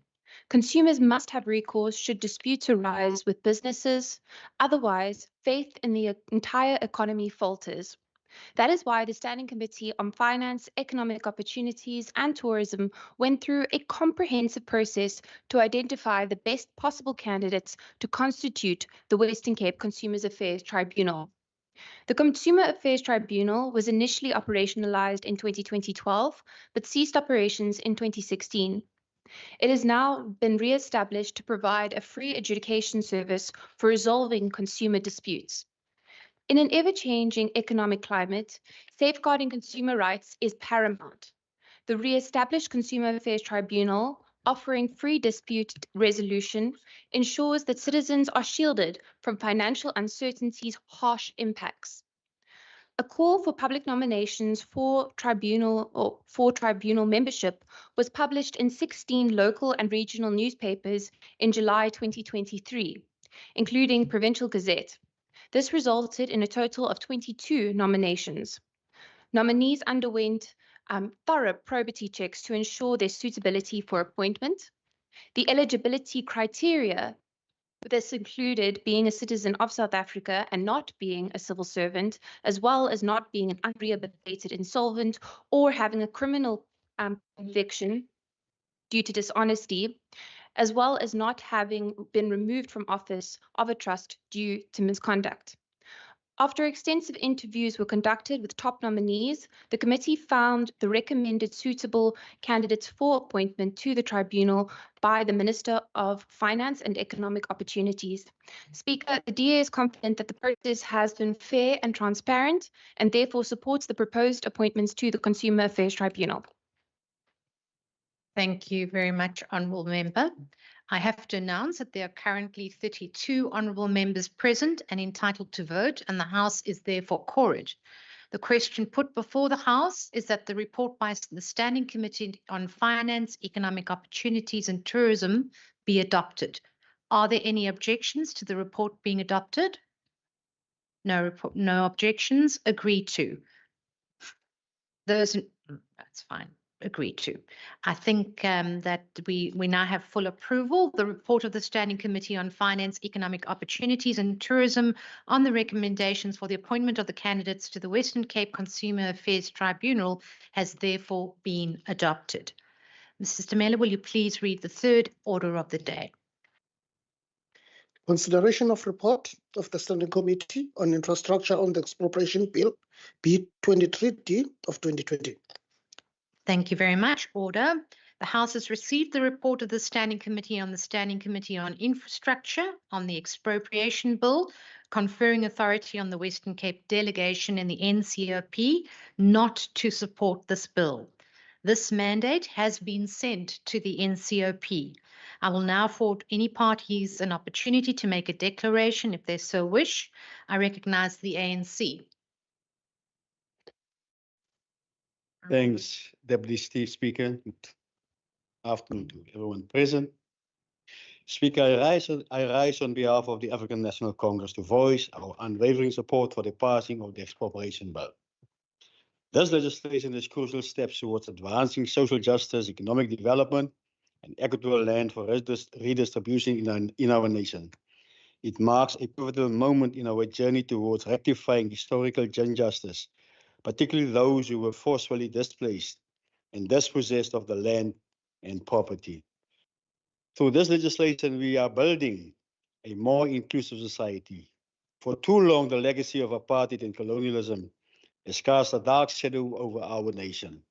Speaker 8: Consumers must have recourse should disputes arise with businesses. Otherwise, faith in the entire economy falters. That is why the Standing Committee on Finance, Economic Opportunities and Tourism went through a comprehensive process to identify the best possible candidates to constitute the Western Cape Consumers Affairs Tribunal. The Consumer Affairs Tribunal was initially operationalized in 2012, but ceased operations in 2016. It has now been re-established to provide a free adjudication service for resolving consumer disputes. In an ever-changing economic climate, safeguarding consumer rights is paramount. The re-established Consumer Affairs Tribunal, offering free dispute resolution, ensures that citizens are shielded from financial uncertainty's harsh impacts. A call for public nominations for tribunal membership was published in 16 local and regional newspapers in July 2023, including Provincial Gazette. This resulted in a total of 22 nominations. Nominees underwent thorough probity checks to ensure their suitability for appointment. The eligibility criteria, this included being a citizen of South Africa and not being a civil servant, as well as not being an unrehabilitated insolvent or having a criminal conviction due to dishonesty, as well as not having been removed from office of a trust due to misconduct. After extensive interviews were conducted with top nominees, the committee found the recommended suitable candidates for appointment to the tribunal by the Minister of Finance and Economic Opportunities. Speaker, the DA is confident that the process has been fair and transparent and therefore supports the proposed appointments to the Consumer Affairs Tribunal.
Speaker 2: Thank you very much, Honourable Member. I have to announce that there are currently 32 honourable members present and entitled to vote, and the House is therefore quorate. The question put before the House is that the report by the Standing Committee on Finance, Economic Opportunities and Tourism be adopted. Are there any objections to the report being adopted? No objections. Agreed to. That's fine. Agreed to. I think that we now have full approval. The report of the Standing Committee on Finance, Economic Opportunities and Tourism on the recommendations for the appointment of the candidates to the Western Cape Consumer Affairs Tribunal has therefore been adopted. Mrs. Stamela, will you please read the third order of the day?
Speaker 17: Consideration of report of the Standing Committee on Infrastructure on the Expropriation Bill, B23D of 2020.
Speaker 2: Thank you very much. Order. The House has received the report of the Standing Committee on Infrastructure on the Expropriation Bill, conferring authority on the Western Cape delegation in the NCOP not to support this bill. This mandate has been sent to the NCOP. I will now afford any parties an opportunity to make a declaration if they so wish. I recognise the ANC.
Speaker 19: Thanks, Deputy Speaker. Good afternoon to everyone present. Speaker, I rise on behalf of the African National Congress to voice our unwavering support for the passing of the expropriation bill. This legislation is crucial steps towards advancing social justice, economic development, and equitable land for redistribution in our nation. It marks a pivotal moment in our journey towards rectifying historical injustice, particularly those who were forcefully displaced and dispossessed of the land and property. Through this legislation, we are building a more inclusive society. For too long, the legacy of apartheid and colonialism has cast a dark shadow over our nation.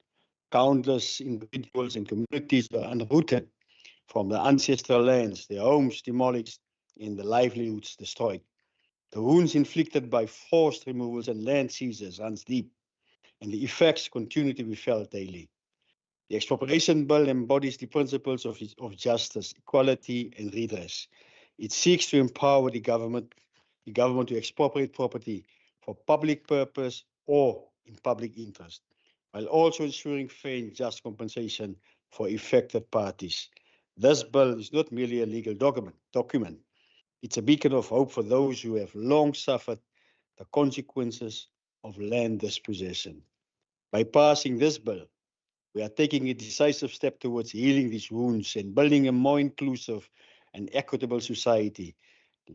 Speaker 19: Countless individuals and communities were uprooted from the ancestral lands, their homes demolished, and their livelihoods destroyed. The wounds inflicted by forced removals and land seizures runs deep. and the effects continue to be felt daily. The expropriation bill embodies the principles of justice, equality, and redress. It seeks to empower the government to expropriate property for public purpose or in public interest, while also ensuring fair and just compensation for affected parties. This bill is not merely a legal document. It's a beacon of hope for those who have long suffered the consequences of land dispossession. By passing this bill, we are taking a decisive step towards healing these wounds and building a more inclusive and equitable society.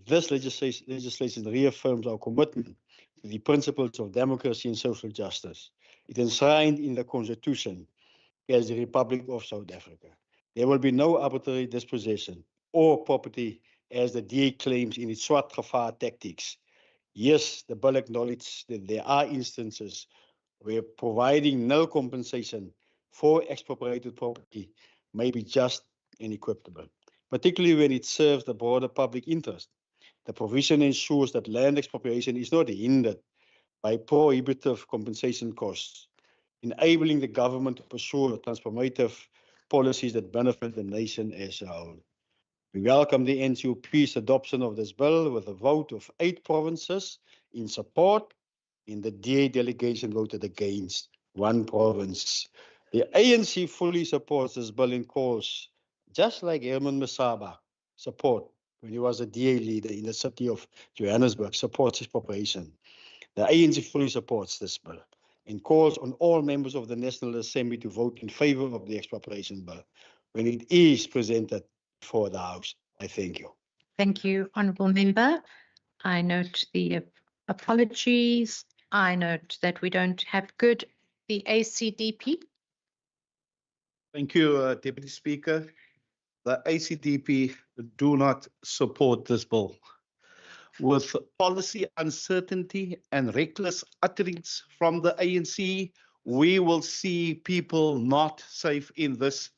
Speaker 19: This legislation reaffirms our commitment to the principles of democracy and social justice. It is enshrined in the Constitution as the Republic of South Africa. There will be no arbitrary dispossession or property as the DA claims in its swart gevaar tactics. Yes, the bill acknowledges that there are instances where providing no compensation for expropriated property may be just and equitable, particularly when it serves the broader public interest. The provision ensures that land expropriation is not hindered by prohibitive compensation costs, enabling the government to pursue transformative policies that benefit the nation as a whole. We welcome the NCOP's adoption of this bill with a vote of 8 provinces in support, and the DA delegation voted against 1 province. The ANC fully supports this bill and calls, just like Herman Masaba support when he was a DA leader in the city of Johannesburg, supports expropriation. The ANC fully supports this bill and calls on all members of the National Assembly to vote in favor of the expropriation bill when it is presented for the House. I thank you.
Speaker 2: Thank you, Honourable Member. I note the apologies. I note that we don't have the ACDP.
Speaker 9: Thank you, Deputy Speaker. The ACDP do not support this bill. With policy uncertainty and reckless utterings from the ANC, we will see people not safe in this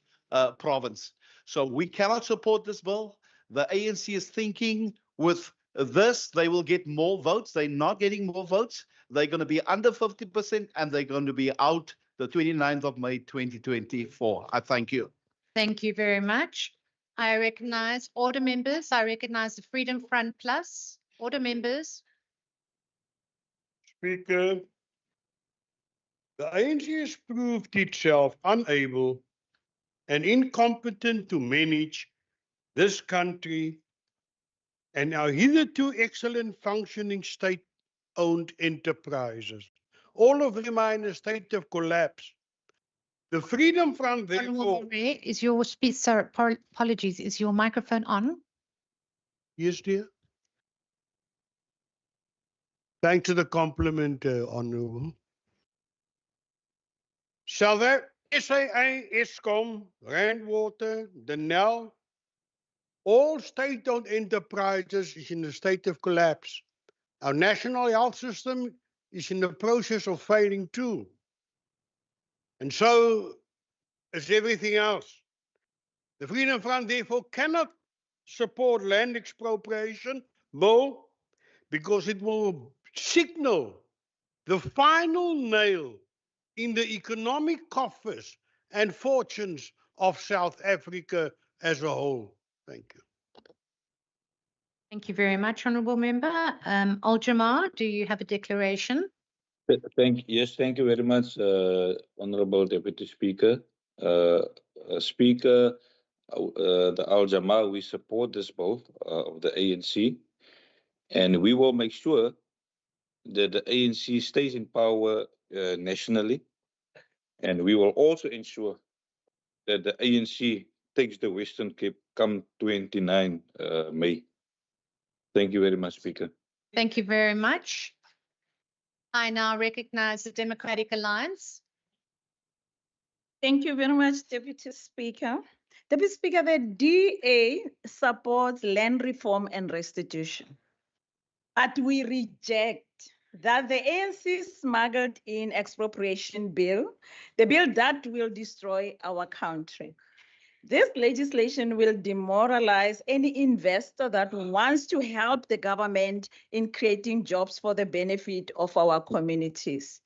Speaker 9: province. So we cannot support this bill. The ANC is thinking with this, they will get more votes. They're not getting more votes. They're going to be under 50% and they're going to be out the 29th of May, 2024. I thank you.
Speaker 2: Thank you very much. I recognize order members. I recognize the Freedom Front Plus. Order members.
Speaker 13: Speaker, the ANC has proved itself unable and incompetent to manage this country and our hitherto excellent functioning state-owned enterprises. All of them are in a state of collapse. The Freedom Front, therefore...
Speaker 2: Is your speech, sir, apologies, is your microphone on?
Speaker 13: Yes, dear. Thanks for the compliment, Honourable. South SAA, Eskom, Randwater, Denel, all state-owned enterprises is in a state of collapse. Our national health system is in the process of failing too. And so is everything else. The Freedom Front therefore cannot support land expropriation bill because it will signal the final nail in the economic coffers and fortunes of South Africa as a whole. Thank you.
Speaker 2: Thank you very much, Honourable Member. Al-Jamar, do you have a declaration?
Speaker 18: Yes, thank you very much, Honourable Deputy Speaker. Speaker, the Al-Jamar, we support this bill of the ANC, and we will make sure that the ANC stays in power nationally, and we will also ensure that the ANC takes the Western Cape come 29 May. Thank you very much, Speaker.
Speaker 2: Thank you very much. I now recognize the Democratic Alliance.
Speaker 20: Thank you very much, Deputy Speaker. Deputy Speaker, the DA supports land reform and restitution, but we reject that the ANC smuggled in expropriation bill, the bill that will destroy our country. This legislation will demoralize any investor that wants to help the government in creating jobs for the benefit of our communities.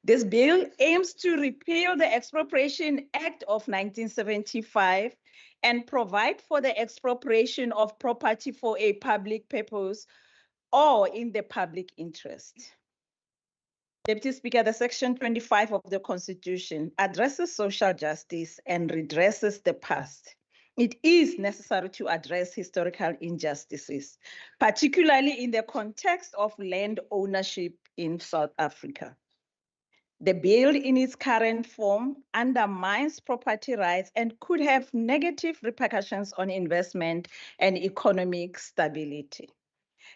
Speaker 20: This bill aims to repeal the Expropriation Act of 1975 and provide for the expropriation of property for a public purpose or in the public interest. Deputy Speaker, the Section 25 of the Constitution addresses social justice and redresses the past. It is necessary to address historical injustices, particularly in the context of land ownership in South Africa. The bill in its current form undermines property rights and could have negative repercussions on investment and economic stability.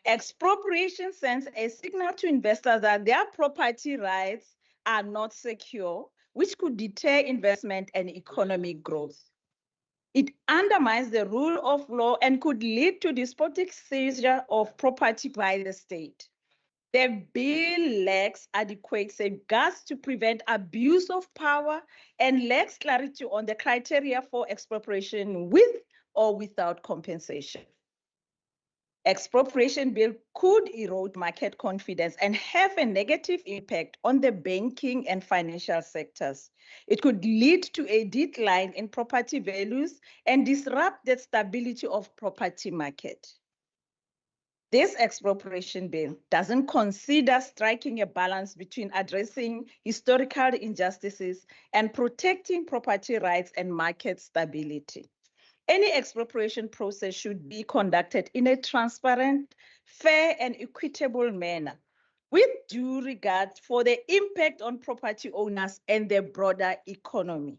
Speaker 20: Expropriation sends a signal to investors that their property rights are not secure, which could deter investment and economic growth. It undermines the rule of law and could lead to despotic seizure of property by the state. The bill lacks adequate safeguards to prevent abuse of power and lacks clarity on the criteria for expropriation with or without compensation. Expropriation bill could erode market confidence and have a negative impact on the banking and financial sectors. It could lead to a decline in property values and disrupt the stability of property market. This expropriation bill doesn't consider striking a balance between addressing historical injustices and protecting property rights and market stability. Any expropriation process should be conducted in a transparent, fair, and equitable manner, with due regard for the impact on property owners and the broader economy.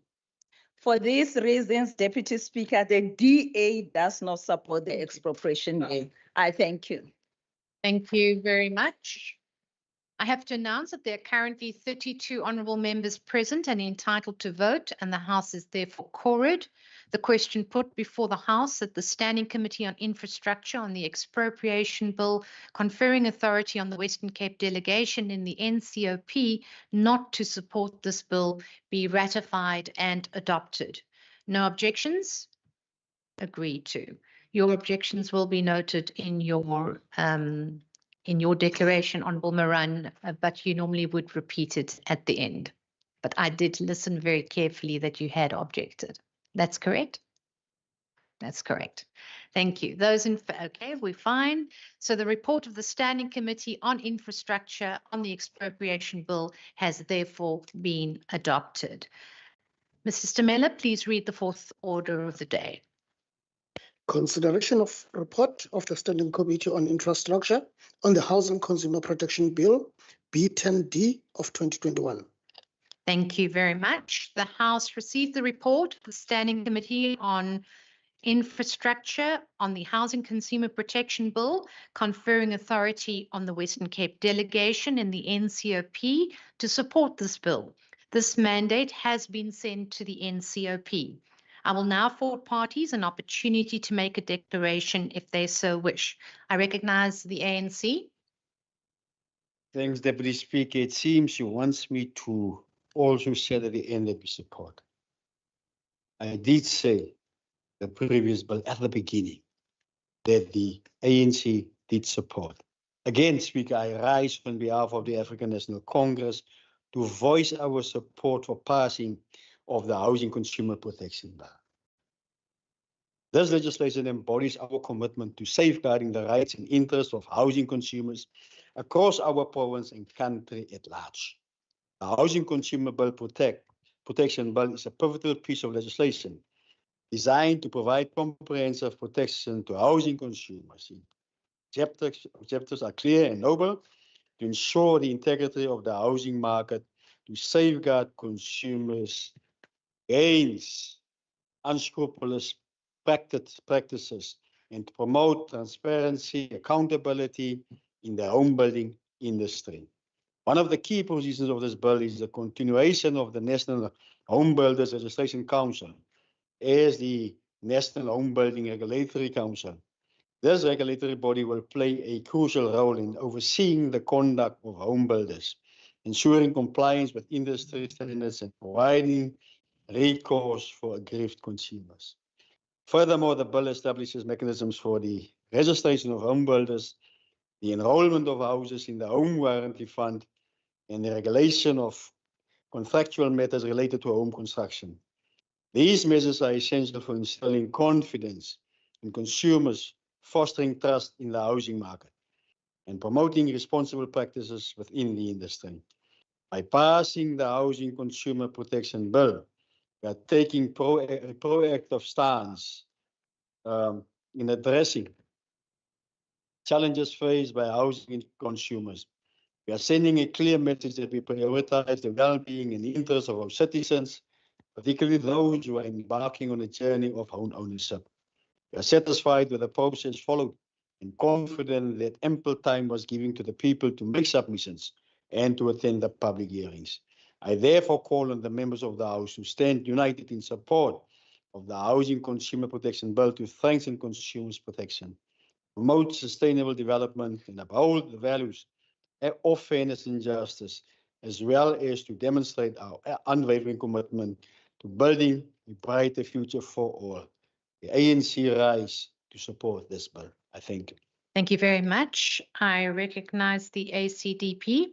Speaker 20: For these reasons, Deputy Speaker, the DA does not support the expropriation bill. I thank you.
Speaker 2: Thank you very much. I have to announce that there are currently 32 honourable members present and entitled to vote, and the House is therefore quorate. The question put before the House that the Standing Committee on Infrastructure on the Expropriation Bill conferring authority on the Western Cape delegation in the NCOP not to support this bill be ratified and adopted. No objections? Agreed to. Your objections will be noted in your declaration, Honourable Moran, but you normally would repeat it at the end. But I did listen very carefully that you had objected. That's correct? That's correct. Thank you. Those in, okay, we're fine. So the report of the Standing Committee on Infrastructure on the Expropriation Bill has therefore been adopted. Mr. Stamela, please read the fourth order of the day.
Speaker 17: Consideration of report of the Standing Committee on Infrastructure on the Housing Consumer Protection Bill, B10D of 2021.
Speaker 2: Thank you very much. The House received the report of the Standing Committee on Infrastructure on the Housing Consumer Protection Bill, conferring authority on the Western Cape delegation in the NCOP to support this bill. This mandate has been sent to the NCOP. I will now afford parties an opportunity to make a declaration if they so wish. I recognize the ANC.
Speaker 19: Thanks, Deputy Speaker. It seems you want me to also say at the end that we support. I did say the previous bill at the beginning that the ANC did support. Again, Speaker, I rise on behalf of the African National Congress to voice our support for passing of the Housing Consumer Protection Bill. This legislation embodies our commitment to safeguarding the rights and interests of housing consumers across our province and country at large. The Housing Consumer Bill Protection Bill is a pivotal piece of legislation designed to provide comprehensive protection to housing consumers. Objectives are clear and noble: to ensure the integrity of the housing market, to safeguard consumers against unscrupulous practices, and to promote transparency, accountability in the home building industry. One of the key positions of this bill is the continuation of the National Home Builders Registration Council as the National Home Building Regulatory Council. This regulatory body will play a crucial role in overseeing the conduct of home builders, ensuring compliance with industry standards and providing recourse for aggrieved consumers. Furthermore, the bill establishes mechanisms for the registration of home builders, the enrollment of houses in the Home Warranty Fund, and the regulation of contractual matters related to home construction. These measures are essential for instilling confidence in consumers, fostering trust in the housing market, and promoting responsible practices within the industry. By passing the Housing Consumer Protection Bill, we are taking a proactive stance in addressing challenges faced by housing consumers. We are sending a clear message that we prioritize the well-being and interests of our citizens, particularly those who are embarking on a journey of home ownership. We are satisfied with the process followed and confident that ample time was given to the people to make submissions and to attend the public hearings. I therefore call on the members of the House to stand united in support of the Housing Consumer Protection Bill to strengthen consumers' protection, promote sustainable development, and uphold the values of fairness and justice, as well as to demonstrate our unwavering commitment to building a brighter future for all. The ANC rise to support this bill. I thank you.
Speaker 2: Thank you very much. I recognize the ACDP.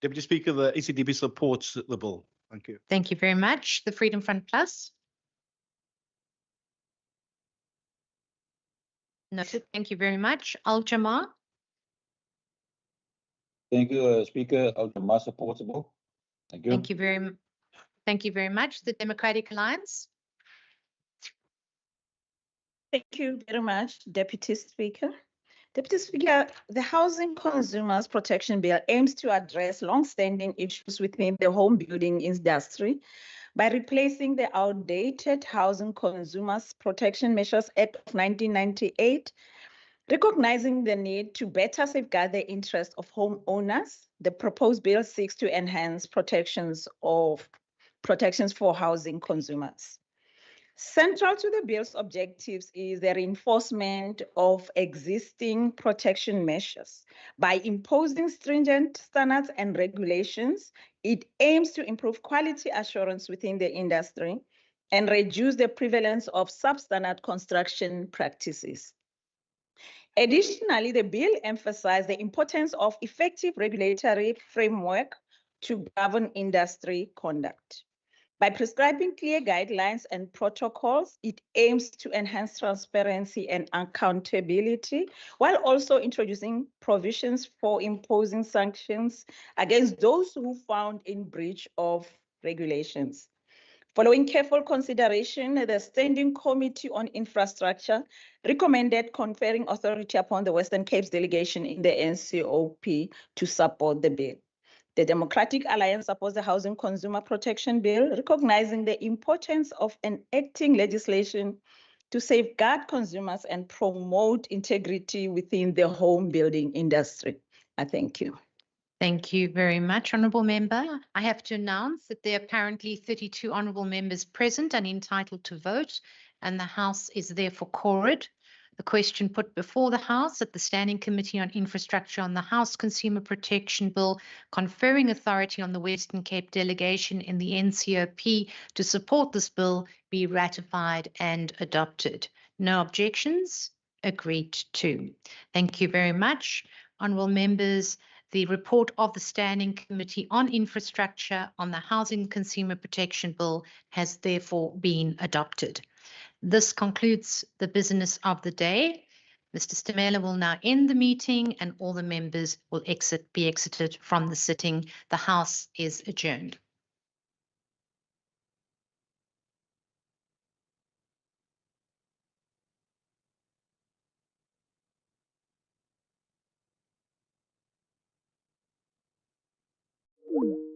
Speaker 9: Deputy Speaker, the ACDP supports the bill. Thank you.
Speaker 2: Thank you very much. The Freedom Front Plus. Noted. Thank you very much. Al Jamar.
Speaker 18: Thank you, Speaker. Al-Jamar supports the bill. Thank you.
Speaker 2: Thank you very much. The Democratic Alliance.
Speaker 20: Thank you very much, Deputy Speaker. Deputy Speaker, the Housing Consumers Protection Bill aims to address long-standing issues within the home building industry by replacing the outdated Housing Consumers Protection Measures Act of 1998, recognizing the need to better safeguard the interests of homeowners. The proposed bill seeks to enhance protections for housing consumers. Central to the bill's objectives is the reinforcement of existing protection measures. By imposing stringent standards and regulations, it aims to improve quality assurance within the industry and reduce the prevalence of substandard construction practices. Additionally, the bill emphasized the importance of effective regulatory framework to govern industry conduct. By prescribing clear guidelines and protocols, it aims to enhance transparency and accountability, while also introducing provisions for imposing sanctions against those who found in breach of regulations. Following careful consideration, the Standing Committee on Infrastructure recommended conferring authority upon the Western Cape's delegation in the NCOP to support the bill. The Democratic Alliance supports the Housing Consumer Protection Bill, recognizing the importance of enacting legislation to safeguard consumers and promote integrity within the home building industry. I thank you.
Speaker 2: Thank you very much, Honourable Member. I have to announce that there are currently 32 Honourable Members present and entitled to vote, and the House is therefore quorate. The question put before the House at the Standing Committee on Infrastructure on the House Consumer Protection Bill, conferring authority on the Western Cape delegation in the NCOP to support this bill, be ratified and adopted. No objections? Agreed to. Thank you very much. Honourable Members, the report of the Standing Committee on Infrastructure on the Housing Consumer Protection Bill has therefore been adopted. This concludes the business of the day. Mr. Stamela will now end the meeting and all the members will be exited from the sitting. The House is adjourned.
Speaker 21: Thank you.